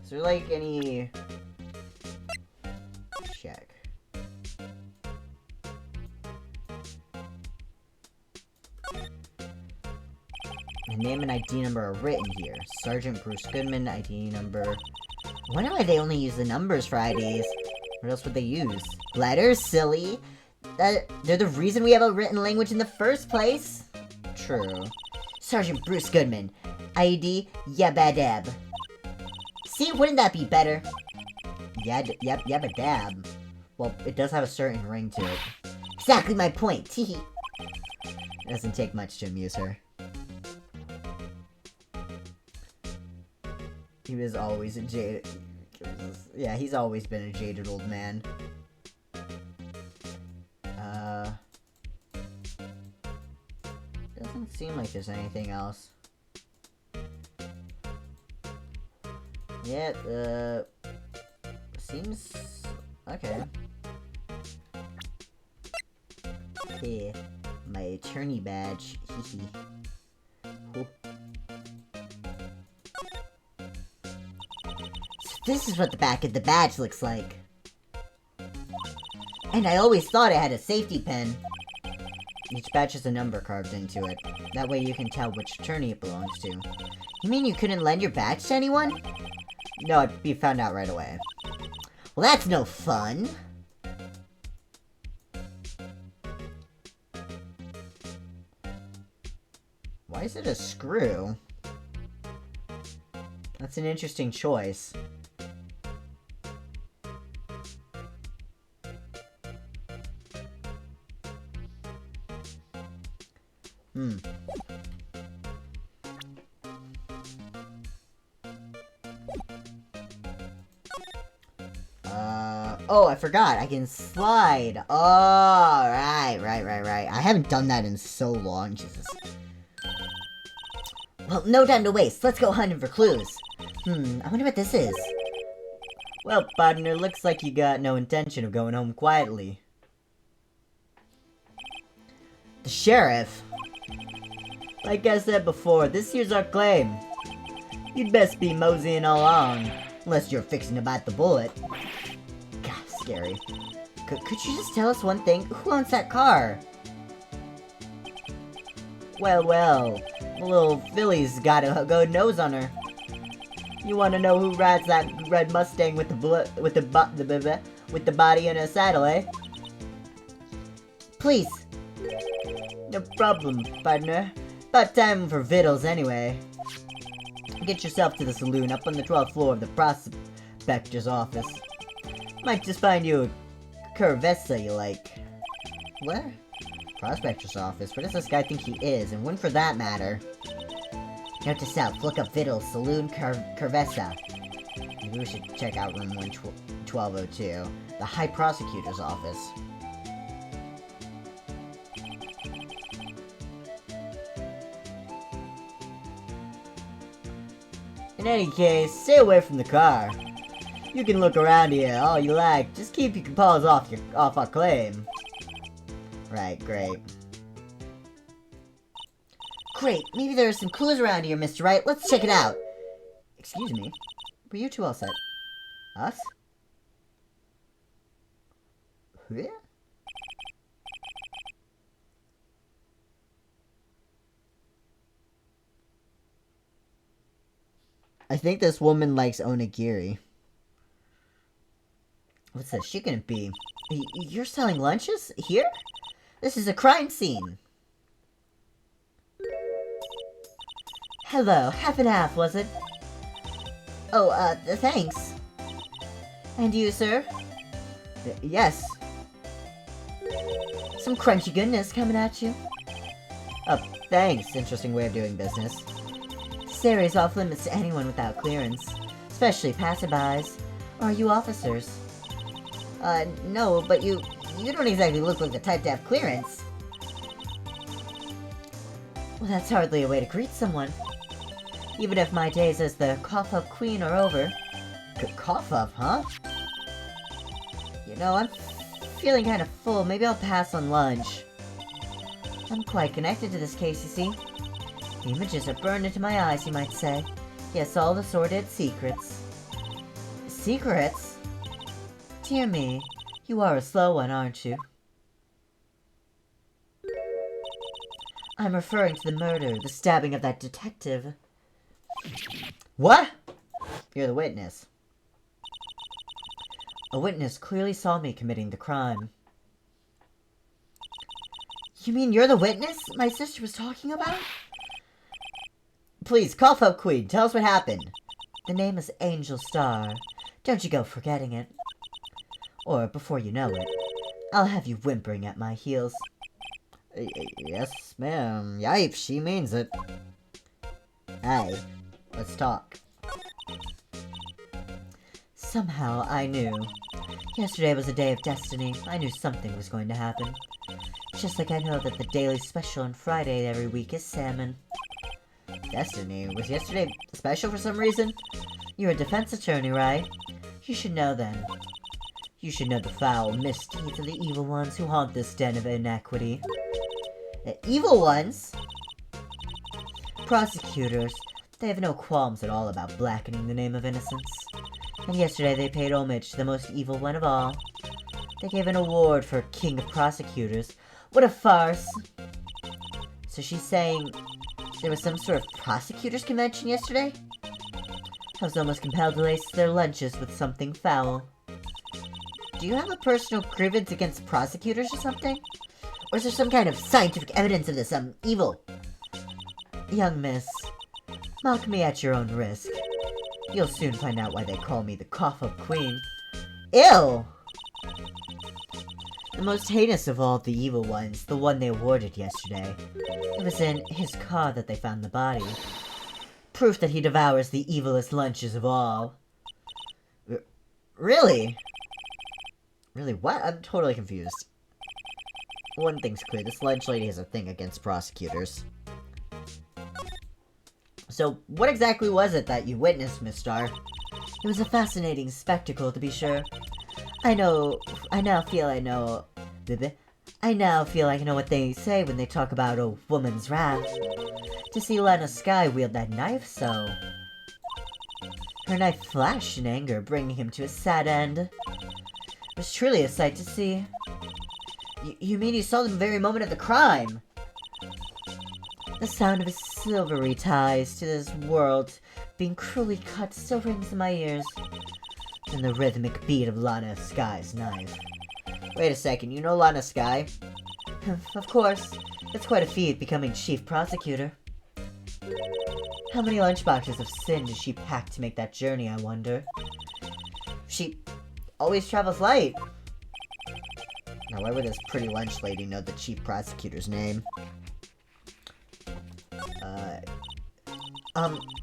Is there like any... Check. The name and ID number are written here. Sergeant Bruce Goodman, ID number... Wonder why they only use the numbers for IDs. What else would they use? Letters? Silly. They're the reason we have a written language in the first place? True. Sergeant Bruce Goodman. ID Yabadab. See, wouldn't that be better? Yabadab. Well, it does have a certain ring to it. Exactly my point. Teehee. It doesn't take much to amuse her. He was always a jaded... Yeah, he's always been a jaded old man. Doesn't seem like there's anything else. Yeah, seems... Okay. Here, my attorney badge. Hehe. Cool. This is what the back of the badge looks like. And I always thought it had a safety pin. Each badge has a number carved into it. That way you can tell which attorney it belongs to. You mean you couldn't lend your badge to anyone? No, I'd be found out right away. Well, that's no fun. Why is it a screw? That's an interesting choice. Oh, I forgot. I can slide. Oh, right. I haven't done that in so long, Jesus. Well, no time to waste. Let's go hunting for clues. I wonder what this is. Well, partner, looks like you got no intention of going home quietly. The sheriff? Like I said before, this here's our claim. You'd best be moseying along, unless you're fixing to bite the bullet. God, scary. Could you just tell us one thing? Who owns that car? Well, the little filly's got a good nose on her. You want to know who rides that red Mustang with the body in a saddle, eh? Please. No problem, partner. About time for victuals, anyway. Get yourself to the saloon up on the 12th floor of the prospector's office. Might just find you Curvessa you like. What? Prospector's office? What does this guy think he is? And when for that matter? Note to self, look up Vittles, Saloon Curvessa. Maybe we should check out room 1202. The High Prosecutor's office. In any case, stay away from the car. You can look around here all you like, just keep your paws off our claim. Right, great. Great, maybe there are some clues around here, Mr. Wright. Let's check it out. Excuse me, were you two all set? Us? Yeah? I think this woman likes onigiri. What's this? She couldn't be. You're selling lunches? Here? This is a crime scene. Hello, half and half, was it? Oh, thanks. And you, sir? Yes. Some crunchy goodness coming at you. Oh, thanks. Interesting way of doing business. This area's off limits to anyone without clearance, especially passerbys. Or are you officers? No, but you don't exactly look like the type to have clearance. Well, that's hardly a way to greet someone. Even if my days as the cough-up queen are over. Cough-up, huh? You know, I'm feeling kind of full. Maybe I'll pass on lunch. I'm quite connected to this case, you see. The images are burned into my eyes, you might say. Yes, all the sordid secrets. Secrets? Dear me, you are a slow one, aren't you? I'm referring to the murder, the stabbing of that detective. What? You're the witness. A witness clearly saw me committing the crime. You mean you're the witness my sister was talking about? Please, cough up, Queen. Tell us what happened. The name is Angel Star. Don't you go forgetting it. Or, before you know it, I'll have you whimpering at my heels. Yes, ma'am. Yipes, she means it. Hey, let's talk. Somehow, I knew. Yesterday was a day of destiny. I knew something was going to happen. Just like I know that the daily special on Friday every week is salmon. Destiny? Was yesterday special for some reason? You're a defense attorney, right? You should know then. You should know the foul misdeeds of the evil ones who haunt this den of inequity. The evil ones? Prosecutors, they have no qualms at all about blackening the name of innocence. And yesterday they paid homage to the most evil one of all. They gave an award for King of Prosecutors. What a farce! So she's saying there was some sort of prosecutors convention yesterday? I was almost compelled to lace their lunches with something foul. Do you have a personal grievance against prosecutors or something? Or is there some kind of scientific evidence of this, evil? Young miss, mock me at your own risk. You'll soon find out why they call me the cough-up queen. Ew! The most heinous of all the evil ones, the one they awarded yesterday. It was in his car that they found the body. Proof that he devours the evilest lunches of all. Really? Really, what? I'm totally confused. One thing's clear, this lunch lady has a thing against prosecutors. So, what exactly was it that you witnessed, Miss Starr? It was a fascinating spectacle, to be sure. I now feel like I know what they say when they talk about a woman's wrath. To see Lana Skye wield that knife so... Her knife flashed in anger, bringing him to a sad end. It was truly a sight to see. You mean you saw the very moment of the crime? The sound of his silvery ties to this world being cruelly cut still rings in my ears. And the rhythmic beat of Lana Skye's knife. Wait a second, you know Lana Skye? Of course. It's quite a feat becoming chief prosecutor. How many lunchboxes of sin does she pack to make that journey, I wonder? She always travels light. Now, why would this pretty lunch lady know the chief prosecutor's name?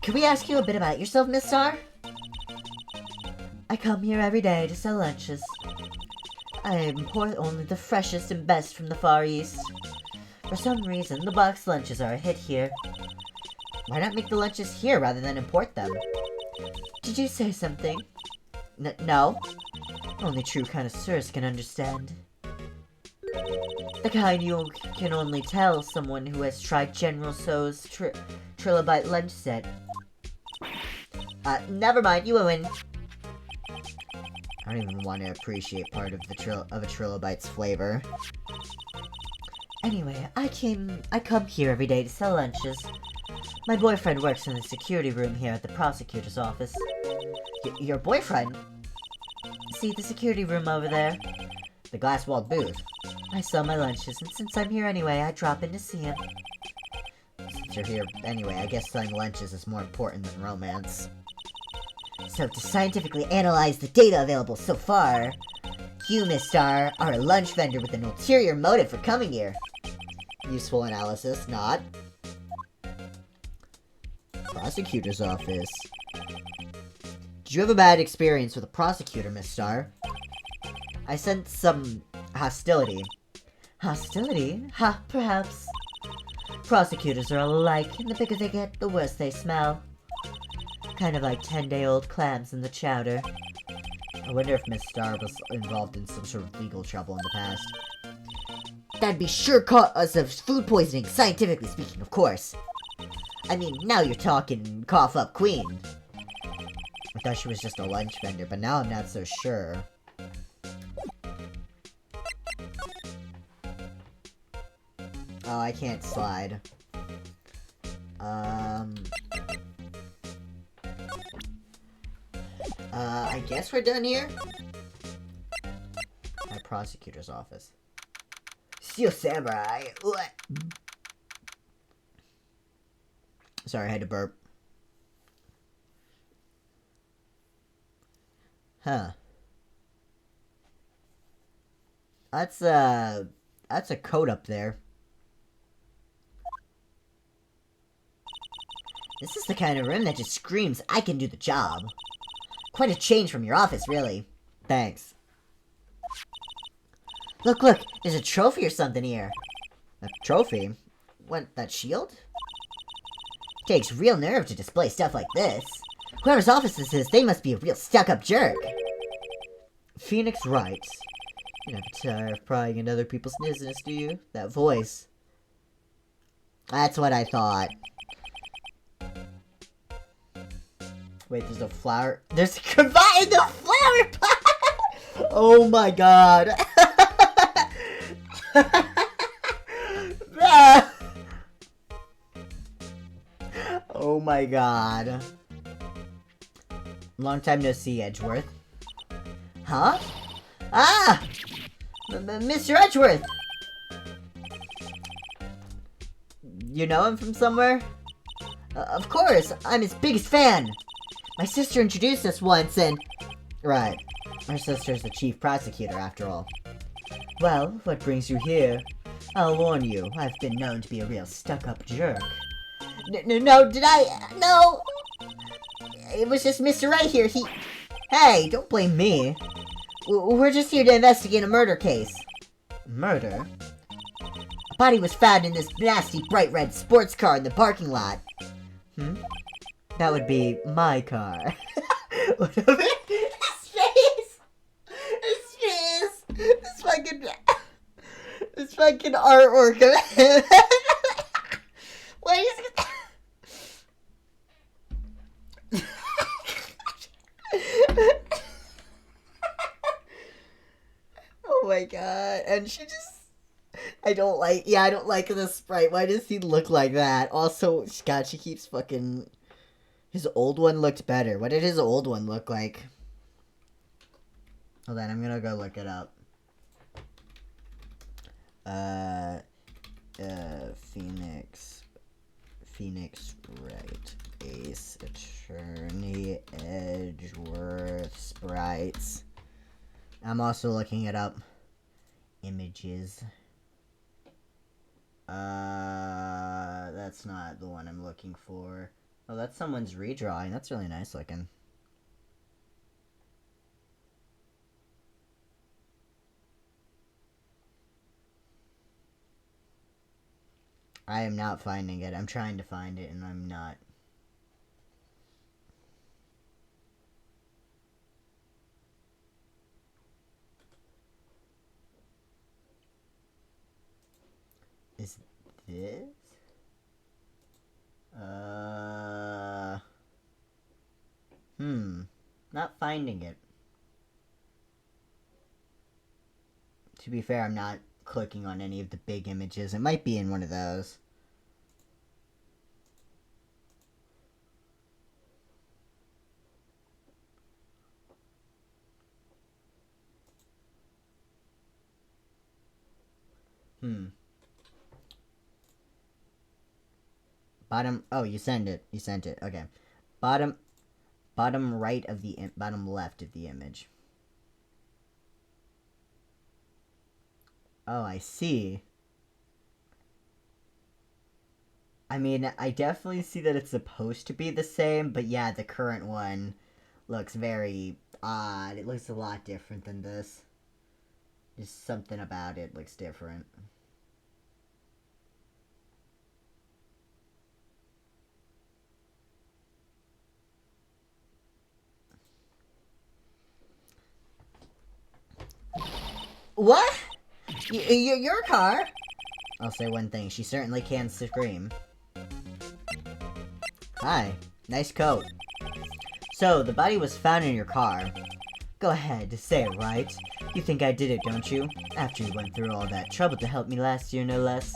Can we ask you a bit about yourself, Miss Star? I come here every day to sell lunches. I import only the freshest and best from the Far East. For some reason, the boxed lunches are a hit here. Why not make the lunches here rather than import them? Did you say something? No. Only true connoisseurs can understand. The kind you can only tell someone who has tried General Tso's trilobite lunch set. Never mind, you win. I don't even want to appreciate part of a trilobite's flavor. Anyway, I come here every day to sell lunches. My boyfriend works in the security room here at the prosecutor's office. Your boyfriend? See the security room over there? The glass-walled booth. I sell my lunches, and since I'm here anyway, I drop in to see him. Since you're here anyway, I guess selling lunches is more important than romance. So, to scientifically analyze the data available so far, you, Miss Star, are a lunch vendor with an ulterior motive for coming here. Useful analysis, not. Prosecutor's office. Did you have a bad experience with a prosecutor, Miss Star? I sense some hostility. Hostility? Ha, perhaps. Prosecutors are alike, and the bigger they get, the worse they smell. Kind of like 10-day-old clams in the chowder. I wonder if Miss Star was involved in some sort of legal trouble in the past. That'd be sure cause of food poisoning, scientifically speaking, of course. I mean, now you're talking cough up queen. I thought she was just a lunch vendor, but now I'm not so sure. Oh, I can't slide. I guess we're done here? My prosecutor's office. Steel Samurai. Sorry, I had to burp. Huh. That's a code up there. This is the kind of room that just screams, I can do the job. Quite a change from your office, really. Thanks. Look, there's a trophy or something here. A trophy? What, that shield? Takes real nerve to display stuff like this. Whoever's office this is, they must be a real stuck-up jerk. Phoenix Wright. You never tire of prying into other people's business, do you? That voice. That's what I thought. Wait, there's a flower. There's a combined the flower pot! Oh my god. Oh my god. Long time no see, Edgeworth. Huh? Ah! Mr. Edgeworth! You know him from somewhere? Of course, I'm his biggest fan. My sister introduced us once and... Right. Our sister's the chief prosecutor, after all. Well, what brings you here? I'll warn you, I've been known to be a real stuck-up jerk. No, did I? No! It was just Mr. Wright here, Hey, don't blame me. We're just here to investigate a murder case. Murder? A body was found in this nasty bright red sports car in the parking lot. That would be my car. His face! This fucking artwork of him. What is it? Oh my god. And she just... I don't like the sprite. Why does he look like that? Also, God, she keeps fucking... His old one looked better. What did his old one look like? Hold on, I'm gonna go look it up. Phoenix Wright, Ace Attorney, Edgeworth, sprites. I'm also looking it up. Image images. That's not the one I'm looking for. Oh, that's someone's redrawing. That's really nice looking. I am not finding it. I'm trying to find it, and I'm not. Is this? Not finding it. To be fair, I'm not clicking on any of the big images. It might be in one of those. Bottom. Oh, you sent it. You sent it. Okay. Bottom right of the bottom left of the image. Oh, I see. I mean, I definitely see that it's supposed to be the same, but yeah, the current one looks very odd. It looks a lot different than this. Just something about it looks different. What? Your car? I'll say one thing. She certainly can scream. Hi. Nice coat. So, the body was found in your car. Go ahead, say it, right? You think I did it, don't you? After you went through all that trouble to help me last year, no less.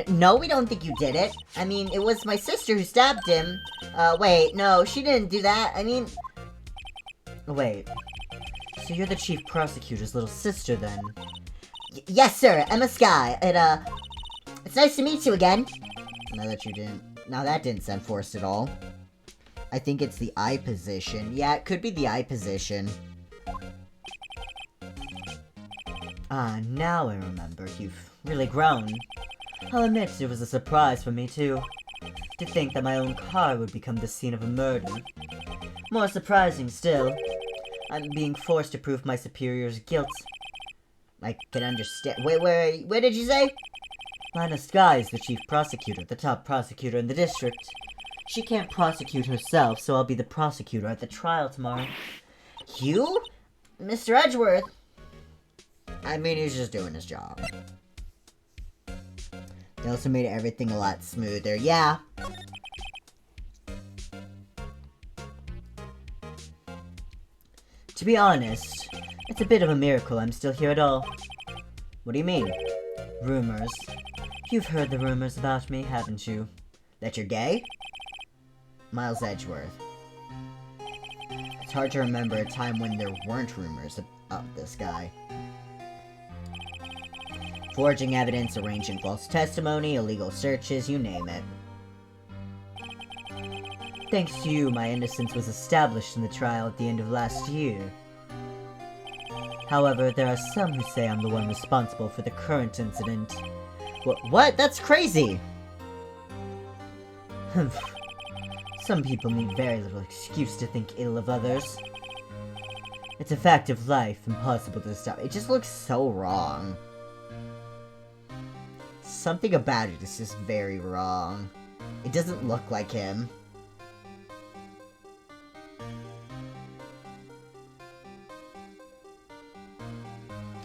No, we don't think you did it. I mean, it was my sister who stabbed him. Wait, no, she didn't do that. I mean... Wait. So you're the chief prosecutor's little sister, then? Yes, sir. Emma Sky. It's nice to meet you again. Now that didn't sound forced at all. I think it's the eye position. Yeah, it could be the eye position. Ah, now I remember. You've really grown. I'll admit it was a surprise for me, too. To think that my own car would become the scene of a murder. More surprising still, I'm being forced to prove my superior's guilt. I can understand. Wait, where did you say? Lana Sky is the chief prosecutor, the top prosecutor in the district. She can't prosecute herself, so I'll be the prosecutor at the trial tomorrow. You? Mr. Edgeworth? I mean, he's just doing his job. They also made everything a lot smoother. Yeah. To be honest, it's a bit of a miracle I'm still here at all. What do you mean? Rumors. You've heard the rumors about me, haven't you? That you're gay? Miles Edgeworth. It's hard to remember a time when there weren't rumors about this guy. Forging evidence, arranging false testimony, illegal searches, you name it. Thanks to you, my innocence was established in the trial at the end of last year. However, there are some who say I'm the one responsible for the current incident. What? That's crazy! Some people need very little excuse to think ill of others. It's a fact of life, impossible to stop. It just looks so wrong. Something about it is just very wrong. It doesn't look like him.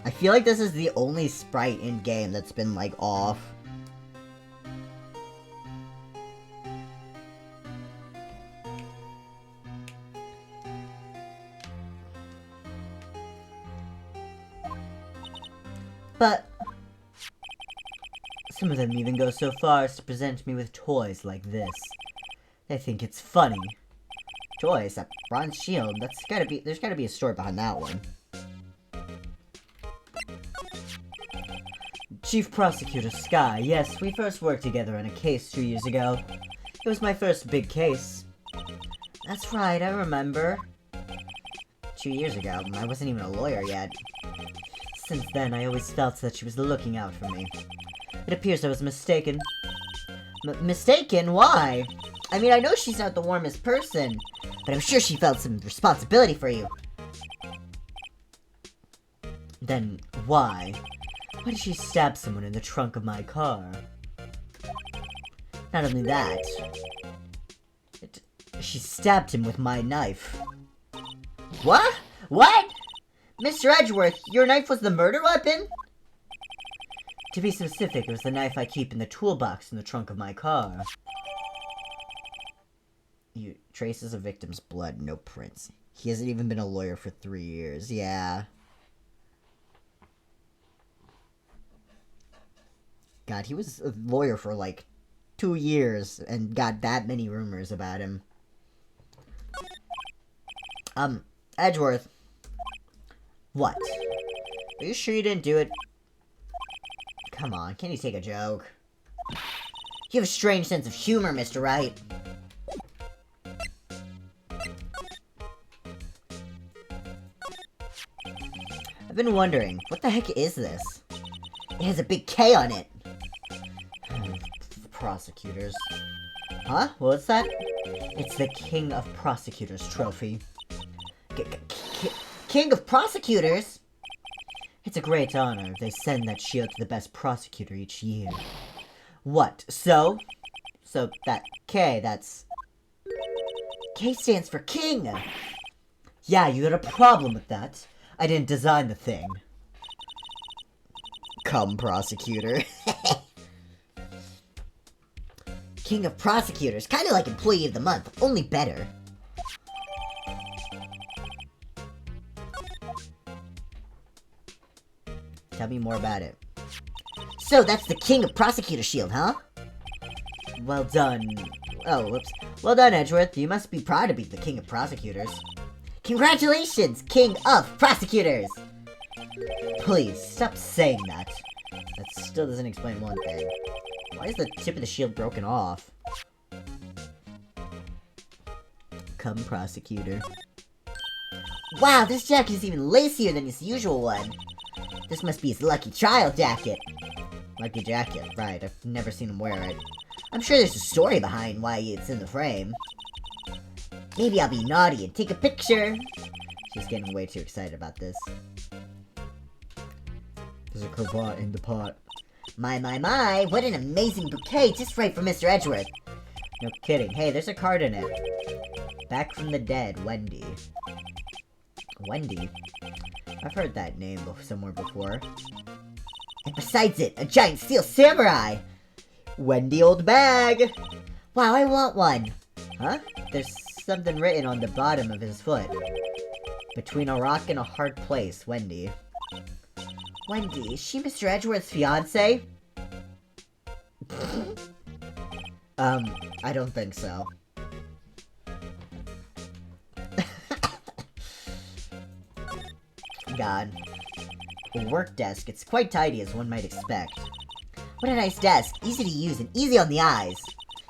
I feel like this is the only sprite in game that's been, like, off. But some of them even go so far as to present me with toys like this. They think it's funny. Toys? That bronze shield? There's gotta be a story behind that one. Chief Prosecutor Sky, yes, we first worked together on a case 2 years ago. It was my first big case. That's right, I remember. 2 years ago, I wasn't even a lawyer yet. Since then, I always felt that she was looking out for me. It appears I was mistaken. Mistaken? Why? I mean, I know she's not the warmest person, but I'm sure she felt some responsibility for you. Then, why? Why did she stab someone in the trunk of my car? Not only that, she stabbed him with my knife. What? What? Mr. Edgeworth, your knife was the murder weapon? To be specific, it was the knife I keep in the toolbox in the trunk of my car. You traces a victim's blood, no prints. He hasn't even been a lawyer for 3 years. Yeah. God, he was a lawyer for like 2 years and got that many rumors about him. Edgeworth. What? Are you sure you didn't do it? Come on, can you take a joke? You have a strange sense of humor, Mr. Wright. I've been wondering, what the heck is this? It has a big K on it. Prosecutors. Huh? What's that? It's the King of Prosecutors trophy. King of Prosecutors? It's a great honor. They send that shield to the best prosecutor each year. What? So that K, that's... K stands for King! Yeah, you had a problem with that. I didn't design the thing. Come, prosecutor. King of Prosecutors, kind of like Employee of the Month, only better. Tell me more about it. So, that's the King of Prosecutor shield, huh? Well done. Oh, whoops. Well done, Edgeworth. You must be proud to be the King of Prosecutors. Congratulations, King of Prosecutors! Please, stop saying that. That still doesn't explain one thing. Why is the tip of the shield broken off? Come, prosecutor. Wow, this jacket is even lacier than his usual one. This must be his lucky child jacket. Lucky jacket, right. I've never seen him wear it. I'm sure there's a story behind why it's in the frame. Maybe I'll be naughty and take a picture. She's getting way too excited about this. There's a cravat in the pot. My, what an amazing bouquet, just right for Mr. Edgeworth. No kidding. Hey, there's a card in it. Back from the dead, Wendy. Wendy? I've heard that name somewhere before. And besides it, a giant steel samurai! Wendy old bag! Wow, I want one! Huh? There's something written on the bottom of his foot. Between a rock and a hard place, Wendy. Wendy, is she Mr. Edgeworth's fiancé? I don't think so. God. A work desk, it's quite tidy as one might expect. What a nice desk, easy to use and easy on the eyes.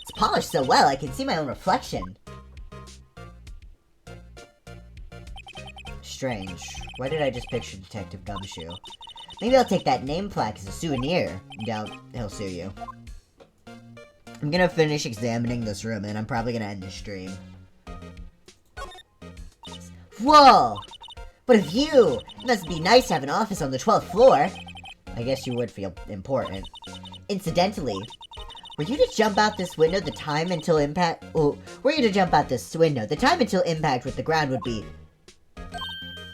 It's polished so well I can see my own reflection. Strange. Why did I just picture Detective Gumshoe? Maybe I'll take that name plaque as a souvenir. Doubt he'll sue you. I'm gonna finish examining this room and I'm probably gonna end the stream. Whoa! What a view! It must be nice to have an office on the 12th floor. I guess you would feel important. Incidentally, were you to jump out this window, the time until impact... Oh, were you to jump out this window, the time until impact with the ground would be...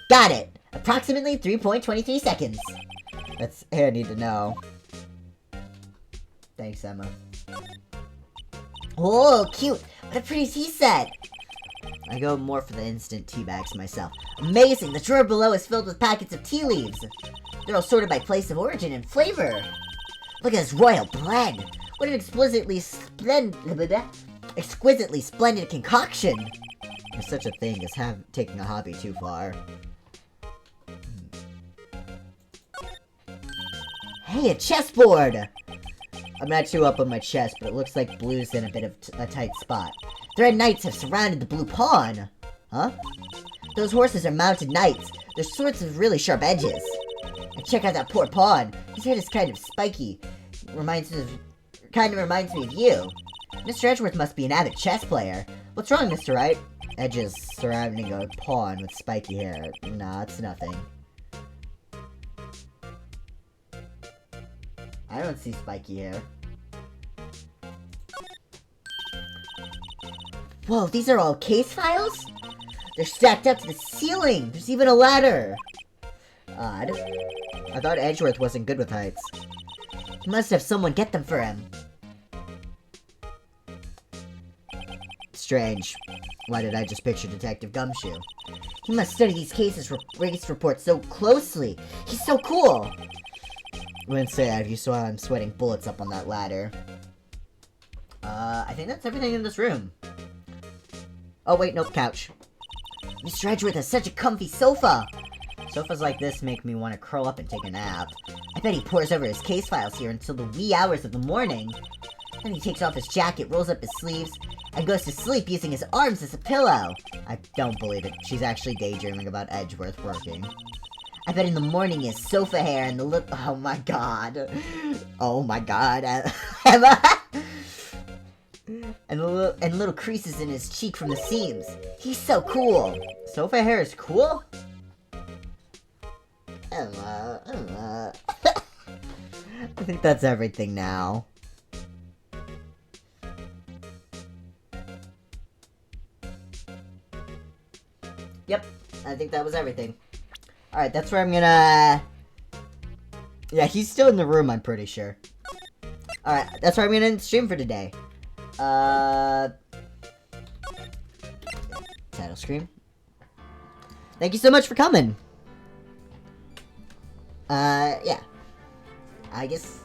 Got it! Approximately 3.23 seconds. That's handy to know. Thanks, Emma. Oh, cute! What a pretty tea set! I go more for the instant tea bags myself. Amazing! The drawer below is filled with packets of tea leaves. They're all sorted by place of origin and flavor. Look at this royal blend! What an exquisitely splendid concoction! There's such a thing as taking a hobby too far. Hey, a chessboard! I'm not too up on my chess, but it looks like blue's in a bit of a tight spot. The red knights have surrounded the blue pawn. Huh? Those horses are mounted knights. Their swords have really sharp edges. And check out that poor pawn. His head is kind of spiky. Kind of reminds me of you. Mr. Edgeworth must be an avid chess player. What's wrong, Mr. Wright? Edges surrounding a pawn with spiky hair. Nah, it's nothing. I don't see spiky hair. Whoa, these are all case files? They're stacked up to the ceiling! There's even a ladder! Odd. I thought Edgeworth wasn't good with heights. He must have someone get them for him. Strange. Why did I just picture Detective Gumshoe? He must study these race reports so closely. He's so cool! I wouldn't say that if you saw him sweating bullets up on that ladder. I think that's everything in this room. Oh wait, nope, couch. Mr. Edgeworth has such a comfy sofa! Sofas like this make me want to curl up and take a nap. I bet he pores over his case files here until the wee hours of the morning. Then he takes off his jacket, rolls up his sleeves, and goes to sleep using his arms as a pillow. I don't believe it. She's actually daydreaming about Edgeworth working. I bet in the morning his sofa hair and the little— oh my god. Oh my god. Emma! and little creases in his cheek from the seams. He's so cool. Sofa hair is cool? Emma. I think that's everything now. Yep, I think that was everything. Alright, that's where I'm gonna— yeah, he's still in the room, I'm pretty sure. Alright, that's where I'm gonna end the stream for today. Title screen. Thank you so much for coming. Yeah. I guess—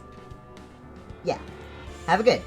yeah. Have a good.